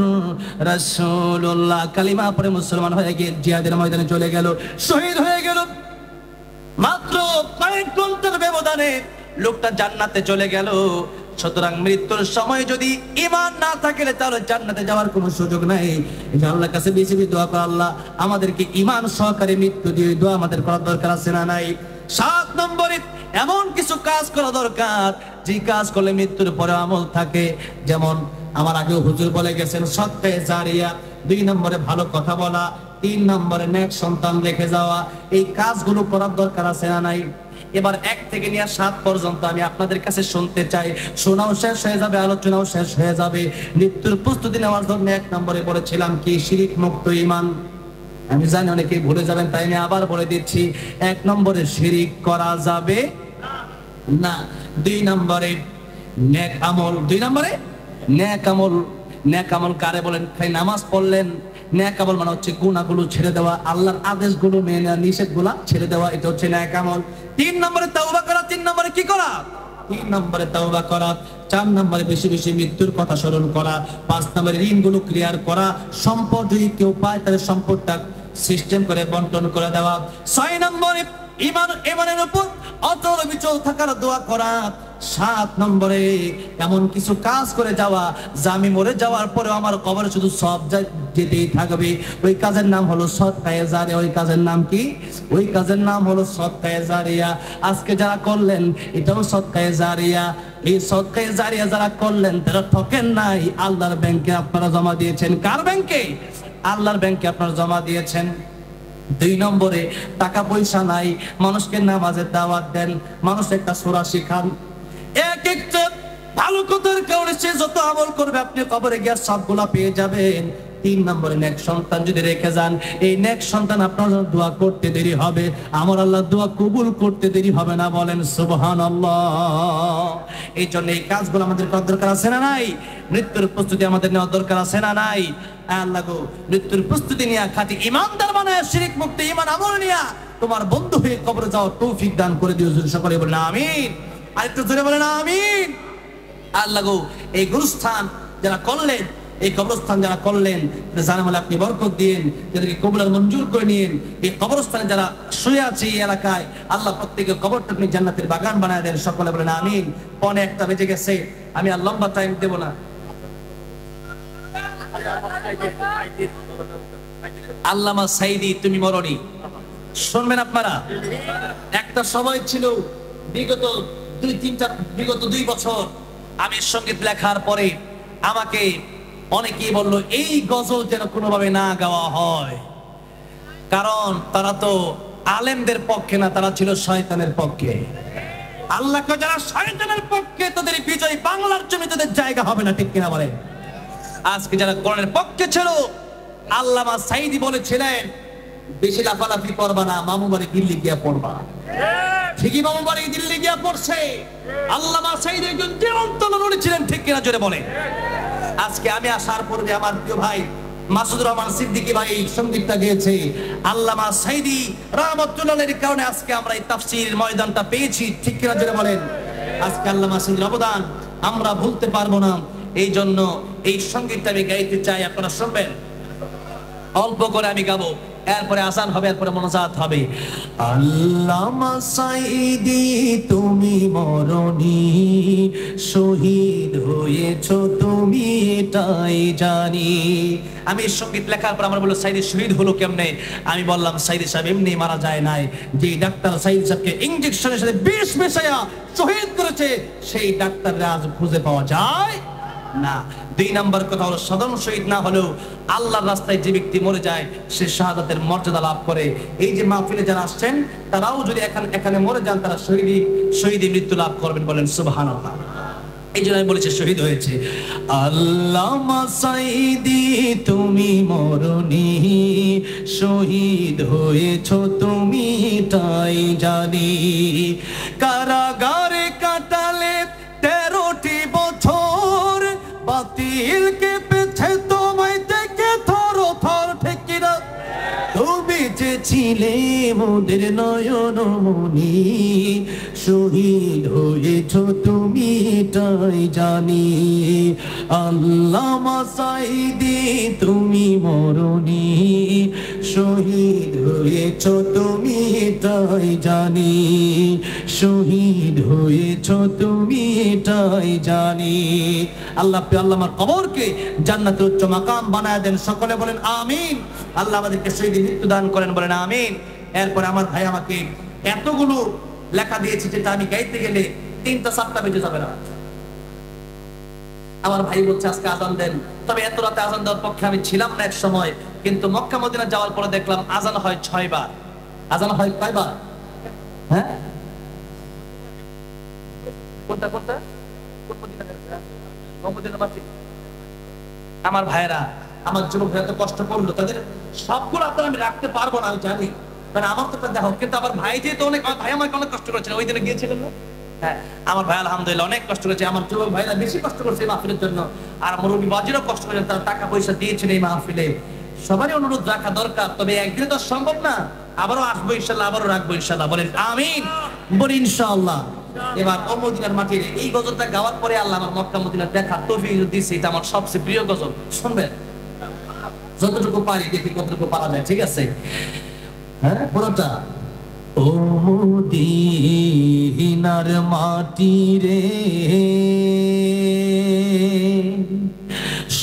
রাসূলুল্লাহ, কালিমা পড়ে মুসলমান হয়ে গিয়ে জিহাদের ময়দানে চলে গেল, শহীদ হয়ে গেল। মাত্র কয়েক ঘন্টার ব্যবধানে লোকটা জান্নাতে চলে গেল। সুতরাং মৃত্যুর সময় যদি ঈমান না থাকে তাহলে জান্নাতে যাওয়ার কোনো সুযোগ নাই। আল্লাহর কাছে বেশি বেশি দোয়া করে, আল্লাহ আমাদেরকে ঈমান সহকারে মৃত্যু দিয়ে, দোয়া আমাদের করার দরকার আছে না নাই? 7 নম্বরে এমন কিছু কাজ করা দরকার যে কাজ করলে মৃত্যুর পরে আমল থাকে। যেমন আমার আগেও হুজুর বলে গেছেন সদকায়ে জারিয়া, 2 নম্বরে ভালো কথা বলা, 3 নম্বরে নেক সন্তান রেখে যাওয়া। এই কাজগুলো করার দরকার আছে না নাই? এবার 1 থেকে নিয়ে 7 পর্যন্ত আমি আপনাদের কাছে শুনতে চাই, শোনাও শেষ হয়ে যাবে, আলোচনাও শেষ হয়ে যাবে। মৃত্যুর প্রস্তুতি নেওয়ার জন্য 1 নম্বরে বলেছিলাম কি? শিরিক মুক্ত ঈমান। আমি জানি অনেকেই ভুলে যাবেন, তাই আমি আবার বলে দিচ্ছি। 1 নম্বরে শিরিক করা যাবে না। 2 নম্বরে নেক আমল। 2 নম্বরে নেক আমল। নেক আমল কারে বলেন? খালি নামাজ পড়লেন, নেক আমল মানে হচ্ছে গুনাহগুলো ছেড়ে দেওয়া, আল্লাহর আদেশগুলো মেনে নেওয়া, নিষেধগুলো ছেড়ে দেওয়া, এটা হচ্ছে নেক আমল। 3 নম্বরে তাওবা করা। 3 নম্বরে কি করা? 3 নম্বরে তাওবা করা। 4 নম্বরে বেশি বেশি মৃত্যুর কথা স্মরণ করা। 5 নম্বরে ঋণগুলো ক্লিয়ার করা। সম্পদ যদি কেউ পায় তাহলে সম্পদটা সিস্টেম করে বন্টন করে দেওয়া। 6 নম্বরে ঈমানের উপর অটল অবিচল থাকার দোয়া করা। 7 নম্বরে এমন কিছু কাজ করে যাওয়া যা আমি মরে যাওয়ার পরে আমার কবরে শুধু সব যেতেই থাকবে। ওই কাজের নাম হলো সদকায়ে জারিয়া। ওই কাজের নাম কি? ওই কাজের নাম হলো সদকায়ে জারিয়া। আজকে যারা করলেন এটাও সদকায়ে জারিয়া। এই সদকায়ে জারিয়া যারা করলেন তারা ঠকেন নাই, আল্লাহর ব্যাংকে আপনারা জমা দিয়েছেন। কার ব্যাংকে? আল্লাহর ব্যাংকে আপনারা জমা দিয়েছেন। 2 নম্বরে টাকা পয়সা নাই, মানুষকে নামাজের দাওয়াত দেন, মানুষ একটা সূরা শিখান। এক একটা ভালো কথার কারণে সে যত আমল করবে আপনি কবরে গিয়ে সবগুলা পেয়ে যাবেন। 3 নম্বরে নেক সন্তান যদি রেখে যান, এই নেক সন্তান আপনার জন্য দোয়া করতে দেরি হবে, আমার আল্লাহ দোয়া কবুল করতে দেরি হবে না। বলেন সুবহানাল্লাহ। এই জন্য এই কাজগুলো আমাদের করার দরকার আছে না নাই? মৃত্যুর প্রস্তুতি আমাদের নেওয়ার দরকার আছে না নাই? আল্লাহ গো, মৃত্যুর প্রস্তুতি নিয়ে খাঁটি ইমানদার বানায়, শিরক মুক্ত ঈমান আমল নিয়ে তোমার বন্ধু হয়ে কবরে যাওয়ার তৌফিক দান করে দিও। সকলে বলেন আমিন। আরেকটু জোরে বলেন আমিন। আল্লাহ গো, এই গুরুস্থান যারা করলেন, এই কবরস্থান যারা করলেন, জানামালে আপনি বরকত দিন, যাদেরকে কবুল মঞ্জুর করে নিন। এই কবরস্থানে যারা শুয়ে আছে এই এলাকায়, আল্লাহ প্রত্যেকের কবরটা আপনি জান্নাতের বাগান বানায় দেন। সকলে বলেন আমিন। 1:45 বেজে গেছে, আমি আর লম্বা টাইম দেব না। আল্লামা সাইদি তুমি মরনি, শুনবেন আপনারা। একটা সময় ছিল বিগত 2 বছর আমি সঙ্গীত লেখার পরে আমাকে অনেকেই বললো এই গজল যেন কোনোভাবে না গাওয়া হয়, কারণ তারা তো আলেমদের পক্ষে না, তারা ছিল শয়তানের পক্ষে। আল্লাহকে যারা শয়তানের পক্ষে তাদের বিজয় বাংলার জমি তাদের জায়গা হবে না, ঠিক কিনা বলেন? আজকে যারা কোরআনের পক্ষে ছিল, আল্লামা সাইদি বলেছিলেন বেশি লাফালাফি করবা না, মামু বাড়ি দিল্লি গিয়া পড়বা। ঠিকই মামু বাড়ি দিল্লি গিয়া পড়ছে। আল্লামা সাইদি একজন জীবন্ত নরী ছিলেন, ঠিক কিনা জোরে বলেন? আজকে আমি আসার পূর্বে আমার প্রিয় ভাই মাসুদুর রহমান সিদ্দিকী ভাই সঙ্গীতটা গেয়েছে। আল্লামা সাইদি রাহমাতুল্লাহির কারণে আজকে আমরা এই তাফসীরের ময়দানটা পেয়েছি, ঠিক কিনা জোরে বলেন? আজকে আল্লামা সাইদির অবদান আমরা ভুলতে পারবো না। এই জন্য এই সঙ্গীতটা আমি গাইতে চাই, আপনারা শুনবেন। অল্প করে আমি গাবো, এরপরে আজান হবে, এরপরে মোনাজাত হবে। আল্লামা সাইদি তুমি মরণি, শহীদ হয়েছ তুমি এটাই জানি। আমি সঙ্গীত লেখার পর আমার বললো সাইদি শহীদ হলো কেমনে? আমি বললাম সাইদি সাহেব এমনি মারা যায় নাই, যে ডাক্তার সাইদি সাহেবকে ইনজেকশনের সাথে বিষ মেশায়া শহীদ করেছে সেই ডাক্তাররা আজ খুঁজে পাওয়া যায় না। 2 নম্বর কথা হলো সাধারণ শহীদ না হলেও আল্লাহর রাস্তায় যে ব্যক্তি মরে যায় সে শাহাদাতের মর্যাদা লাভ করে। এই যে মাহফিলে যারা আসছেন তারাও যদি এখানে মরে যান তারা শহীদি মৃত্যু লাভ করবেন, বলেন সুবহানাল্লাহ। এই জন্য আমি বলেছি শহীদ হয়েছে। আল্লামা সাইদি তুমি মরণি, শহীদ হয়েছ তুমি তাই জানি। কারাগারে কাটালে 13টি বছর, বাতিলকে পেছে তোমায় দেখে থর থর, ঠিক কিনা? তুমি যে ছিলে মোদের নয়ন মনি, শহীদ হয়েছ তুমি তাই জানি। আল্লামা সাইদি তুমি মরণি, শহীদ হয়েছ তুমি তাই জানি, শহীদ হয়েছ তুমি তাই জানি। আল্লাহ আল্লামার কবরকে জান্নাতের উচ্চ মাকাম বানায় দেন, সকলে বলেন আমিন। আল্লাহ আমাদেরকে শহীদ মৃত্যু দান করেন, বলেন আমিন। এরপরে আমার ভাই আমাকে এতগুলো লেখা দিয়েছে যেটা আমি গাইতে গেলে 3টা-4টা বেজে যাবে না। আমার ভাই বলছে আজকে আজান দেন, তবে এত রাতে আজান দেওয়ার পক্ষে আমি ছিলাম না এক সময়, কিন্তু মক্কা মদিনা যাওয়ার পরে দেখলাম আজান হয় 6 বার। আজান হয় কয়বার? হ্যাঁ, কোনটা কোনটা? আমার ভাইরা, আমার যুবক ভাইরা তো কষ্ট করলো, তাদের সবগুলো আপনারা আমি রাখতে পারবো না আমি জানি, কারণ আমার তো দেখো, কিন্তু আমার ভাই যেহেতু অনেক, ভাই আমাকে অনেক কষ্ট করেছিল, ওই দিনে গিয়েছিলেন না? হ্যাঁ, আমার ভাই আলহামদুলিল্লাহ অনেক কষ্ট করেছে, আমার যুবক ভাইরা বেশি কষ্ট করছে এই মাহফিলের জন্য, আর মুরব্বী বাজিরও কষ্ট করেছে, তারা টাকা পয়সা দিয়েছেন এই মাহফিলে। সবারই অনুরোধ রাখা দরকার, তবে একদিনে তো সম্ভব না, আবারও আসবো ইনশাল্লাহ, আবারও রাখবো ইনশাল্লাহ, বলেন আমিন, বলি ইনশাআল্লাহ। এবার মদিনার মাটির এই গজলটা গাওয়ার পরে আল্লাহ আমার মক্কা মদিনার দেখা তৌফিক দিয়েছে, এটা আমার সবচেয়ে প্রিয় গজল, শুনবেন যতটুকু পারি, দেখি কতটুকু পারা যায়, ঠিক আছে? হ্যাঁ, পুরোটা। ও মদিনার মাটি রে,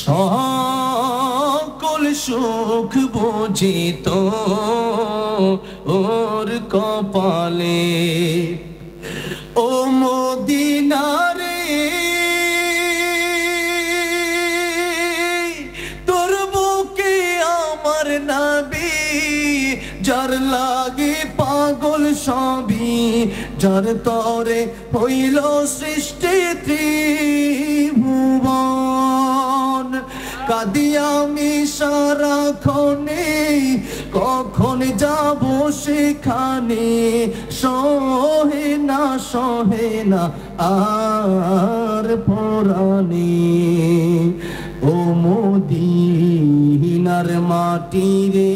সকল সুখ বুঝি তো ওর কপালে। ও মদিনা রে, তোর বুকে আমার নবী, যার লাগে পাগল সবই, যার তরে হইল সৃষ্টি ত্রিভুবন। কাঁদি আমি সারাক্ষণে, কখন যাব সেখানে, সহে না আর পরাণে। ও মদিনার মাটি রে,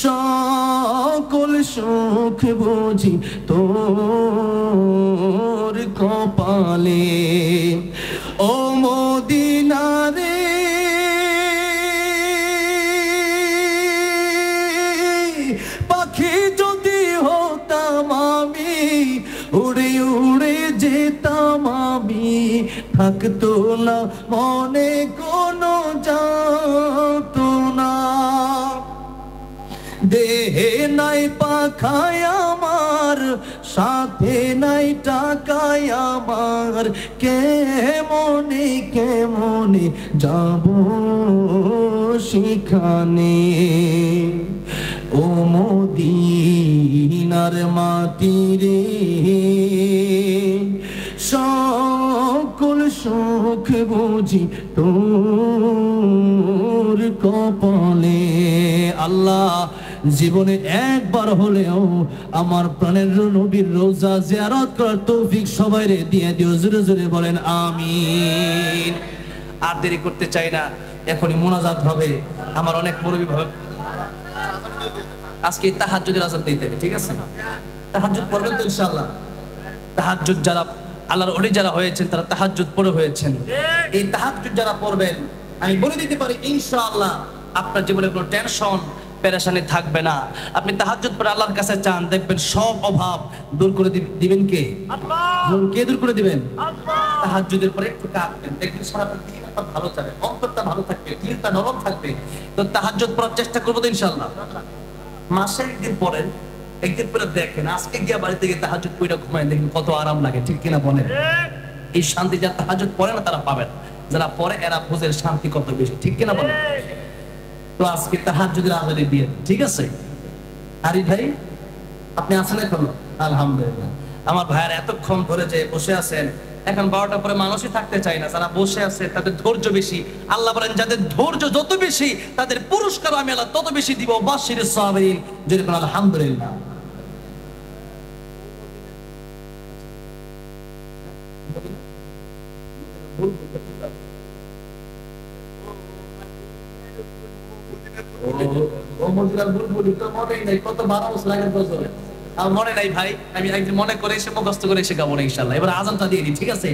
সকল সুখ বুঝি তোর কপালে। ও মদিনা রে, পাখি যদি হতাম আমি, উড়ে উড়ে যেতাম আমি, থাকতো না মনে কোনো যাতনা। দেহে নাই পাখায় আমার, সাথে নাই টাকায় আমার, কেমনে যাব সেখানে। ও মদিনার মাটি রে, সকল সুখ বুঝি তোর কপালে। আল্লাহ জীবনে একবার হলেও আমার প্রাণের নবীর রোজা জিয়ারত করার তৌফিক সবাইরে দিয়ে দিও, জোরে জোরে বলেন আমিন। আর দেরি করতে চাই না, এখনই মোনাজাত হবে। আমার অনেক মুরব্বি ভাই আজকে তাহাজ্জুদের আযান দিতে হবে, ঠিক আছে? তাহাজ্জুদ পড়বেন তো ইনশাআল্লাহ। তাহাজ্জুদ যারা আল্লাহর ওলি যারা হয়েছেন তারা তাহাজ্জুদ পড়ে হয়েছেন। এই তাহাজ্জুদ যারা পড়বেন আমি বলে দিতে পারি ইনশাআল্লাহ আপনার জীবনে কোনো টেনশন পেরেশানি থাকবে না। আপনি তাহাজ্জুদ পড়ে আল্লাহর কাছে চান, দেখবেন সব অভাব দূর করে দিবেন কে? আল্লাহ। কে দূর করে দিবেন? আল্লাহ। তাহাজ্জুদের পরে একটু কাঁদবেন, দেখবেন সারাটা দিন আপনার ভালো যাবে, অন্তরটা ভালো থাকবে, দিলটা নরম থাকবে। তো তাহাজ্জুদ পড়ার চেষ্টা করবো তো ইনশাআল্লাহ। মাসে একদিন পড়েন, একদিন পরে দেখেন, আজকে গিয়ে বাড়িতে গিয়ে তাহাজ্জুদ পড়ে ঘুমায় দেখেন কত আরাম লাগে, ঠিক কিনা বলেন? এই শান্তি যারা তাহাজ্জুদ পড়ে না তারা পাবেন, যারা পড়ে এরা বুঝের শান্তি কত বেশি, ঠিক কিনা বলেন? তো আজকে তাহাজ্জুদের আজানে দিয়ে, ঠিক আছে? আরিফ ভাই আপনি আছেন এখন? আলহামদুলিল্লাহ। আমার ভাইয়ের এতক্ষণ ধরে যে বসে আছেন, এখন 12টার পরে মানুষই থাকতে চায় না, যারা বসে আছে তাদের ধৈর্য বেশি। আল্লাহ বলেন যাদের ধৈর্য যত বেশি তাদের পুরস্কার আমি আল্লাহ তত বেশি দিব। বাশিরিস সাবিরিন, যেরকম আলহামদুলিল্লাহ। কত 12 বছর আগের গজল আমার মনে নাই ভাই, আমি একদিন মনে করে এসে মুখস্থ করে এসে গাবো না ইনশাআল্লাহ। এবার আজানটা দিয়ে দিই, ঠিক আছে?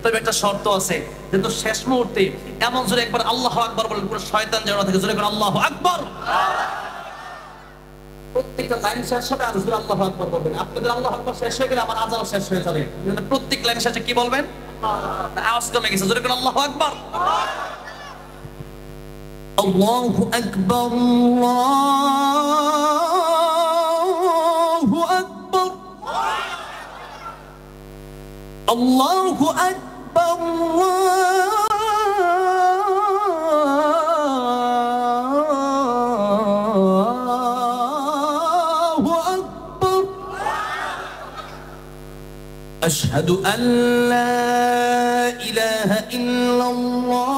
তবে একটা শর্ত আছে, যেহেতু শেষ মুহূর্তে এমন জোরে একবার আল্লাহু আকবার বলেন পুরো শয়তান যেন থেকে জোরে করে আল্লাহু আকবার। প্রত্যেকটা লাইন শেষ হবে আর জোরে আল্লাহু আকবার বলবেন। আপনাদের আল্লাহু আকবার শেষ হয়ে গেলে আমার আজানও শেষ হয়ে যাবে। প্রত্যেক লাইন শেষে কি বলবেন? আওয়াজ কমে গেছে, জোরে করে আল্লাহু আকবার। আল্লাহু আকবার, আল্লাহু আকবার, আল্লাহু আকবার, আল্লাহু আকবার। আশহাদু আন লা ইলাহা ইল্লাল্লাহ,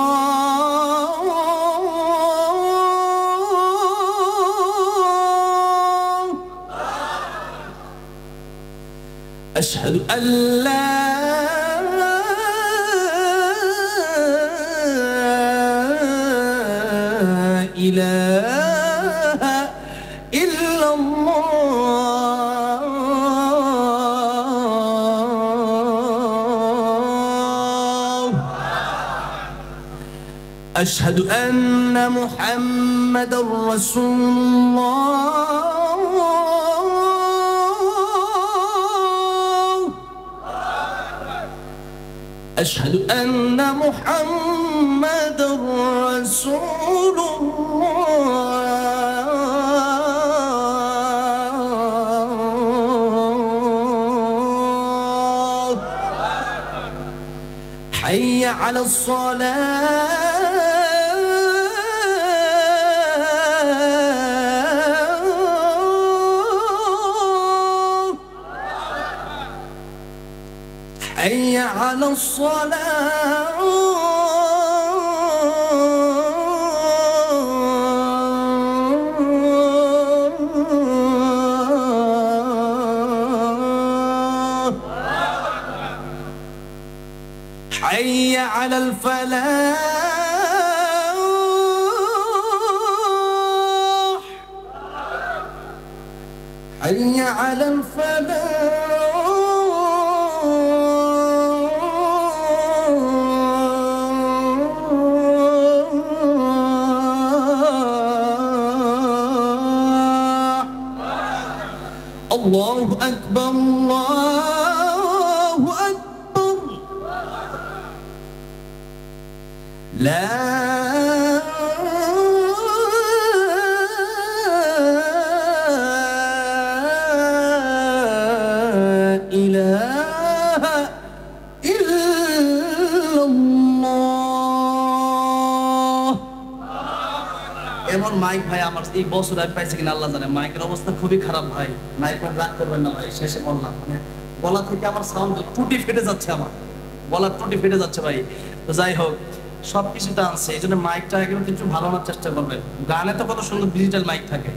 أشهد أن لا إله إلا الله، أشهد أن محمدا رسول الله، أشهد أن محمدا رسول الله، حي على الصلاة، حي على الصلاة، حي على الفلاح، حي على الفلاح، الله أكبر، الله أكبر، لا إله إلا الله। এমন মাইক ভাই আমার এই বছর আমি পাইছি কিনা আল্লাহ জানে, মাইকের অবস্থা খুবই খারাপ ভাই। মাইক রাগ করবেন না ভাই, শেষে বললাম মানে গলা থেকে আমার সাউন্ড টুটি ফেটে যাচ্ছে, আমার গলার টুটি ফেটে যাচ্ছে ভাই। তো যাই হোক, সবকিছুতে আনছে, এই জন্য মাইকটা একদম কিছু ভালো হওয়ার চেষ্টা করবেন। গানে তো কত সুন্দর ডিজিটাল মাইক থাকে,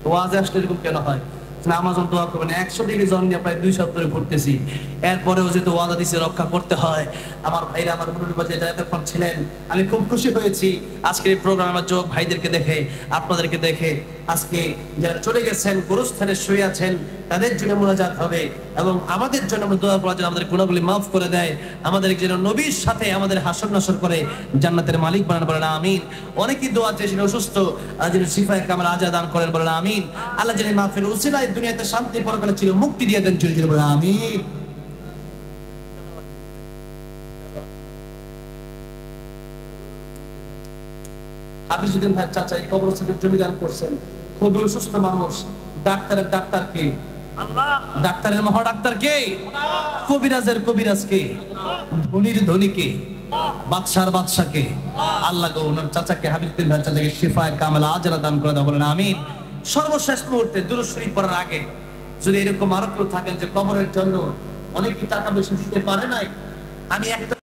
ওয়াজে আসলে এরকম কেন হয়? আমাজন দোয়া করবেন। 100 ডিগ্রি জ্বর নিয়ে প্রায় 2 সপ্তাহ ধরে ঘুরতেছি, এরপরেও যেহেতু ওয়াদা দিছে রক্ষা করতে হয়। আমার ভাইরা, আমার মুরব্বি যারা এতক্ষণ ছিলেন, আমি খুব খুশি হয়েছি আজকের এই প্রোগ্রামে আমার যোগ ভাইদেরকে দেখে, আপনাদেরকে দেখে। আজকে যারা চলে গেছেন, গোরস্থানে শুয়ে আছেন, তাদের জন্য মোনাজাত হবে এবং আমাদের জন্য আমরা দোয়া করার জন্য আমাদের গুনাহগুলি মাফ করে দেয়, আমাদের যেন নবীর সাথে আমাদের হাসর নাসর করে জান্নাতের মালিক বানান, বলেন আমিন। অনেকেই দোয়া চেয়েছেন অসুস্থ, যেন শিফায়ে কামাল আজা দান করেন, বলেন আমিন। আল্লাহ যেন মাহফিল উসিলায় দুনিয়াতে শান্তি পরকালে ছিল মুক্তি দিয়ে দেন, চলে চলে বলেন আমিন। হাফিজুদ্দিন ভাই চাচা এই কবরস্থানের জমি দান করছেন, খুবই অসুস্থ মানুষ, ডাক্তারের ডাক্তার কে? ডাক্তারের মহা ডাক্তার কে? কবিরাজের কবিরাজ কে? ধনীর ধনী কে? বাদশার বাদশা কে? আল্লাহ গো ওনার চাচাকে, হাফিজুদ্দিন ভাই চাচাকে শিফায়ে কামেলা আজরা দান করে দাও, বলেন আমিন। সর্বশেষ মুহূর্তে দুরূদ শরীফ পড়ার আগে যদি এরকম আরো কেউ থাকেন যে কবরের জন্য অনেক টাকা বেশি দিতে পারে নাই, আমি একটা